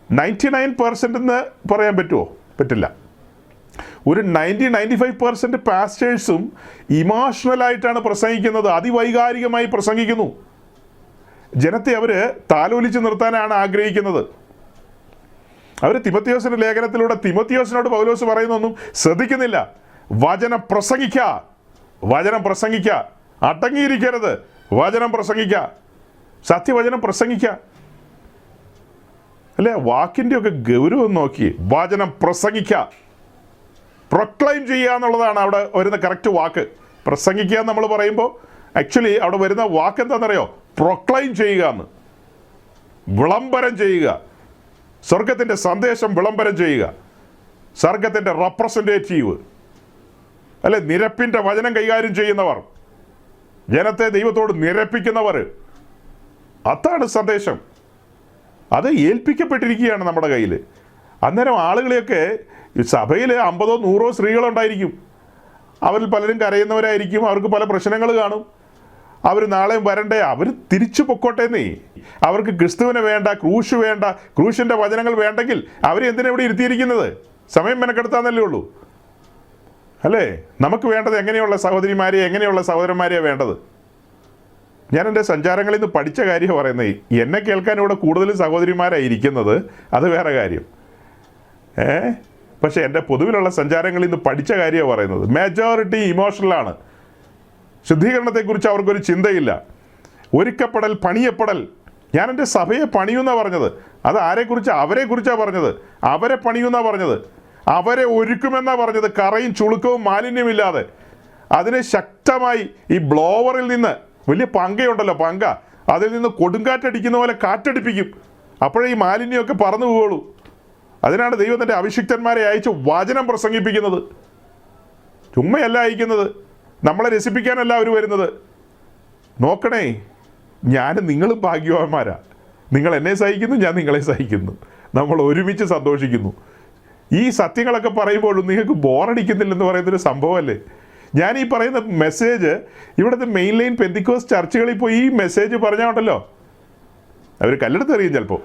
99% എന്ന് പറയാൻ പറ്റുമോ? പറ്റില്ല. ഒരു 90-95% പാസ്റ്റേഴ്സും ഇമോഷണലായിട്ടാണ് പ്രസംഗിക്കുന്നത്, അതിവൈകാരികമായി പ്രസംഗിക്കുന്നു. ജനത്തെ അവർ താലോലിച്ച് നിർത്താനാണ് ആഗ്രഹിക്കുന്നത്. അവർ തിമോത്തിയോസിൻ്റെ ലേഖനത്തിലൂടെ തിമോത്തിയോസിനോട് പൗലോസ് പറയുന്നൊന്നും ശ്രദ്ധിക്കുന്നില്ല. വചനം പ്രസംഗിക്കുക, അടങ്ങിയിരിക്കരുത്, വചനം പ്രസംഗിക്കുക, സത്യവചനം പ്രസംഗിക്കുക. അല്ലേ? വാക്കിൻ്റെ ഒക്കെ ഗൗരവം നോക്കി. വചനം പ്രസംഗിക്കുക, പ്രൊക്ലൈം ചെയ്യുക എന്നുള്ളതാണ് അവിടെ വരുന്ന കറക്റ്റ് വാക്ക്. പ്രസംഗിക്കുക എന്ന് നമ്മൾ പറയുമ്പോൾ ആക്ച്വലി അവിടെ വരുന്ന വാക്ക് എന്താണെന്നറിയോ? പ്രൊക്ലൈം ചെയ്യുക എന്ന്, വിളംബരം ചെയ്യുക, സ്വർഗത്തിൻ്റെ സന്ദേശം വിളംബരം ചെയ്യുക, സ്വർഗത്തിൻ്റെ റെപ്രസെൻറ്റേറ്റീവ് അല്ലെ, നിരപ്പിൻ്റെ വചനം കൈകാര്യം ചെയ്യുന്നവർ, ജനത്തെ ദൈവത്തോട് നിരപ്പിക്കുന്നവർ. അതാണ് സന്ദേശം. അത് ഏൽപ്പിക്കപ്പെട്ടിരിക്കുകയാണ് നമ്മുടെ കയ്യിൽ. അന്നേരം ആളുകളെയൊക്കെ സഭയിൽ 50-100 സ്ത്രീകളുണ്ടായിരിക്കും. അവരിൽ പലരും കരയുന്നവരായിരിക്കും, അവർക്ക് പല പ്രശ്നങ്ങൾ കാണും. അവർ നാളെയും വരണ്ടേ, അവർ തിരിച്ചു പൊക്കോട്ടെ നീ. അവർക്ക് ക്രിസ്തുവിനെ വേണ്ട, ക്രൂശ് വേണ്ട, ക്രൂശിൻ്റെ വചനങ്ങൾ വേണ്ടെങ്കിൽ അവരെ എന്തിനാ ഇവിടെ ഇരുത്തിയിരിക്കുന്നത്? സമയം മെനക്കെടുത്താന്നല്ലേ ഉള്ളൂ, അല്ലേ? നമുക്ക് വേണ്ടത് എങ്ങനെയുള്ള സഹോദരിമാരെ, എങ്ങനെയുള്ള സഹോദരന്മാരെയാണ് വേണ്ടത്? ഞാൻ എൻ്റെ സഞ്ചാരങ്ങളിൽ നിന്ന് പഠിച്ച കാര്യമാണ് പറയുന്നത്. എന്നെ കേൾക്കാൻ ഇവിടെ കൂടുതലും സഹോദരിമാരായിരിക്കുന്നത്, അത് വേറെ കാര്യം. പക്ഷേ എൻ്റെ പൊതുവിലുള്ള സഞ്ചാരങ്ങളിൽ നിന്ന് പഠിച്ച കാര്യമാണ് പറയുന്നത്. മെജോറിറ്റി ഇമോഷണലാണ്. ശുദ്ധീകരണത്തെക്കുറിച്ച് അവർക്കൊരു ചിന്തയില്ല. ഒരുക്കപ്പെടൽ, പണിയപ്പെടൽ. ഞാൻ എൻ്റെ സഭയെ പണിയുന്നാണ് പറഞ്ഞത്. അത് ആരെക്കുറിച്ച്? അവരെക്കുറിച്ചാണ് പറഞ്ഞത്. അവരെ പണിയുന്നാണ് പറഞ്ഞത്. അവരെ ഒരുക്കുമെന്നാണ് പറഞ്ഞത്. കറയും ചുളുക്കവും മാലിന്യമില്ലാതെ. അതിനെ ശക്തമായി ഈ ബ്ലോവറിൽ നിന്ന്, വലിയ പങ്കയുണ്ടല്ലോ, പങ്ക, അതിൽ നിന്ന് കൊടുങ്കാറ്റടിക്കുന്ന പോലെ കാറ്റടിപ്പിക്കും. അപ്പോഴേ ഈ മാലിന്യമൊക്കെ പറന്നു പോവുള്ളൂ. അതിനാണ് ദൈവം തൻ്റെ അഭിഷിക്തന്മാരെ അയച്ച് വചനം പ്രസംഗിപ്പിക്കുന്നത്. ചുമ്മയല്ല അയക്കുന്നത്, നമ്മളെ രസിപ്പിക്കാനല്ല അവർ വരുന്നത്. നോക്കണേ, ഞാനും നിങ്ങളും ഭാഗ്യവാന്മാരാ. നിങ്ങൾ എന്നെ സഹിക്കുന്നു, ഞാൻ നിങ്ങളെ സഹിക്കുന്നു. നമ്മൾ ഒരുമിച്ച് സന്തോഷിക്കുന്നു. ഈ സത്യങ്ങളൊക്കെ പറയുമ്പോഴും നിങ്ങൾക്ക് ബോറടിക്കുന്നില്ലെന്ന് പറയുന്നൊരു സംഭവമല്ലേ? ഞാൻ ഈ പറയുന്ന മെസ്സേജ് ഇവിടുത്തെ മെയിൻ ലൈൻ പെന്തിക്കോസ് ചർച്ചുകളിൽ പോയി ഈ മെസ്സേജ് പറഞ്ഞാണ്ടല്ലോ, അവർ കല്ലെടുത്തെറിയും. ചിലപ്പോൾ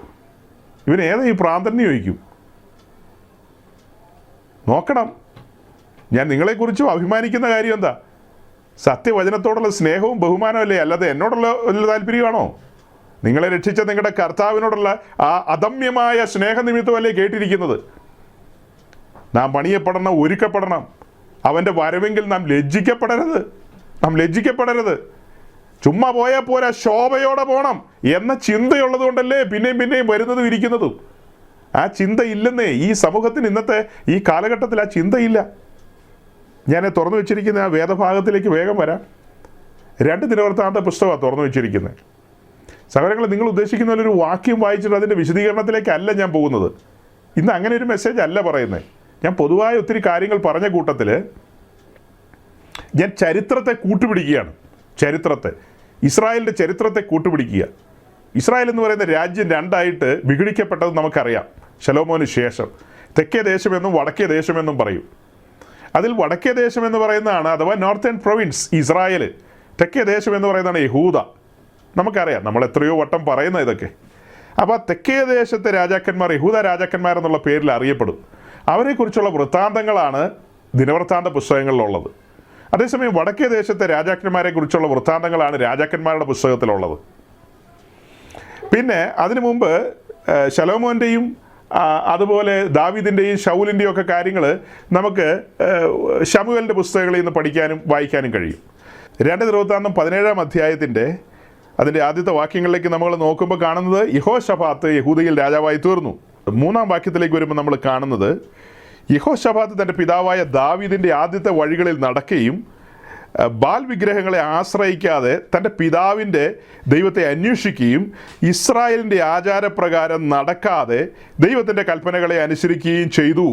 ഇവൻ ഏതാ ഈ പ്രാന്തന്നെ ചോദിക്കും. നോക്കണം, ഞാൻ നിങ്ങളെക്കുറിച്ചും അഭിമാനിക്കുന്ന കാര്യം എന്താ? സത്യവചനത്തോടുള്ള സ്നേഹവും ബഹുമാനമല്ലേ, അല്ലാതെ എന്നോടുള്ള വലിയ താല്പര്യമാണോ? നിങ്ങളെ രക്ഷിച്ച നിങ്ങളുടെ കർത്താവിനോടുള്ള ആ അദമ്യമായ സ്നേഹനിമിത്തമല്ലേ കേട്ടിരിക്കുന്നത്. നാം പണിയപ്പെടണം, ഒരുക്കപ്പെടണം. അവൻ്റെ വരവെങ്കിൽ നാം ലജ്ജിക്കപ്പെടരുത്. ചുമ്മാ പോയാൽ പോരാ, ശോഭയോടെ പോകണം എന്ന ചിന്തയുള്ളത് കൊണ്ടല്ലേ പിന്നെയും വരുന്നതും ഇരിക്കുന്നതും. ആ ചിന്ത ഇല്ലെന്നേ ഈ സമൂഹത്തിന്. ഇന്നത്തെ ഈ കാലഘട്ടത്തിൽ ആ ചിന്തയില്ല. ഞാൻ തുറന്നു വെച്ചിരിക്കുന്ന ആ വേദഭാഗത്തിലേക്ക് വേഗം വരാം. 2 ദിനവൃത്താന്ത പുസ്തകമാണ് തുറന്നു വെച്ചിരിക്കുന്നത്. സഹോദരങ്ങളെ, നിങ്ങൾ ഉദ്ദേശിക്കുന്ന ഒരു വാക്യം വായിച്ചിട്ട് അതിൻ്റെ വിശദീകരണത്തിലേക്കല്ല ഞാൻ പോകുന്നത്. ഇന്ന് അങ്ങനെ ഒരു മെസ്സേജ് അല്ല പറയുന്നത്. ഞാൻ പൊതുവായ ഒത്തിരി കാര്യങ്ങൾ പറഞ്ഞ കൂട്ടത്തിൽ ഞാൻ ചരിത്രത്തെ കൂട്ടുപിടിക്കുകയാണ്. ഇസ്രായേലിൻ്റെ ചരിത്രത്തെ കൂട്ടുപിടിക്കുക. ഇസ്രായേൽ എന്ന് പറയുന്ന രാജ്യം 2ആയിട്ട് വിഘടിക്കപ്പെട്ടത് നമുക്കറിയാം. ശലോമോന് ശേഷം തെക്കേ ദേശമെന്നും വടക്കേ ദേശമെന്നും പറയും. അതിൽ വടക്കേ ദേശം എന്ന് പറയുന്നതാണ്, അഥവാ നോർത്തേൺ പ്രൊവിൻസ് ഇസ്രായേൽ. തെക്കേ ദേശം എന്ന് പറയുന്നതാണ് യഹൂദ. നമുക്കറിയാം, നമ്മൾ എത്രയോ വട്ടം പറയുന്ന ഇതൊക്കെ. അപ്പോൾ തെക്കേ ദേശത്തെ രാജാക്കന്മാർ യഹൂദ രാജാക്കന്മാരെന്നുള്ള പേരിൽ അറിയപ്പെടും. അവരെക്കുറിച്ചുള്ള വൃത്താന്തങ്ങളാണ് ദിനവൃത്താന്ത പുസ്തകങ്ങളിലുള്ളത്. അതേസമയം വടക്കേ ദേശത്തെ രാജാക്കന്മാരെ കുറിച്ചുള്ള വൃത്താന്തങ്ങളാണ് രാജാക്കന്മാരുടെ പുസ്തകത്തിലുള്ളത്. പിന്നെ അതിനു മുമ്പ് ശലോമോൻ്റെയും അതുപോലെ ദാവീദിൻ്റെയും ശൗലിൻ്റെയും ഒക്കെ കാര്യങ്ങൾ നമുക്ക് ശമൂവേലിൻ്റെ പുസ്തകങ്ങളിൽ നിന്ന് പഠിക്കാനും വായിക്കാനും കഴിയും. 2 ദിനവൃത്താന്തം 17-ാം അധ്യായത്തിൻ്റെ അതിൻ്റെ ആദ്യത്തെ വാക്യങ്ങളിലേക്ക് നമ്മൾ നോക്കുമ്പോൾ കാണുന്നത് യഹോശഫാത്ത് യഹൂദയിൽ രാജാവായി തീർന്നു. 3-ാം വാക്യത്തിലേക്ക് വരുമ്പോൾ നമ്മൾ കാണുന്നത് യഹോശഫാത്ത് തൻ്റെ പിതാവായ ദാവീദിൻ്റെ ആദ്യത്തെ വഴികളിൽ നടക്കുകയും ബാൽ വിഗ്രഹങ്ങളെ ആശ്രയിക്കാതെ തൻ്റെ പിതാവിൻ്റെ ദൈവത്തെ അന്വേഷിക്കുകയും ഇസ്രായേലിൻ്റെ ആചാരപ്രകാരം നടക്കാതെ ദൈവത്തിൻ്റെ കൽപ്പനകളെ അനുസരിക്കുകയും ചെയ്തു.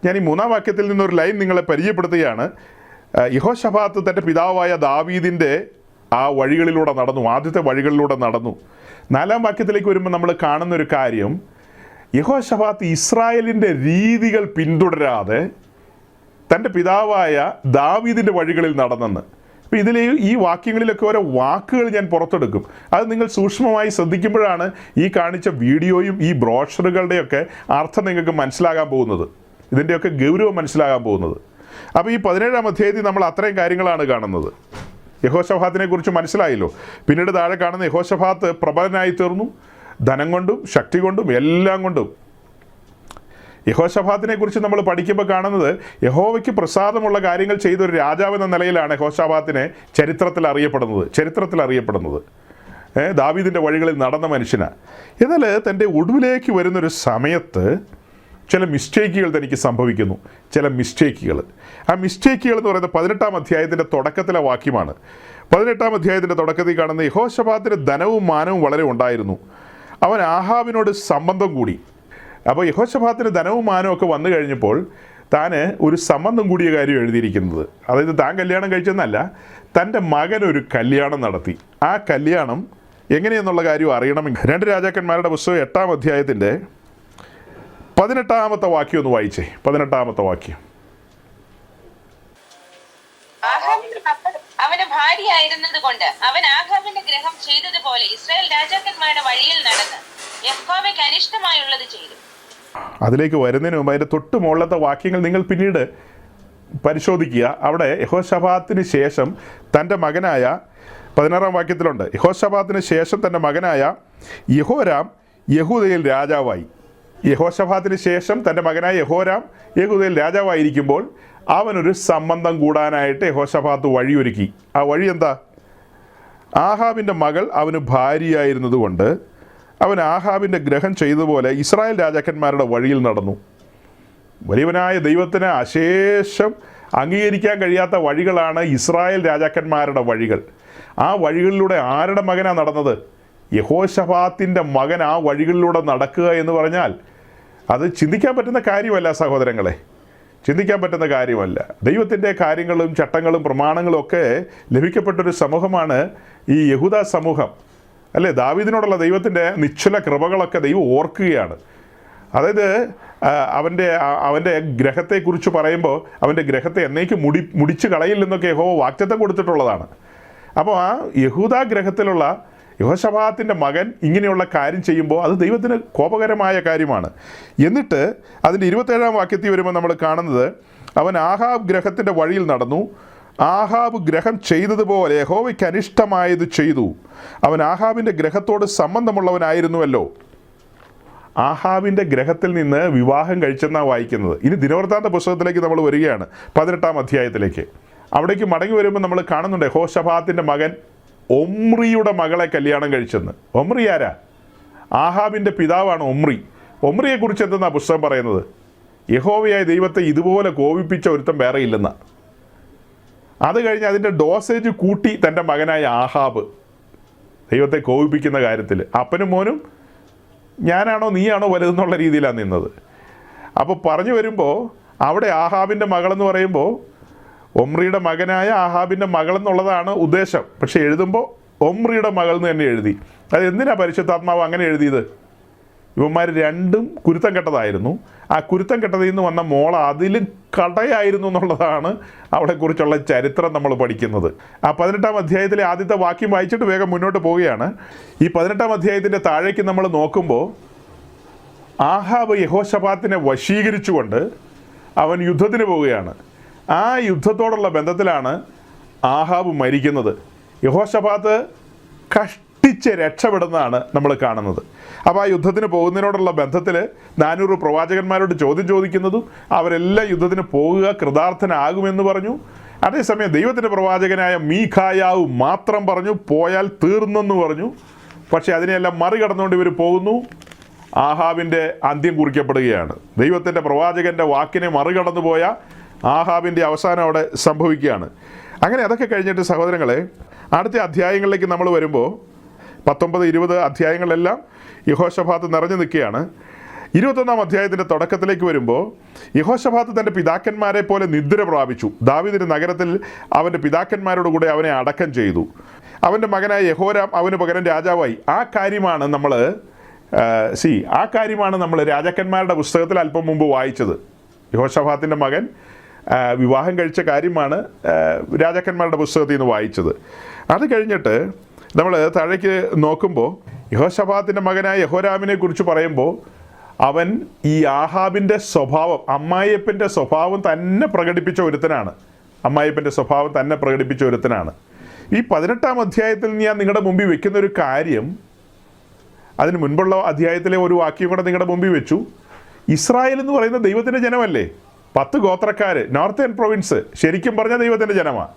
ഞാൻ ഈ 3-ാം വാക്യത്തിൽ നിന്നൊരു ലൈൻ നിങ്ങളെ പരിചയപ്പെടുത്തുകയാണ്. യഹോശഫാത്ത് തൻ്റെ പിതാവായ ദാവീദിൻ്റെ ആ വഴികളിലൂടെ നടന്നു, ആദ്യത്തെ വഴികളിലൂടെ നടന്നു. 4-ാം വാക്യത്തിലേക്ക് വരുമ്പോൾ നമ്മൾ കാണുന്നൊരു കാര്യം, യഹോശഫാത്ത് ഇസ്രായേലിൻ്റെ രീതികൾ പിന്തുടരാതെ തൻ്റെ പിതാവായ ദാവീദിൻ്റെ വഴികളിൽ നടന്നെന്ന്. അപ്പോൾ ഇതിൽ ഈ വാക്യങ്ങളിലൊക്കെ ഓരോ വാക്കുകൾ ഞാൻ പുറത്തെടുക്കും. അത് നിങ്ങൾ സൂക്ഷ്മമായി ശ്രദ്ധിക്കുമ്പോഴാണ് ഈ കാണിച്ച വീഡിയോയും ഈ ബ്രോഷറുകളുടെയൊക്കെ അർത്ഥം നിങ്ങൾക്ക് മനസ്സിലാകാൻ പോകുന്നത്, ഇതിൻ്റെയൊക്കെ ഗൗരവം മനസ്സിലാകാൻ പോകുന്നത്. അപ്പോൾ ഈ 17-ാം അധ്യായത്തിൽ നമ്മൾ അത്രയും കാര്യങ്ങളാണ് കാണുന്നത്. യഹോശഫാത്തിനെ കുറിച്ച് മനസ്സിലായല്ലോ. പിന്നീട് താഴെ കാണുന്ന യഹോശഫാത്ത് പ്രബലനായി തീർന്നു, ധനം കൊണ്ടും ശക്തി കൊണ്ടും എല്ലാം കൊണ്ടും. യഹോശഫാത്തിനെ കുറിച്ച് നമ്മൾ പഠിക്കുമ്പോൾ കാണുന്നത് യഹോവയ്ക്ക് പ്രസാദമുള്ള കാര്യങ്ങൾ ചെയ്തൊരു രാജാവെന്ന നിലയിലാണ് യഹോശഫാത്തിനെ ചരിത്രത്തിൽ അറിയപ്പെടുന്നത്. ദാവീദിൻ്റെ വഴികളിൽ നടന്ന മനുഷ്യനാണ്. എന്നാൽ തൻ്റെ ഒടുവിലേക്ക് വരുന്നൊരു സമയത്ത് ചില മിസ്റ്റേക്കുകൾ തനിക്ക് സംഭവിക്കുന്നു. ആ മിസ്റ്റേക്കുകൾ എന്ന് പറയുന്നത് 18-ാം അധ്യായത്തിൻ്റെ തുടക്കത്തിലെ വാക്യമാണ്. 18-ാം അധ്യായത്തിൻ്റെ തുടക്കത്തിൽ കാണുന്ന യഹോശഫാത്തിന് ധനവും മാനവും വളരെ ഉണ്ടായിരുന്നു. അവൻ ആഹാബിനോട് സംബന്ധം കൂടി. അപ്പോൾ യഹോശഫാത്തിന് ധനവും മാനവും ഒക്കെ വന്നു കഴിഞ്ഞപ്പോൾ താൻ ഒരു സംബന്ധം കൂടിയ കാര്യം എഴുതിയിരിക്കുന്നത്. അതായത് താൻ കല്യാണം കഴിച്ചെന്നല്ല, തൻ്റെ മകനൊരു കല്യാണം നടത്തി. ആ കല്യാണം എങ്ങനെയെന്നുള്ള കാര്യം അറിയണമെങ്കിൽ 2 രാജാക്കന്മാരുടെ പുസ്തകം 8-ാം അധ്യായത്തിൻ്റെ 18-ാമത്തെ വാക്യം ഒന്ന് വായിച്ചേ. 18-ാമത്തെ വാക്യം. ആഹാബ് അവന് ഭാര്യയായിരുന്നത് കൊണ്ട് അവൻ ആഹാബിന്റെ ഗ്രഹം ചെയ്തതുപോലെ ഇസ്രായേൽ രാജാക്കന്മാരുടെ വഴിയിൽ നടന്ന് യഹോവയ്ക്ക് അനിഷ്ടമായുള്ളത് ചെയ്തു. അതിലേക്ക് വരുന്നതിന് മുമ്പ് അതിൻ്റെ തൊട്ട് മുകളിലത്തെ വാക്യങ്ങൾ നിങ്ങൾ പിന്നീട് പരിശോധിക്കുക. അവിടെ യഹോശഫാത്തിന് ശേഷം തൻ്റെ മകനായ 16-ാം വാക്യത്തിലുണ്ട്, യഹോശഫാത്തിന് ശേഷം തൻ്റെ മകനായ യഹോരാം യഹൂദയിൽ രാജാവായി. യഹോശഫാത്തിന് ശേഷം തൻ്റെ മകനായ യഹോരാം യഹൂദയിൽ രാജാവായിരിക്കുമ്പോൾ അവനൊരു സംബന്ധം കൂടാനായിട്ട് യഹോശഫാത്ത് വഴിയൊരുക്കി. ആ വഴി എന്താ? ആഹാബിൻ്റെ മകൾ അവന് ഭാര്യയായിരുന്നത് കൊണ്ട് അവൻ ആഹാബിൻ്റെ ഗ്രഹം ചെയ്തതുപോലെ ഇസ്രായേൽ രാജാക്കന്മാരുടെ വഴിയിൽ നടന്നു. വലിയവനായ ദൈവത്തിന് അശേഷം അംഗീകരിക്കാൻ കഴിയാത്ത വഴികളാണ് ഇസ്രായേൽ രാജാക്കന്മാരുടെ വഴികൾ. ആ വഴികളിലൂടെ ആരുടെ മകനാണ് നടന്നത്? യഹോശഫാത്തിൻ്റെ മകൻ ആ വഴികളിലൂടെ നടക്കുക എന്ന് പറഞ്ഞാൽ അത് ചിന്തിക്കാൻ പറ്റുന്ന കാര്യമല്ല സഹോദരങ്ങളെ, ചിന്തിക്കാൻ പറ്റുന്ന കാര്യമല്ല. ദൈവത്തിൻ്റെ കാര്യങ്ങളും ചട്ടങ്ങളും പ്രമാണങ്ങളും ഒക്കെ ലഭിക്കപ്പെട്ടൊരു സമൂഹമാണ് ഈ യഹൂദ സമൂഹം, അല്ലേ? ദാവീദിനോടുള്ള ദൈവത്തിൻ്റെ നിശ്ചല കൃപകളൊക്കെ ദൈവം ഓർക്കുകയാണ്. അതായത് അവൻ്റെ ഗ്രഹത്തെക്കുറിച്ച് പറയുമ്പോൾ അവൻ്റെ ഗ്രഹത്തെ എന്നേക്ക് മുടിച്ച് കളയില്ലെന്നൊക്കെ യഹോവ വാഗ്ദത്തം കൊടുത്തിട്ടുള്ളതാണ്. അപ്പോൾ ആ യഹൂദ ഗ്രഹത്തിലുള്ള യഹോശഫാത്തിൻ്റെ മകൻ ഇങ്ങനെയുള്ള കാര്യം ചെയ്യുമ്പോൾ അത് ദൈവത്തിന് കോപകരമായ കാര്യമാണ്. എന്നിട്ട് അതിൻ്റെ 27-ാം വാക്യത്തിൽ വരുമ്പോൾ നമ്മൾ കാണുന്നത്, അവൻ ആഹാബ് ഗ്രഹത്തിൻ്റെ വഴിയിൽ നടന്നു, ആഹാബ് ഗ്രഹം ചെയ്തതുപോലെ യഹോവയ്ക്ക് അനിഷ്ടമായത് ചെയ്തു. അവൻ ആഹാബിൻ്റെ ഗ്രഹത്തോട് സംബന്ധമുള്ളവനായിരുന്നുവല്ലോ. ആഹാബിൻ്റെ ഗ്രഹത്തിൽ നിന്ന് വിവാഹം കഴിച്ചെന്നാണ് വായിക്കുന്നത്. ഇനി ദിനവൃത്താന്ത പുസ്തകത്തിലേക്ക് നമ്മൾ വരികയാണ്, 18-ാം അധ്യായത്തിലേക്ക്. അവിടേക്ക് മടങ്ങി വരുമ്പോൾ നമ്മൾ കാണുന്നുണ്ട് യഹോശഫാത്തിൻ്റെ മകൻ ഒമ്രിയുടെ മകളെ കല്യാണം കഴിച്ചെന്ന്. ഒമ്രി ആരാ? ആഹാബിൻ്റെ പിതാവാണ് ഒമ്രി. ഒമ്രിയെക്കുറിച്ച് എന്തെന്നാണ് പുസ്തകം പറയുന്നത്? യഹോവയായ ദൈവത്തെ ഇതുപോലെ കോപിപ്പിച്ച ഒരുത്തം വേറെ ഇല്ലെന്ന. അത് കഴിഞ്ഞ് അതിൻ്റെ ഡോസേജ് കൂട്ടി തൻ്റെ മകനായ ആഹാബ് ദൈവത്തെ കോപിപ്പിക്കുന്ന കാര്യത്തിൽ അപ്പനും മോനും ഞാനാണോ നീയാണോ വലുതെന്നുള്ള രീതിയിലാണ് നിന്നത്. അപ്പോൾ പറഞ്ഞു വരുമ്പോൾ അവിടെ ആഹാബിൻ്റെ മകളെന്ന് പറയുമ്പോൾ ഒമ്രിയുടെ മകനായ ആഹാബിൻ്റെ മകളെന്നുള്ളതാണ് ഉദ്ദേശം. പക്ഷെ എഴുതുമ്പോൾ ഒമ്രിയുടെ മകൾ എന്ന് തന്നെ എഴുതി. അത് എന്തിനാണ് പരിശുദ്ധാത്മാവ് അങ്ങനെ എഴുതിയത്? ഇവന്മാർ രണ്ടും കുരുത്തം കെട്ടതായിരുന്നു. ആ കുരുത്തം കെട്ടതിൽ നിന്ന് വന്ന മോള അതിലും കടയായിരുന്നു എന്നുള്ളതാണ് അവളെക്കുറിച്ചുള്ള ചരിത്രം നമ്മൾ പഠിക്കുന്നത്. ആ 18-ാം അധ്യായത്തിലെ ആദ്യത്തെ വാക്യം വായിച്ചിട്ട് വേഗം മുന്നോട്ട് പോവുകയാണ്. ഈ 18-ാം അധ്യായത്തിൻ്റെ താഴേക്ക് നമ്മൾ നോക്കുമ്പോൾ ആഹാബ് യഹോശഫാത്തിനെ വശീകരിച്ചുകൊണ്ട് അവൻ യുദ്ധത്തിന് പോവുകയാണ്. ആ യുദ്ധത്തോടുള്ള ബന്ധത്തിലാണ് ആഹാബ് മരിക്കുന്നത്. യഹോശഫാത്ത് കഷ്ടിച്ച് രക്ഷപ്പെടുന്നതാണ് നമ്മൾ കാണുന്നത്. അപ്പോൾ ആ യുദ്ധത്തിന് പോകുന്നതിനോടുള്ള ബന്ധത്തിൽ 400 പ്രവാചകന്മാരോട് ചോദ്യം ചോദിക്കുന്നതും അവരെല്ലാം യുദ്ധത്തിന് പോകുക കൃതാർത്ഥനാകുമെന്ന് പറഞ്ഞു. അതേസമയം ദൈവത്തിൻ്റെ പ്രവാചകനായ മീഖായാവ് മാത്രം പറഞ്ഞു പോയാൽ തീർന്നെന്ന് പറഞ്ഞു. പക്ഷേ അതിനെയെല്ലാം മറികടന്നുകൊണ്ട് ഇവർ പോകുന്നു. ആഹാബിൻ്റെ അന്ത്യം കുറിക്കപ്പെടുകയാണ്. ദൈവത്തിൻ്റെ പ്രവാചകൻ്റെ വാക്കിനെ മറികടന്നു പോയ ആഹാബിൻ്റെ അവസാനം അവിടെ സംഭവിക്കുകയാണ്. അങ്ങനെ അതൊക്കെ കഴിഞ്ഞിട്ട് സഹോദരങ്ങളെ, അടുത്ത അധ്യായങ്ങളിലേക്ക് നമ്മൾ വരുമ്പോൾ 19, 20 അധ്യായങ്ങളെല്ലാം യഹോശഫാത്ത് നിറഞ്ഞു നിൽക്കുകയാണ്. 21-ാം അധ്യായത്തിൻ്റെ തുടക്കത്തിലേക്ക് വരുമ്പോൾ യഹോശഫാത്ത് തൻ്റെ പിതാക്കന്മാരെ പോലെ നിദ്ര പ്രാപിച്ചു. ദാവീദിൻ്റെ നഗരത്തിൽ അവൻ്റെ പിതാക്കന്മാരോടുകൂടെ അവനെ അടക്കം ചെയ്തു. അവൻ്റെ മകനായ യഹോരാം അവന് പകരം രാജാവായി. ആ കാര്യമാണ് നമ്മൾ രാജാക്കന്മാരുടെ പുസ്തകത്തിൽ അല്പം മുമ്പ് വായിച്ചത്. യഹോശഫാത്തിൻ്റെ മകൻ വിവാഹം കഴിച്ച കാര്യമാണ് രാജാക്കന്മാരുടെ പുസ്തകത്തിൽ നിന്ന് വായിച്ചത്. അത് കഴിഞ്ഞിട്ട് നമ്മൾ താഴേക്ക് നോക്കുമ്പോൾ യഹോശഫാത്തിൻ്റെ മകനായ യഹോരാമിനെ കുറിച്ച് പറയുമ്പോൾ അവൻ ഈ ആഹാബിൻ്റെ സ്വഭാവം, അമ്മായിയപ്പൻ്റെ സ്വഭാവം തന്നെ പ്രകടിപ്പിച്ച ഒരുത്തനാണ്. ഈ 18-ാം അധ്യായത്തിൽ ഞാൻ നിങ്ങളുടെ മുമ്പിൽ വെക്കുന്ന ഒരു കാര്യം, അതിന് മുൻപുള്ള അധ്യായത്തിലെ ഒരു വാക്യം കൂടെ നിങ്ങളുടെ മുമ്പിൽ വെച്ചു. ഇസ്രായേൽ എന്ന് പറയുന്ന ദൈവത്തിൻ്റെ ജനമല്ലേ? 10 ഗോത്രക്കാർ, നോർത്തേൺ പ്രൊവിൻസ്, ശരിക്കും പറഞ്ഞാൽ ദൈവത്തിൻ്റെ ജനമാണ്.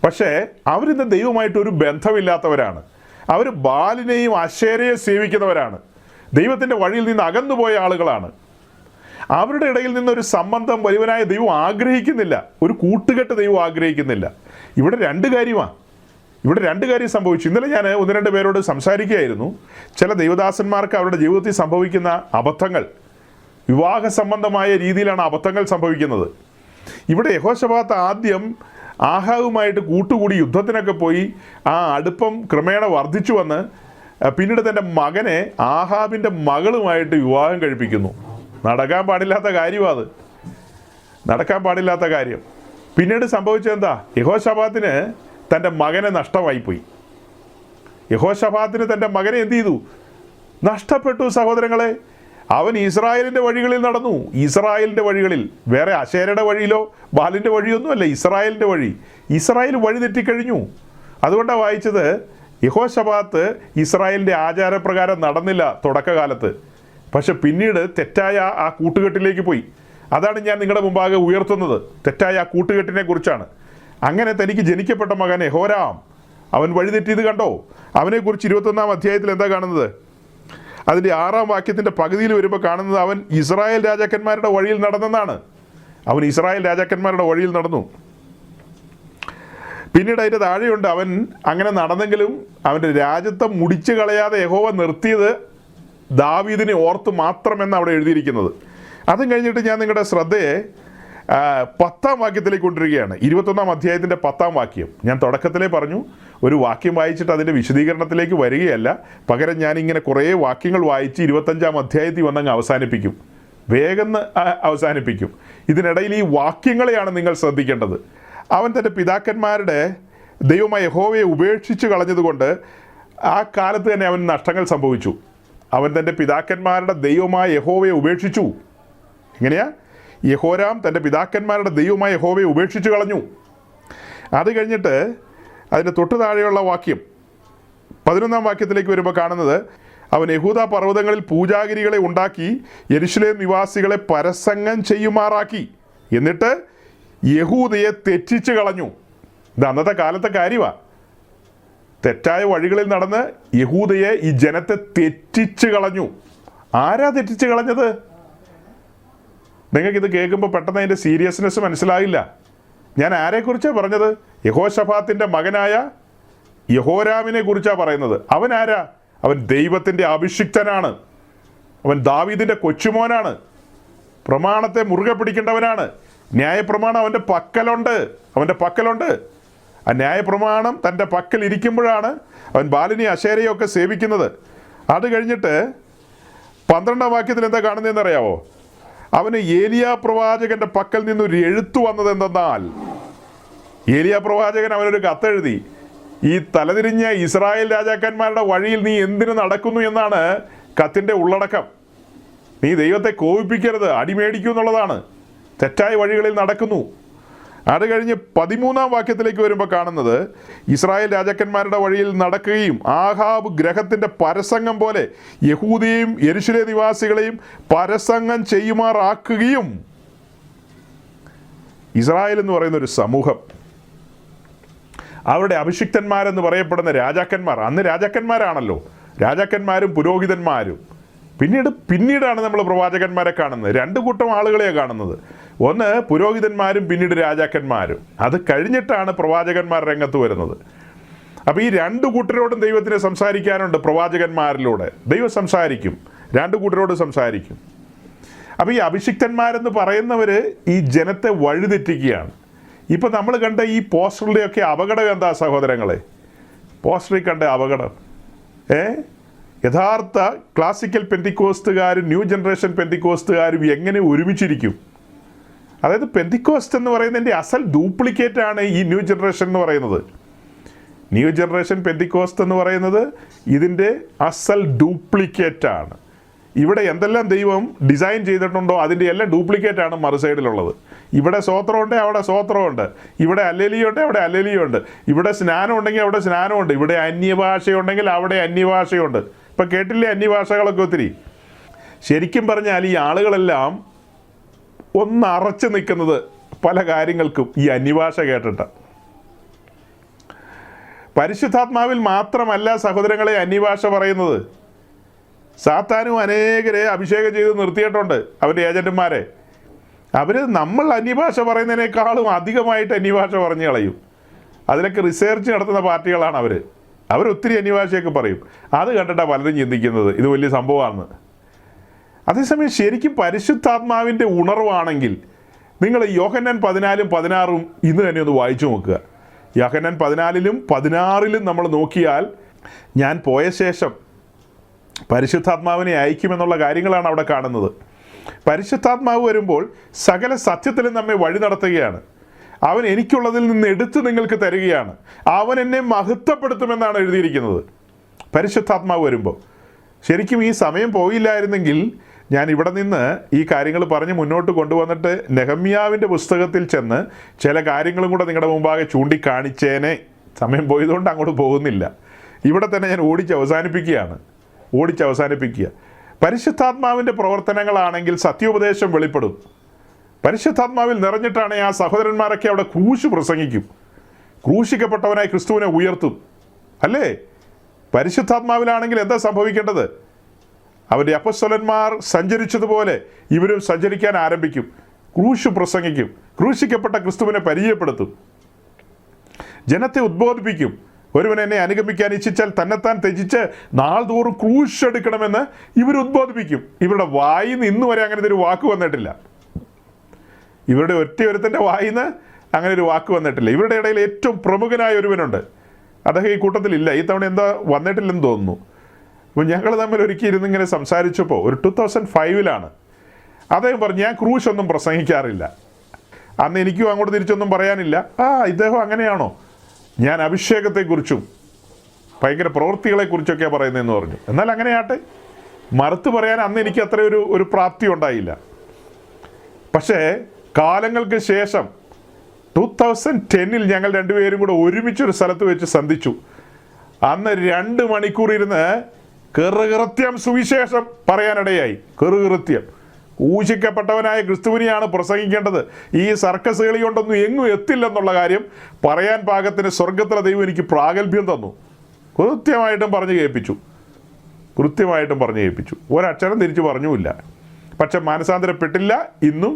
പക്ഷേ അവരിന്ന് ദൈവമായിട്ടൊരു ബന്ധമില്ലാത്തവരാണ്. അവർ ബാലിനെയും അശേരയെയും സേവിക്കുന്നവരാണ്. ദൈവത്തിൻ്റെ വഴിയിൽ നിന്ന് അകന്നുപോയ ആളുകളാണ്. അവരുടെ ഇടയിൽ നിന്നൊരു സംബന്ധം വലിയവനായ ദൈവം ആഗ്രഹിക്കുന്നില്ല. ഒരു കൂട്ടുകെട്ട് ദൈവം ആഗ്രഹിക്കുന്നില്ല. ഇവിടെ രണ്ട് കാര്യം സംഭവിച്ചു. ഇന്നലെ ഞാൻ 1-2 പേരോട് സംസാരിക്കുകയായിരുന്നു. ചില ദൈവദാസന്മാർക്ക് അവരുടെ ജീവിതത്തിൽ സംഭവിക്കുന്ന അബദ്ധങ്ങൾ, വിവാഹ സംബന്ധമായ രീതിയിലാണ് അബദ്ധങ്ങൾ സംഭവിക്കുന്നത്. ഇവിടെ യഹോശഫാത്ത് ആദ്യം ആഹാബുമായിട്ട് കൂട്ടുകൂടി യുദ്ധത്തിനൊക്കെ പോയി ആ അടുപ്പം ക്രമേണ വർദ്ധിച്ചു വന്ന് പിന്നീട് തൻ്റെ മകനെ ആഹാബിൻ്റെ മകളുമായിട്ട് വിവാഹം കഴിപ്പിക്കുന്നു. നടക്കാൻ പാടില്ലാത്ത കാര്യം. പിന്നീട് സംഭവിച്ചതെന്താ? യഹോശാഫാത്തിന് തൻ്റെ മകനെ നഷ്ടമായിപ്പോയി. യഹോശാഫാത്തിന് തൻ്റെ മകനെ എന്ത് ചെയ്തു? നഷ്ടപ്പെട്ടു സഹോദരങ്ങളെ. അവൻ ഇസ്രായേലിൻ്റെ വഴികളിൽ നടന്നു. ഇസ്രായേലിൻ്റെ വഴികളിൽ, വേറെ അശേരയുടെ വഴിയിലോ ബാലിൻ്റെ വഴിയൊന്നുമല്ല, ഇസ്രായേലിൻ്റെ വഴി. ഇസ്രായേൽ വഴി തെറ്റിക്കഴിഞ്ഞു. അതുകൊണ്ടാണ് വായിച്ചത്, യഹോശാഫാത്ത് ഇസ്രായേലിൻ്റെ ആചാരപ്രകാരം നടന്നില്ല തുടക്കകാലത്ത്, പക്ഷെ പിന്നീട് തെറ്റായ ആ കൂട്ടുകെട്ടിലേക്ക് പോയി. അതാണ് ഞാൻ നിങ്ങളുടെ മുമ്പാകെ ഉയർത്തുന്നത്, തെറ്റായ ആ കൂട്ടുകെട്ടിനെ കുറിച്ചാണ്. അങ്ങനെ തനിക്ക് ജനിക്കപ്പെട്ട മകൻ യഹോരാം അവൻ വഴിതെറ്റിയത് കണ്ടോ? അവനെക്കുറിച്ച് 21-ാം അധ്യായത്തിൽ എന്താ കാണുന്നത്? അതിൻ്റെ 6-ാം വാക്യത്തിൻ്റെ പകുതിയിൽ വരുമ്പോൾ കാണുന്നത് അവൻ ഇസ്രായേൽ രാജാക്കന്മാരുടെ വഴിയിൽ നടന്നെന്നാണ്. അവൻ ഇസ്രായേൽ രാജാക്കന്മാരുടെ വഴിയിൽ നടന്നു. പിന്നീട് അതിൻ്റെ താഴെയുണ്ട്, അവൻ അങ്ങനെ നടന്നെങ്കിലും അവൻ്റെ രാജ്യത്വം മുടിച്ചു കളയാതെ യഹോവ നിർത്തിയത് ദാവീദിനെ ഓർത്ത് മാത്രമെന്ന് അവിടെ എഴുതിയിരിക്കുന്നത്. അതും കഴിഞ്ഞിട്ട് ഞാൻ നിങ്ങളുടെ ശ്രദ്ധയെ 10-ാം വാക്യത്തിലേക്ക് കൊണ്ടിരിക്കുകയാണ്. 21-ാം അധ്യായത്തിൻ്റെ 10-ാം വാക്യം. ഞാൻ തുടക്കത്തിലേ പറഞ്ഞു, ഒരു വാക്യം വായിച്ചിട്ട് അതിൻ്റെ വിശദീകരണത്തിലേക്ക് വരികയല്ല, പകരം ഞാനിങ്ങനെ കുറേ വാക്യങ്ങൾ വായിച്ച് 25-ാം അധ്യായത്തിൽ വന്നങ്ങ് അവസാനിപ്പിക്കും, വേഗം അവസാനിപ്പിക്കും. ഇതിനിടയിൽ ഈ വാക്യങ്ങളെയാണ് നിങ്ങൾ ശ്രദ്ധിക്കേണ്ടത്. അവൻ തൻ്റെ പിതാക്കന്മാരുടെ ദൈവമായ യഹോവയെ ഉപേക്ഷിച്ച് കളഞ്ഞതുകൊണ്ട് ആ കാലത്ത് തന്നെ അവൻ നഷ്ടങ്ങൾ സംഭവിച്ചു. അവൻ തൻ്റെ പിതാക്കന്മാരുടെ ദൈവമായ യഹോവയെ ഉപേക്ഷിച്ചു. എങ്ങനെയാ? യഹോരാം തൻ്റെ പിതാക്കന്മാരുടെ ദൈവമായ യഹോവയെ ഉപേക്ഷിച്ച് കളഞ്ഞു. അത് കഴിഞ്ഞിട്ട് അതിൻ്റെ തൊട്ട് താഴെയുള്ള വാക്യം 11-ാം വാക്യത്തിലേക്ക് വരുമ്പോൾ കാണുന്നത്, അവൻ യഹൂദ പർവ്വതങ്ങളിൽ പൂജാഗിരികളെ ഉണ്ടാക്കി യെരുശലേം നിവാസികളെ പരസംഗം ചെയ്യുമാറാക്കി, എന്നിട്ട് യഹൂദയെ തെറ്റിച്ച് കളഞ്ഞു. ഇത് അന്നത്തെ കാലത്തെ കാര്യമാണ്. തെറ്റായ വഴികളിൽ നടന്ന് യഹൂദയെ, ഈ ജനത്തെ തെറ്റിച്ച് കളഞ്ഞു. ആരാ തെറ്റിച്ച് കളഞ്ഞത്? നിങ്ങൾക്കിത് കേൾക്കുമ്പോൾ പെട്ടെന്ന് അതിൻ്റെ സീരിയസ്നെസ് മനസ്സിലാകില്ല. ഞാൻ ആരെക്കുറിച്ചാണ് പറഞ്ഞത്? യഹോശാഫാത്തിൻ്റെ മകനായ യഹോരാമിനെ കുറിച്ചാണ് പറയുന്നത്. അവൻ ആരാ? അവൻ ദൈവത്തിൻ്റെ അഭിഷിക്തനാണ്. അവൻ ദാവീദിൻ്റെ കൊച്ചുമോനാണ്. പ്രമാണത്തെ മുറുകെ പിടിക്കേണ്ടവനാണ്. ന്യായപ്രമാണം അവൻ്റെ പക്കലുണ്ട്. ആ ന്യായപ്രമാണം തൻ്റെ പക്കൽ ഇരിക്കുമ്പോഴാണ് അവൻ ബാലിനി അശേരയൊക്കെ സേവിക്കുന്നത്. അത് കഴിഞ്ഞിട്ട് 12-ാം വാക്യത്തിൽ എന്താ കാണുന്നതെന്ന് അറിയാവോ? അവന് ഏലിയാ പ്രവാചകൻ്റെ പക്കൽ നിന്നൊരു എഴുത്തു വന്നത് എന്തെന്നാൽ, ഏലിയാ പ്രവാചകൻ അവനൊരു കത്തെഴുതി, ഈ തലതിരിഞ്ഞ ഇസ്രായേൽ രാജാക്കന്മാരുടെ വഴിയിൽ നീ എന്തിനു നടക്കുന്നു എന്നാണ് കത്തിൻ്റെ ഉള്ളടക്കം. നീ ദൈവത്തെ കോപിപ്പിക്കരുത്, അടിമേടിക്കൂ എന്നുള്ളതാണ്. തെറ്റായ വഴികളിൽ നടക്കുന്നു. അത് കഴിഞ്ഞ് 13-ാം വാക്യത്തിലേക്ക് വരുമ്പോൾ കാണുന്നത്, ഇസ്രായേൽ രാജാക്കന്മാരുടെ വഴിയിൽ നടക്കുകയും ആഹാബ് ഗ്രഹത്തിൻ്റെ പരസംഗം പോലെ യഹൂദയെയും യെരുശലേം നിവാസികളെയും പരസംഗം ചെയ്യുമാറാക്കുകയും. ഇസ്രായേൽ എന്ന് പറയുന്ന ഒരു സമൂഹം, അവരുടെ അഭിഷിക്തന്മാരെന്ന് പറയപ്പെടുന്ന രാജാക്കന്മാർ, അന്ന് രാജാക്കന്മാരാണല്ലോ, രാജാക്കന്മാരും പുരോഹിതന്മാരും. പിന്നീടാണ് നമ്മൾ പ്രവാചകന്മാരെ കാണുന്നത്. 2 കൂട്ടം ആളുകളെയാണ് കാണുന്നത്. ഒന്ന് പുരോഹിതന്മാരും പിന്നീട് രാജാക്കന്മാരും. അത് കഴിഞ്ഞിട്ടാണ് പ്രവാചകന്മാർ രംഗത്ത് വരുന്നത്. അപ്പോൾ ഈ 2 കൂട്ടരോടും ദൈവത്തിന് സംസാരിക്കാനുണ്ട്. പ്രവാചകന്മാരിലൂടെ ദൈവം സംസാരിക്കും, 2 കൂട്ടരോട് സംസാരിക്കും. അപ്പോൾ ഈ അഭിഷിക്തന്മാരെന്ന് പറയുന്നവർ ഈ ജനത്തെ വഴിതെറ്റിക്കുകയാണ്. ഇപ്പം നമ്മൾ കണ്ട ഈ പോസ്റ്ററിൻ്റെയൊക്കെ അപകടം എന്താ സഹോദരങ്ങളെ? പോസ്റ്ററിൽ കണ്ട അപകടം, യഥാർത്ഥ ക്ലാസിക്കൽ പെന്തിക്കോസ്തുകാരും ന്യൂ ജനറേഷൻ പെന്തിക്കോസ്തുകാരും എങ്ങനെ ഒരുമിച്ചിരിക്കും? അതായത് പെന്തിക്കോസ്റ്റ് എന്ന് പറയുന്നതിൻ്റെ അസൽ ഡ്യൂപ്ലിക്കേറ്റാണ് ഈ ന്യൂ ജനറേഷൻ എന്ന് പറയുന്നത്. ന്യൂ ജനറേഷൻ പെന്തിക്കോസ്റ്റ് എന്ന് പറയുന്നത് ഇതിൻ്റെ അസൽ ഡ്യൂപ്ലിക്കേറ്റാണ്. ഇവിടെ എന്തെല്ലാം ദൈവം ഡിസൈൻ ചെയ്തിട്ടുണ്ടോ അതിൻ്റെ എല്ലാം ഡ്യൂപ്ലിക്കേറ്റാണ് മറു സൈഡിലുള്ളത്. ഇവിടെ സ്വോത്രമുണ്ട്, അവിടെ സ്വോത്രമുണ്ട്. ഇവിടെ അല്ലേലിയുണ്ട്, അവിടെ അല്ലേലിയുണ്ട്. ഇവിടെ സ്നാനം ഉണ്ടെങ്കിൽ അവിടെ സ്നാനമുണ്ട്. ഇവിടെ അന്യഭാഷയുണ്ടെങ്കിൽ അവിടെ അന്യഭാഷയുണ്ട്. ഇപ്പം കേട്ടില്ലേ അന്യഭാഷകളൊക്കെ ഒത്തിരി? ശരിക്കും പറഞ്ഞാൽ ഈ ആളുകളെല്ലാം ഒന്നറച്ചു നിൽക്കുന്നത് പല കാര്യങ്ങൾക്കും ഈ അന്യഭാഷ കേട്ടിട്ട്. പരിശുദ്ധാത്മാവിൽ മാത്രമല്ല സഹോദരങ്ങളെ അന്യഭാഷ പറയുന്നത്. സാത്താനും അനേകരെ അഭിഷേകം ചെയ്ത് നിർത്തിയിട്ടുണ്ട്, അവൻ്റെ ഏജന്റുമാരെ. അവർ നമ്മൾ അന്യഭാഷ പറയുന്നതിനേക്കാളും അധികമായിട്ട് അന്യഭാഷ പറഞ്ഞു കളയും. അതിലൊക്കെ റിസർച്ച് നടത്തുന്ന പാർട്ടികളാണ് അവരൊത്തിരി അന്യഭാഷയൊക്കെ പറയും. അത് കണ്ടിട്ടാണ് പലരും ചിന്തിക്കുന്നത് ഇത് വലിയ സംഭവമാണ്. അതേസമയം ശരിക്കും പരിശുദ്ധാത്മാവിൻ്റെ ഉണർവാണെങ്കിൽ നിങ്ങൾ യോഹന്നാൻ 14:16 ഇന്ന് തന്നെ ഒന്ന് വായിച്ചു നോക്കുക. യോഹന്നാൻ 14:16 നമ്മൾ നോക്കിയാൽ, ഞാൻ പോയ ശേഷം പരിശുദ്ധാത്മാവിനെ അയക്കുമെന്നുള്ള കാര്യങ്ങളാണ് അവിടെ കാണുന്നത്. പരിശുദ്ധാത്മാവ് വരുമ്പോൾ സകല സത്യത്തിലും നമ്മെ വഴി നടത്തുകയാണ്. അവൻ എനിക്കുള്ളതിൽ നിന്ന് എടുത്ത് നിങ്ങൾക്ക് തരികയാണ്, അവൻ എന്നെ മഹത്വപ്പെടുത്തുമെന്നാണ് എഴുതിയിരിക്കുന്നത്. പരിശുദ്ധാത്മാവ് വരുമ്പോൾ ശരിക്കും ഈ സമയം പോയില്ലായിരുന്നെങ്കിൽ ഞാൻ ഇവിടെ നിന്ന് ഈ കാര്യങ്ങൾ പറഞ്ഞ് മുന്നോട്ട് കൊണ്ടുവന്നിട്ട് നെഹമ്യാവിൻ്റെ പുസ്തകത്തിൽ ചെന്ന് ചില കാര്യങ്ങളും കൂടെ നിങ്ങളുടെ മുമ്പാകെ ചൂണ്ടിക്കാണിച്ചേനെ. സമയം പോയതുകൊണ്ട് അങ്ങോട്ട് പോകുന്നില്ല. ഇവിടെ തന്നെ ഞാൻ ഓടിച്ചവസാനിപ്പിക്കുക. പരിശുദ്ധാത്മാവിൻ്റെ പ്രവർത്തനങ്ങളാണെങ്കിൽ സത്യോപദേശം വെളിപ്പെടും. പരിശുദ്ധാത്മാവിൽ നിറഞ്ഞിട്ടാണ് ആ സഹോദരന്മാരൊക്കെ അവിടെ ക്രൂശ് പ്രസംഗിക്കും. ക്രൂശിക്കപ്പെട്ടവനായി ക്രിസ്തുവിനെ ഉയർത്തും. അല്ലേ? പരിശുദ്ധാത്മാവിലാണെങ്കിൽ എന്താ സംഭവിക്കേണ്ടത്? അവൻ്റെ അപ്പസ്തലന്മാർ സഞ്ചരിച്ചതുപോലെ ഇവരും സഞ്ചരിക്കാൻ ആരംഭിക്കും. ക്രൂശ് പ്രസംഗിക്കും. ക്രൂശിക്കപ്പെട്ട ക്രിസ്തുവിനെ പരിചയപ്പെടുത്തും. ജനത്തെ ഉദ്ബോധിപ്പിക്കും. ഒരുവൻ എന്നെ അനുഗമിക്കാൻ ഇച്ഛിച്ചാൽ തന്നെത്താൻ ത്യജിച്ച് നാൾതോറും ക്രൂശ് എടുക്കണമെന്ന് ഇവർ ഉദ്ബോധിപ്പിക്കും. ഇവരുടെ വായിൽ നിന്ന് ഇന്ന് വരെ അങ്ങനത്തെ ഒരു വാക്ക് വന്നിട്ടില്ല. ഇവരുടെ ഒരുത്തൻ്റെ വായിൽ നിന്ന് അങ്ങനെ ഒരു വാക്ക് വന്നിട്ടില്ല. ഇവരുടെ ഇടയിൽ ഏറ്റവും പ്രമുഖനായ ഒരുവനുണ്ട്. അദ്ദേഹം ഈ കൂട്ടത്തിലില്ല. ഈ തവണ എന്താ വന്നിട്ടില്ലെന്ന് തോന്നുന്നു. അപ്പോൾ ഞങ്ങൾ തമ്മിൽ ഒരിക്കൽ ഇരുന്നിങ്ങനെ സംസാരിച്ചപ്പോൾ ഒരു 2005 അദ്ദേഹം പറഞ്ഞു, ഞാൻ ക്രൂശ് ഒന്നും പ്രസംഗിക്കാറില്ല. അന്ന് എനിക്കും അങ്ങോട്ട് തിരിച്ചൊന്നും പറയാനില്ല. ഇദ്ദേഹം അങ്ങനെയാണോ? ഞാൻ അഭിഷേകത്തെക്കുറിച്ചും ഭയങ്കര പ്രവൃത്തികളെക്കുറിച്ചൊക്കെ പറയുന്നതെന്ന് പറഞ്ഞു. എന്നാൽ അങ്ങനെയാട്ടെ, മറുത്ത് പറയാൻ അന്ന് എനിക്ക് അത്ര ഒരു പ്രാപ്തി ഉണ്ടായില്ല. പക്ഷേ കാലങ്ങൾക്ക് ശേഷം 2010 ഞങ്ങൾ രണ്ടുപേരും കൂടെ ഒരുമിച്ചൊരു സ്ഥലത്ത് വെച്ച് സന്ധിച്ചു. അന്ന് 2 മണിക്കൂർ ഇരുന്ന് കൃത്യം സുവിശേഷം പറയാനിടയായി. കൃത്യം ഊശിക്കപ്പെട്ടവനായ ക്രിസ്തുവിനെയാണ് പ്രസംഗിക്കേണ്ടത്. ഈ സർക്കസ് കളി കൊണ്ടൊന്നും എങ്ങും എത്തില്ലെന്നുള്ള കാര്യം പറയാൻ പാകത്തിന് സ്വർഗത്തിലെ ദൈവം എനിക്ക് പ്രാഗൽഭ്യം തന്നു. കൃത്യമായിട്ടും പറഞ്ഞു കേൾപ്പിച്ചു. ഒരക്ഷരം തിരിച്ചു പറഞ്ഞുമില്ല. പക്ഷെ മാനസാന്തരപ്പെട്ടില്ല. ഇന്നും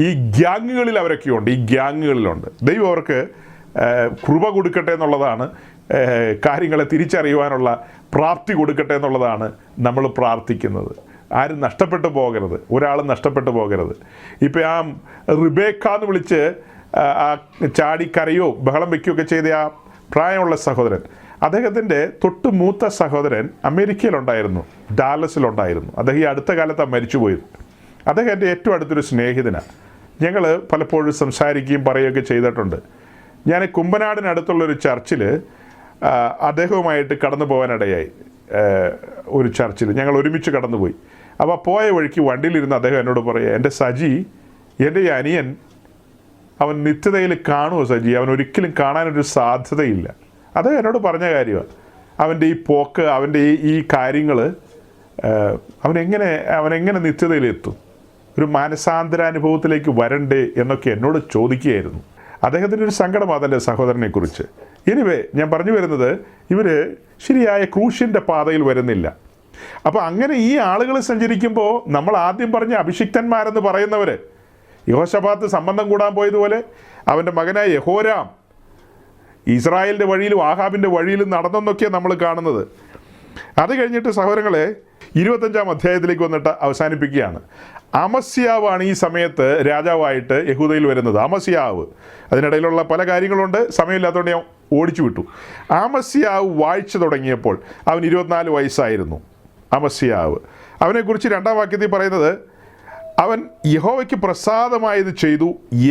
ഈ ഗ്യാങ്ങുകളിൽ അവരൊക്കെയുണ്ട്. ദൈവം അവർക്ക് കൃപ കൊടുക്കട്ടെ എന്നുള്ളതാണ്, കാര്യങ്ങളെ തിരിച്ചറിയുവാനുള്ള പ്രാപ്തി കൊടുക്കട്ടെ എന്നുള്ളതാണ് നമ്മൾ പ്രാർത്ഥിക്കുന്നത്. ആരും നഷ്ടപ്പെട്ടു പോകരുത്, ഒരാളും നഷ്ടപ്പെട്ടു പോകരുത്. ഇപ്പം ആ റിബേക്ക എന്ന് വിളിച്ച് ചാടിക്കരയോ ബഹളം വയ്ക്കുകയൊക്കെ ചെയ്ത ആ പ്രായമുള്ള സഹോദരൻ, അദ്ദേഹത്തിൻ്റെ തൊട്ട് മൂത്ത സഹോദരൻ അമേരിക്കയിലുണ്ടായിരുന്നു, ഡാലസിലുണ്ടായിരുന്നു. അദ്ദേഹം ഈ അടുത്ത കാലത്താണ് മരിച്ചുപോയത്. അദ്ദേഹം എൻ്റെ ഏറ്റവും അടുത്തൊരു സ്നേഹിതനാണ്. ഞങ്ങൾ പലപ്പോഴും സംസാരിക്കുകയും പറയുകയൊക്കെ ചെയ്തിട്ടുണ്ട്. ഞാൻ കുമ്പനാടിനടുത്തുള്ളൊരു ചർച്ചിൽ അദ്ദേഹവുമായിട്ട് കടന്നു പോകാനിടയായി. ഒരു ചർച്ചിൽ ഞങ്ങൾ ഒരുമിച്ച് കടന്നുപോയി. അപ്പോൾ പോയ വഴിക്ക് വണ്ടിയിലിരുന്ന് അദ്ദേഹം എന്നോട് പറയുക, എൻ്റെ സജി, എൻ്റെ ഈ അനിയൻ അവൻ നിത്യതയിൽ കാണുമോ സജി? അവൻ ഒരിക്കലും കാണാനൊരു സാധ്യതയില്ല. അദ്ദേഹം എന്നോട് പറഞ്ഞ കാര്യമാണ്. അവൻ്റെ ഈ പോക്ക്, അവൻ്റെ ഈ കാര്യങ്ങൾ അവനെങ്ങനെ നിത്യതയിലെത്തും? ഒരു മാനസാന്തരാനുഭവത്തിലേക്ക് വരണ്ടേ എന്നൊക്കെ എന്നോട് ചോദിക്കുകയായിരുന്നു. അദ്ദേഹത്തിൻ്റെ ഒരു സങ്കടം അതല്ലേ സഹോദരനെക്കുറിച്ച്. എനിവേ, ഞാൻ പറഞ്ഞു വരുന്നത്, ഇവർ ശരിയായ ക്രൂശിൻ്റെ പാതയിൽ വരുന്നില്ല. അപ്പോൾ അങ്ങനെ ഈ ആളുകൾ സഞ്ചരിക്കുമ്പോൾ നമ്മൾ ആദ്യം പറഞ്ഞ അഭിഷിക്തന്മാരെന്ന് പറയുന്നവർ, യെഹോശാഫാത്ത് സംബന്ധം കൂടാൻ പോയതുപോലെ അവൻ്റെ മകനായ യെഹോരാം ഇസ്രായേലിൻ്റെ വഴിയിലും ആഹാബിൻ്റെ വഴിയിലും നടന്നെന്നൊക്കെയാണ് നമ്മൾ കാണുന്നത്. അത് കഴിഞ്ഞിട്ട് സഹോദരങ്ങളെ 25-ാം അധ്യായത്തിലേക്ക് വന്നിട്ട് അവസാനിപ്പിക്കുകയാണ്. അമസ്യാവാണ് ഈ സമയത്ത് രാജാവായിട്ട് യഹൂദയിൽ വരുന്നത്. അമസ്യാവ്, അതിനിടയിലുള്ള പല കാര്യങ്ങളുണ്ട്, സമയമില്ലാത്തതുകൊണ്ട് ഞാൻ ഓടിച്ചു വിട്ടു. അമസ്യാവ് വാഴ്ച തുടങ്ങിയപ്പോൾ അവൻ 24 വയസ്സായിരുന്നു. അമസ്യാവ്, അവനെക്കുറിച്ച് 2-ാം വാക്യത്തിൽ പറയുന്നത്, അവൻ യഹോവയ്ക്ക് പ്രസാദമായത് ചെയ്തു,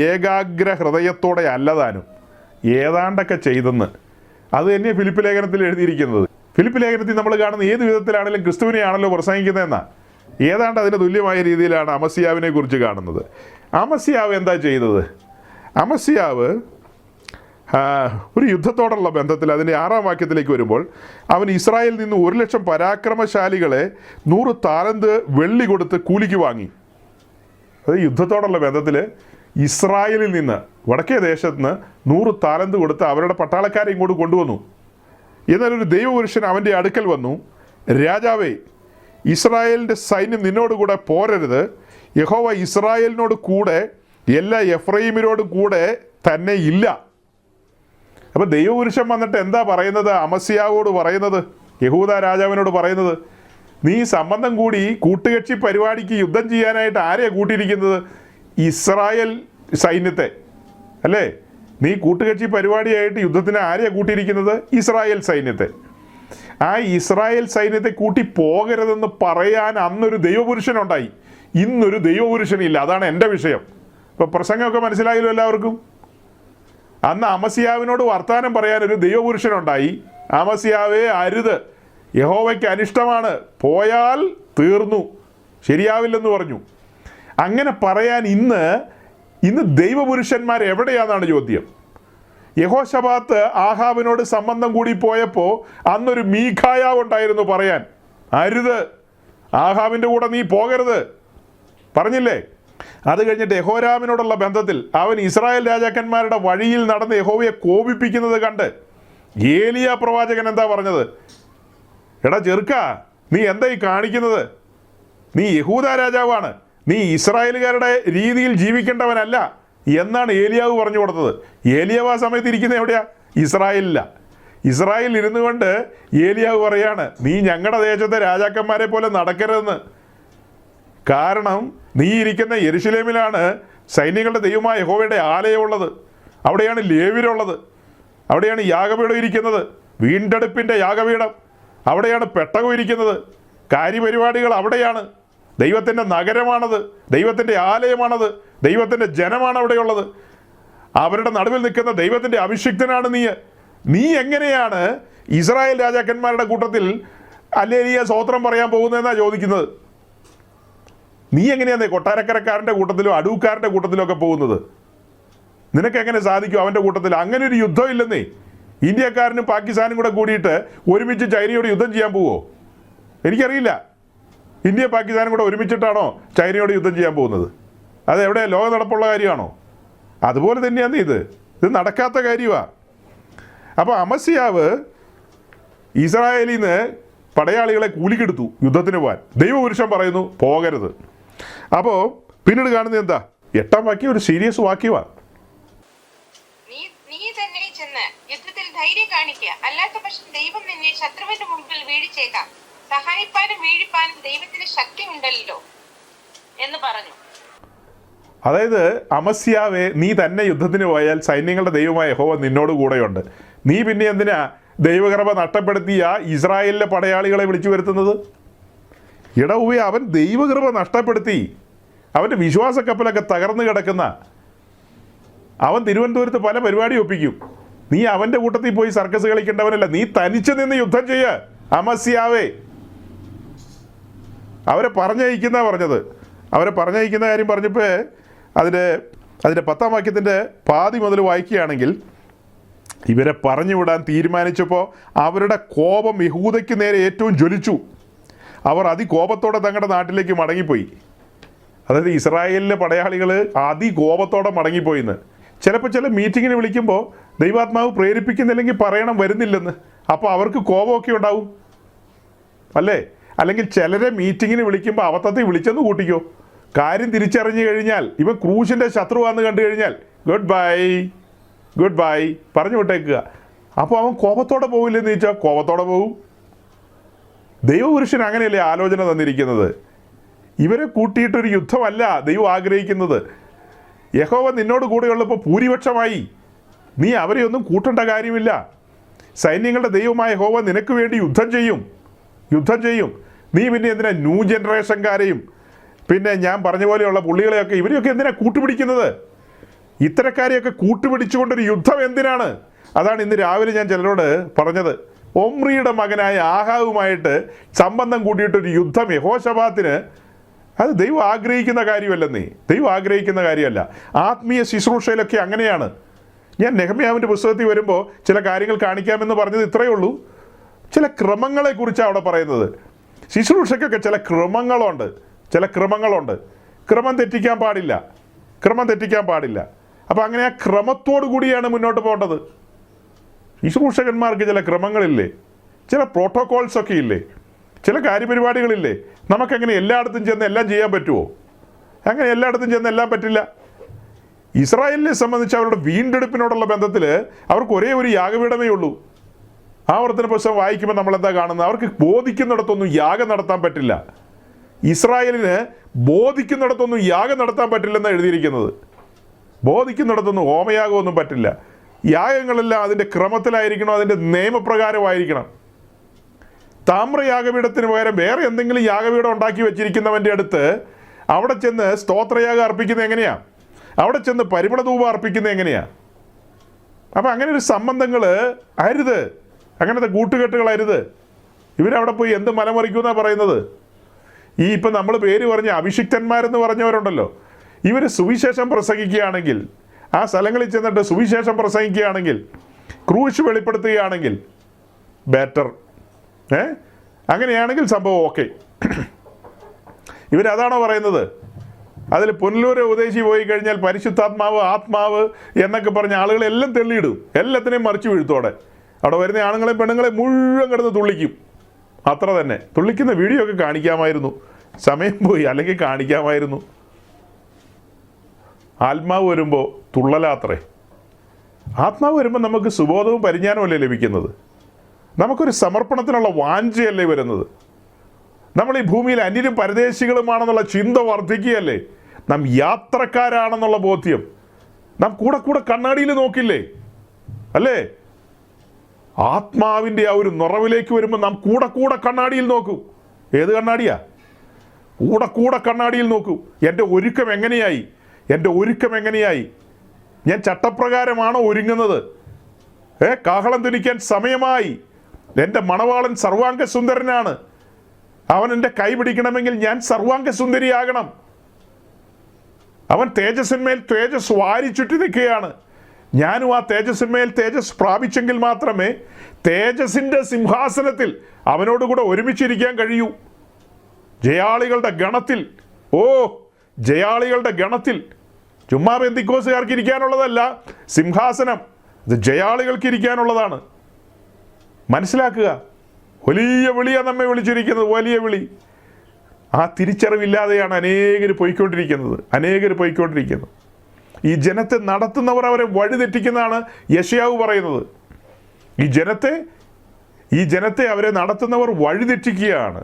ഏകാഗ്ര ഹൃദയത്തോടെ അല്ലതാനും. ഏതാണ്ടൊക്കെ ചെയ്തെന്ന് അത് തന്നെ ഫിലിപ്പ് ലേഖനത്തിൽ എഴുതിയിരിക്കുന്നത്. ഫിലിപ്പ് ലേഖനത്തിൽ നമ്മൾ കാണുന്ന ഏത് വിധത്തിലാണെങ്കിലും ക്രിസ്തുവിനെയാണല്ലോ പ്രസംഗിക്കുന്നതെന്നാണ്. ഏതാണ്ട് അതിന് തുല്യമായ രീതിയിലാണ് അമസ്യാവിനെ കുറിച്ച് കാണുന്നത്. അമസ്യാവ് എന്താ ചെയ്തത്? അമസ്യാവ് ഒരു യുദ്ധത്തോടുള്ള ബന്ധത്തിൽ അതിൻ്റെ 6-ാം വാക്യത്തിലേക്ക് വരുമ്പോൾ, അവൻ ഇസ്രായേലിൽ നിന്ന് 1,00,000 പരാക്രമശാലികളെ 100 താലന്ത് വെള്ളി കൊടുത്ത് കൂലിക്ക് വാങ്ങി. അത് യുദ്ധത്തോടുള്ള ബന്ധത്തിൽ ഇസ്രായേലിൽ നിന്ന്, വടക്കേ ദേശത്ത് നിന്ന് 100 താലന്ത് കൊടുത്ത് അവരുടെ പട്ടാളക്കാരെ ഇങ്ങോട്ട് കൊണ്ടുവന്നു. എന്നാലൊരു ദൈവപുരുഷൻ അവൻ്റെ അടുക്കൽ വന്നു, രാജാവേ, ഇസ്രായേലിൻ്റെ സൈന്യം നിന്നോടുകൂടെ പോരരുത്, യഹോവ ഇസ്രായേലിനോട് കൂടെ എല്ലാ എഫ്രൈമിനോടും കൂടെ തന്നെ ഇല്ല. അപ്പോൾ ദൈവപുരുഷൻ വന്നിട്ട് എന്താ പറയുന്നത്? അമസ്യാവോട് പറയുന്നത്, യഹൂദ രാജാവിനോട് പറയുന്നത്, നീ സംബന്ധം കൂടി കൂട്ടുകക്ഷി പരിപാടിക്ക് യുദ്ധം ചെയ്യാനായിട്ട് ആരെയാണ് കൂട്ടിയിരിക്കുന്നത്? ഇസ്രായേൽ സൈന്യത്തെ അല്ലേ? നീ കൂട്ടുകക്ഷി പരിപാടിയായിട്ട് യുദ്ധത്തിന് ആരെയാണ് കൂട്ടിയിരിക്കുന്നത്? ഇസ്രായേൽ സൈന്യത്തെ. ആ ഇസ്രായേൽ സൈന്യത്തെ കൂട്ടി പോകരുതെന്ന് പറയാൻ അന്നൊരു ദൈവപുരുഷനുണ്ടായി. ഇന്നൊരു ദൈവപുരുഷനില്ല. അതാണ് എൻ്റെ വിഷയം. ഇപ്പോൾ പ്രസംഗമൊക്കെ മനസ്സിലായല്ലോ എല്ലാവർക്കും. അന്ന് അമസ്യാവിനോട് വർത്താനം പറയാനൊരു ദൈവപുരുഷനുണ്ടായി. അമസ്യാവേ അരുത്, യഹോവയ്ക്ക് അനിഷ്ടമാണ്, പോയാൽ തീർന്നു, ശരിയാവില്ലെന്ന് പറഞ്ഞു. അങ്ങനെ പറയാൻ ഇന്ന് ദൈവപുരുഷന്മാർ എവിടെയാണെന്നാണ് ചോദ്യം. യഹോശബാത്ത് ആഹാബിനോട് സംബന്ധം കൂടി പോയപ്പോൾ അന്നൊരു മീഖായാവ് ഉണ്ടായിരുന്നു പറയാൻ, അരുത്, ആഹാബിൻ്റെ കൂടെ നീ പോകരുത് പറഞ്ഞില്ലേ. അത് കഴിഞ്ഞിട്ട് യഹോരാമിനോടുള്ള ബന്ധത്തിൽ അവൻ ഇസ്രായേൽ രാജാക്കന്മാരുടെ വഴിയിൽ നടന്ന് യഹോവയെ കോപിപ്പിക്കുന്നത് കണ്ട് ഏലിയ പ്രവാചകൻ എന്താ പറഞ്ഞത്? എടാ ചെറുക്ക, നീ എന്താ ഈ കാണിക്കുന്നത്? നീ യഹൂദ രാജാവാണ്, നീ ഇസ്രായേലുകാരുടെ രീതിയിൽ ജീവിക്കേണ്ടവനല്ല എന്നാണ് ഏലിയാവ് പറഞ്ഞു കൊടുത്തത്. ഏലിയാവ് ആ സമയത്ത് ഇരിക്കുന്നത് എവിടെയാ? ഇസ്രായേലില്ല. ഇസ്രായേലിൽ ഇരുന്നു കൊണ്ട് ഏലിയാവ് പറയാണ്, നീ ഞങ്ങളുടെ ദേശത്തെ രാജാക്കന്മാരെ പോലെ നടക്കരുതെന്ന്. കാരണം നീ ഇരിക്കുന്ന യെരുശലേമിലാണ് സൈന്യങ്ങളുടെ ദൈവമായ യഹോവയുടെ ആലയമുള്ളത്, അവിടെയാണ് ലേവ്യരുള്ളത്, അവിടെയാണ് യാഗപീഠം ഇരിക്കുന്നത്, വീണ്ടെടുപ്പിൻ്റെ യാഗപീഠം, അവിടെയാണ് പെട്ടകം ഇരിക്കുന്നത്, കാര്യപരിപാടികൾ അവിടെയാണ്. ദൈവത്തിൻ്റെ നഗരമാണത്, ദൈവത്തിൻ്റെ ആലയമാണത്, ദൈവത്തിൻ്റെ ജനമാണ് അവിടെയുള്ളത്. അവരുടെ നടുവിൽ നിൽക്കുന്ന ദൈവത്തിൻ്റെ അഭിഷിക്തനാണ് നീ എങ്ങനെയാണ് ഇസ്രായേൽ രാജാക്കന്മാരുടെ കൂട്ടത്തിൽ ഹല്ലേലൂയ സ്തോത്രം പറയാൻ പോകുന്നതെന്നാണ് ചോദിക്കുന്നത്. നീ എങ്ങനെയാണ് കൊട്ടാരക്കരക്കാരൻ്റെ കൂട്ടത്തിലും അടൂക്കാരൻ്റെ കൂട്ടത്തിലും ഒക്കെ പോകുന്നത്? നിനക്കെങ്ങനെ സാധിക്കും അവൻ്റെ കൂട്ടത്തിൽ? അങ്ങനെ ഒരു യുദ്ധം ഇല്ലെന്നേ. ഇന്ത്യക്കാരനും പാകിസ്ഥാനും കൂടെ കൂടിയിട്ട് ഒരുമിച്ച് ചൈനയോട് യുദ്ധം ചെയ്യാൻ പോവോ? എനിക്കറിയില്ല. ഇന്ത്യ പാകിസ്ഥാനും കൂടെ ഒരുമിച്ചിട്ടാണോ ചൈനയോട് യുദ്ധം ചെയ്യാൻ പോകുന്നത്? അതെവിടെ ലോക നടപ്പുള്ള കാര്യമാണോ? അതുപോലെ തന്നെയാണ് ഇത് നടക്കാത്ത കാര്യമാണ്. അപ്പോൾ അമസ്യാവ് ഇസ്രായേലിൽ നിന്ന് പടയാളികളെ കൂലിക്കെടുത്തു യുദ്ധത്തിന് പോകാൻ. ദൈവപുരുഷൻ പറയുന്നു പോകരുത്. അപ്പോൾ പിന്നീട് കാണുന്നത് എന്താ? 8-ാം വാക്യം ഒരു സീരിയസ് വാക്യമാണ്. നീ തന്നെ ചെന്ന് യുദ്ധത്തിൽ ധൈര്യം കാണിക്കുക, അല്ലാത്ത പക്ഷം ദൈവം നിന്നെ ശത്രുവിന്റെ മുമ്പിൽ വീഴിച്ചേക്കാം, സഹായിപ്പാനും വീഴിപ്പാനും ദൈവത്തിന് ശക്തി ഉണ്ടല്ലോ എന്ന് പറഞ്ഞു. അതായത് അമസ്യാവേ, നീ തന്നെ യുദ്ധത്തിന് പോയാൽ സൈന്യങ്ങളുടെ ദൈവമായ യഹോവ നിന്നോട് കൂടെയുണ്ട്. നീ പിന്നെ എന്തിനാ ദൈവകൃപ നഷ്ടപ്പെടുത്തിയ ഇസ്രായേലിലെ പടയാളികളെ വിളിച്ചു വരുത്തുന്നത്? ഇടവുവേ, അവൻ ദൈവകൃപ നഷ്ടപ്പെടുത്തി, അവൻ്റെ വിശ്വാസ കപ്പലൊക്കെ തകർന്നു കിടക്കുന്ന അവൻ തിരുവനന്തപുരത്ത് പല പരിപാടി ഒപ്പിക്കും. നീ അവൻ്റെ കൂട്ടത്തിൽ പോയി സർക്കസ് കളിക്കേണ്ടവനല്ല, നീ തനിച്ച് നിന്ന് യുദ്ധം ചെയ്യ അമസ്യാവേ. അവരെ പറഞ്ഞയക്കുന്ന പറഞ്ഞത്, അവരെ പറഞ്ഞയക്കുന്ന കാര്യം പറഞ്ഞപ്പോൾ അതിൻ്റെ 10-ാം വാക്യത്തിൻ്റെ പാതി മുതൽ വായിക്കുകയാണെങ്കിൽ, ഇവരെ പറഞ്ഞുവിടാൻ തീരുമാനിച്ചപ്പോൾ അവരുടെ കോപം യഹൂദയ്ക്ക് നേരെ ഏറ്റവും ജ്വലിച്ചു. അവർ അതികോപത്തോടെ തങ്ങളുടെ നാട്ടിലേക്ക് മടങ്ങിപ്പോയി. അതായത് ഇസ്രായേലിലെ പടയാളികൾ അതികോപത്തോടെ മടങ്ങിപ്പോയിന്ന്. ചിലപ്പോൾ ചില മീറ്റിങ്ങിന് വിളിക്കുമ്പോൾ ദൈവാത്മാവ് പ്രേരിപ്പിക്കുന്നില്ലെങ്കിൽ പറയണം വരുന്നില്ലെന്ന്. അപ്പോൾ അവർക്ക് കോപമൊക്കെ ഉണ്ടാവും അല്ലേ? അല്ലെങ്കിൽ ചിലരെ മീറ്റിങ്ങിന് വിളിക്കുമ്പോൾ അബദ്ധത്തിൽ വിളിച്ചെന്ന് കൂട്ടിക്കോ. കാര്യം തിരിച്ചറിഞ്ഞു കഴിഞ്ഞാൽ ഇവൻ ക്രൂശിൻ്റെ ശത്രുവാന്ന് കണ്ടു കഴിഞ്ഞാൽ ഗുഡ് ബൈ പറഞ്ഞു വിട്ടേക്കുക. അപ്പോൾ അവൻ കോപത്തോടെ പോവില്ലെന്ന് ചോദിച്ചാൽ കോപത്തോടെ പോവും. ദൈവപുരുഷൻ അങ്ങനെയല്ലേ ആലോചന തന്നിരിക്കുന്നത്. ഇവരെ കൂട്ടിയിട്ടൊരു യുദ്ധമല്ല ദൈവം ആഗ്രഹിക്കുന്നത്. യഹോവ നിന്നോട് കൂടെയുള്ളപ്പോൾ ഭൂരിപക്ഷമായി, നീ അവരെ ഒന്നും കൂട്ടേണ്ട കാര്യമില്ല. സൈന്യങ്ങളുടെ ദൈവമായ യഹോവ നിനക്ക് വേണ്ടി യുദ്ധം ചെയ്യും. നീ പിന്നെ എന്തിനാ ന്യൂ ജനറേഷൻകാരെയും പിന്നെ ഞാൻ പറഞ്ഞ പോലെയുള്ള പുള്ളികളെയൊക്കെ ഇവരെയൊക്കെ എന്തിനാ കൂട്ടുപിടിക്കുന്നത്? ഇത്തരക്കാരെയൊക്കെ കൂട്ടുപിടിച്ചുകൊണ്ടൊരു യുദ്ധം എന്തിനാണ്? അതാണ് ഇന്ന് രാവിലെ ഞാൻ ചിലരോട് പറഞ്ഞത്. ഒമ്രിയുടെ മകനായ ആഹാവുമായിട്ട് സംബന്ധം കൂട്ടിയിട്ടൊരു യുദ്ധം യഹോശബാത്തിന് അത് ദൈവം ആഗ്രഹിക്കുന്ന കാര്യമല്ലെന്നേ. ദൈവം ആഗ്രഹിക്കുന്ന കാര്യമല്ല. ആത്മീയ ശുശ്രൂഷയിലൊക്കെ അങ്ങനെയാണ്. ഞാൻ നെഹമ്യാവിൻ്റെ പുസ്തകത്തിൽ വരുമ്പോൾ ചില കാര്യങ്ങൾ കാണിക്കാമെന്ന് പറഞ്ഞത് ഇത്രയേ ഉള്ളൂ. ചില ക്രമങ്ങളെക്കുറിച്ചാണ് അവിടെ പറയുന്നത്. ശുശ്രൂഷയ്ക്കൊക്കെ ചില ക്രമങ്ങളുണ്ട്. ക്രമം തെറ്റിക്കാൻ പാടില്ല. അപ്പോൾ അങ്ങനെ ആ ക്രമത്തോടു കൂടിയാണ് മുന്നോട്ട് പോകേണ്ടത്. ശുശ്രൂഷകന്മാർക്ക് ചില ക്രമങ്ങളില്ലേ, ചില പ്രോട്ടോകോൾസൊക്കെ ഇല്ലേ, ചില കാര്യപരിപാടികളില്ലേ. നമുക്കങ്ങനെ എല്ലായിടത്തും ചെന്ന് എല്ലാം ചെയ്യാൻ പറ്റുമോ? അങ്ങനെ എല്ലായിടത്തും ചെന്ന് എല്ലാം പറ്റില്ല. ഇസ്രായേലിനെ സംബന്ധിച്ച് അവരുടെ വീണ്ടെടുപ്പിനോടുള്ള ബന്ധത്തിൽ അവർക്ക് ഒരേ ഒരു യാഗപീഠമേ ഉള്ളൂ. ആവർത്തന പുസ്തകം വായിക്കുമ്പോൾ നമ്മളെന്താ കാണുന്നത്? അവർക്ക് ബോധിക്കുന്നിടത്തൊന്നും യാഗം നടത്താൻ പറ്റില്ല. ഇസ്രായേലിന് ബോധിക്കുന്നിടത്തൊന്നും യാഗം നടത്താൻ പറ്റില്ലെന്നാണ് എഴുതിയിരിക്കുന്നത്. ബോധിക്കുന്നിടത്തൊന്നും ഹോമയാഗമൊന്നും പറ്റില്ല. യാഗങ്ങളെല്ലാം അതിൻ്റെ ക്രമത്തിലായിരിക്കണം, അതിൻ്റെ നിയമപ്രകാരമായിരിക്കണം. താമ്രയാഗപീഠത്തിന് പകരം വേറെ എന്തെങ്കിലും യാഗപീഠം ഉണ്ടാക്കി വെച്ചിരിക്കുന്നവൻ്റെ അടുത്ത് അവിടെ ചെന്ന് സ്തോത്രയാഗം അർപ്പിക്കുന്നത് എങ്ങനെയാണ്? അവിടെ ചെന്ന് പരിമളധൂപം അർപ്പിക്കുന്നത് എങ്ങനെയാണ്? അപ്പം അങ്ങനെ ഒരു സംബന്ധങ്ങൾ അരുത്, അങ്ങനത്തെ കൂട്ടുകെട്ടുകൾ അരുത്. ഇവരവിടെ പോയി എന്ത് മലമറിക്കുമെന്നാണ് പറയുന്നത്. ഈ ഇപ്പം നമ്മൾ പേര് പറഞ്ഞ അഭിഷിക്തന്മാരെന്ന് പറഞ്ഞവരുണ്ടല്ലോ, ഇവർ സുവിശേഷം പ്രസംഗിക്കുകയാണെങ്കിൽ, ആ സ്ഥലങ്ങളിൽ ചെന്നിട്ട് സുവിശേഷം പ്രസംഗിക്കുകയാണെങ്കിൽ, ക്രൂശ് വെളിപ്പെടുത്തുകയാണെങ്കിൽ ബെറ്റർ. അങ്ങനെയാണെങ്കിൽ സംഭവം ഓക്കെ. ഇവരതാണോ പറയുന്നത്? അതിൽ പുനലൂർ ഉപദേശി പോയി കഴിഞ്ഞാൽ പരിശുദ്ധാത്മാവ്, ആത്മാവ് എന്നൊക്കെ പറഞ്ഞ ആളുകളെല്ലാം തെള്ളിയിടും, എല്ലാത്തിനെയും മറിച്ച് വീഴ്ത്തോടെ. അവിടെ വരുന്ന ആണുങ്ങളെയും പെണ്ണുങ്ങളെയും മുഴുവൻ കിടന്ന് തുള്ളിക്കും. അത്ര തന്നെ. തുള്ളിക്കുന്ന വീഡിയോ ഒക്കെ കാണിക്കാമായിരുന്നു, സമയം പോയി, അല്ലെങ്കിൽ കാണിക്കാമായിരുന്നു. ആത്മാവ് വരുമ്പോൾ തുള്ളലാത്രേ. ആത്മാവ് വരുമ്പോൾ നമുക്ക് സുബോധവും പരിജ്ഞാനമല്ലേ ലഭിക്കുന്നത്? നമുക്കൊരു സമർപ്പണത്തിനുള്ള വാഞ്ചയല്ലേ വരുന്നത്? നമ്മൾ ഈ ഭൂമിയിൽ അന്യരും പരദേശികളുമാണെന്നുള്ള ചിന്ത വർദ്ധിക്കുകയല്ലേ? നാം യാത്രക്കാരാണെന്നുള്ള ബോധ്യം. നാം കൂടെ കൂടെ കണ്ണാടിയിൽ നോക്കില്ലേ, അല്ലേ? ആത്മാവിൻ്റെ ആ ഒരു നിറവിലേക്ക് വരുമ്പോൾ നാം കൂടെ കൂടെ കണ്ണാടിയിൽ നോക്കും. ഏത് കണ്ണാടിയാ? കൂടെ കൂടെ കണ്ണാടിയിൽ നോക്കും. എൻ്റെ ഒരുക്കം എങ്ങനെയായി? എൻ്റെ ഒരുക്കം എങ്ങനെയായി? ഞാൻ ചട്ടപ്രകാരമാണോ ഒരുങ്ങുന്നത്? കാഹളം തുനിക്കാൻ സമയമായി. എൻ്റെ മണവാളൻ സർവാംഗ സുന്ദരനാണ്. അവൻ എൻ്റെ കൈ പിടിക്കണമെങ്കിൽ ഞാൻ സർവാംഗ സുന്ദരിയാകണം. അവൻ തേജസ്സിന്മേൽ തേജസ് വാരി ചുറ്റി നിൽക്കുകയാണ്. ഞാനും ആ തേജസ്സിന്മേൽ തേജസ് പ്രാപിച്ചെങ്കിൽ മാത്രമേ തേജസ്സിൻ്റെ സിംഹാസനത്തിൽ അവനോടുകൂടെ ഒരുമിച്ചിരിക്കാൻ കഴിയൂ. ജയാളികളുടെ ഗണത്തിൽ, ജയാളികളുടെ ഗണത്തിൽ. ചുമ്മാ പെന്തിക്കോസുകാർക്ക് ഇരിക്കാനുള്ളതല്ല സിംഹാസനം, ഇത് ജയാളികൾക്ക് ഇരിക്കാനുള്ളതാണ്. മനസ്സിലാക്കുക. വലിയ വിളിയാണ് നമ്മെ വിളിച്ചിരിക്കുന്നത്, വലിയ വിളി. ആ തിരിച്ചറിവില്ലാതെയാണ് അനേകർ പോയിക്കൊണ്ടിരിക്കുന്നത്. ഈ ജനത്തെ നടത്തുന്നവർ അവരെ വഴിതെറ്റിക്കുന്നതാണ് യെശയ്യാവ് പറയുന്നത്. ഈ ജനത്തെ അവരെ നടത്തുന്നവർ വഴിതെറ്റിക്കുകയാണ്.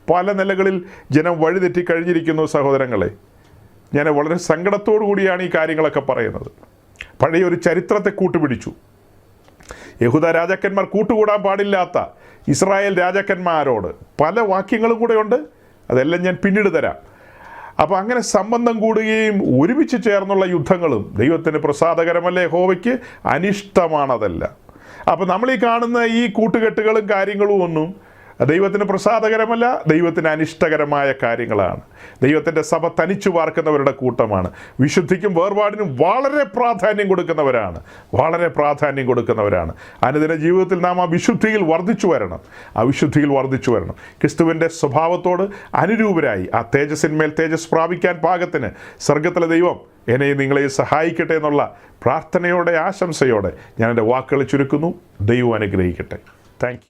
പല നിലകളിൽ ജനം വഴിതെറ്റി കഴിഞ്ഞിരിക്കുന്നു സഹോദരങ്ങളെ. ഞാൻ വളരെ സങ്കടത്തോടു കൂടിയാണ് ഈ കാര്യങ്ങളൊക്കെ പറയുന്നത്. പഴയ ഒരു ചരിത്രത്തെ കൂട്ടുപിടിച്ചു. യഹൂദ രാജാക്കന്മാർ കൂട്ടുകൂടാൻ പാടില്ലാത്ത ഇസ്രായേൽ രാജാക്കന്മാരോട് പല വാക്യങ്ങളും കൂടെ ഉണ്ട്, അതെല്ലാം ഞാൻ പിന്നീട് തരാം. അപ്പോൾ അങ്ങനെ സംബന്ധം കൂടുകയും ഒരുമിച്ച് ചേർന്നുള്ള യുദ്ധങ്ങളും ദൈവത്തിന് പ്രസാദകരമല്ല, യഹോവയ്ക്ക് അനിഷ്ടമാണതല്ല. അപ്പോൾ നമ്മൾ ഈ കാണുന്ന ഈ കൂട്ടുകെട്ടുകളും കാര്യങ്ങളും ഒന്നും ദൈവത്തിന് പ്രസാദകരമല്ല, ദൈവത്തിന് അനിഷ്ടകരമായ കാര്യങ്ങളാണ്. ദൈവത്തിൻ്റെ സഭ തനിച്ചു പാർക്കുന്നവരുടെ കൂട്ടമാണ്. വിശുദ്ധിക്കും വേർപാടിനും വളരെ പ്രാധാന്യം കൊടുക്കുന്നവരാണ്. അനുദിന ജീവിതത്തിൽ നാം ആ വിശുദ്ധിയിൽ വർദ്ധിച്ചു വരണം. ക്രിസ്തുവിൻ്റെ സ്വഭാവത്തോട് അനുരൂപരായി ആ തേജസ്സിന്മേൽ തേജസ് പ്രാപിക്കാൻ പാകത്തിന് സ്വർഗത്തിലെ ദൈവം എന്നെയും നിങ്ങളെയും സഹായിക്കട്ടെ എന്നുള്ള പ്രാർത്ഥനയോടെ, ആശംസയോടെ ഞാൻ എൻ്റെ വാക്കുകൾ ചുരുക്കുന്നു. ദൈവം അനുഗ്രഹിക്കട്ടെ. Thank you.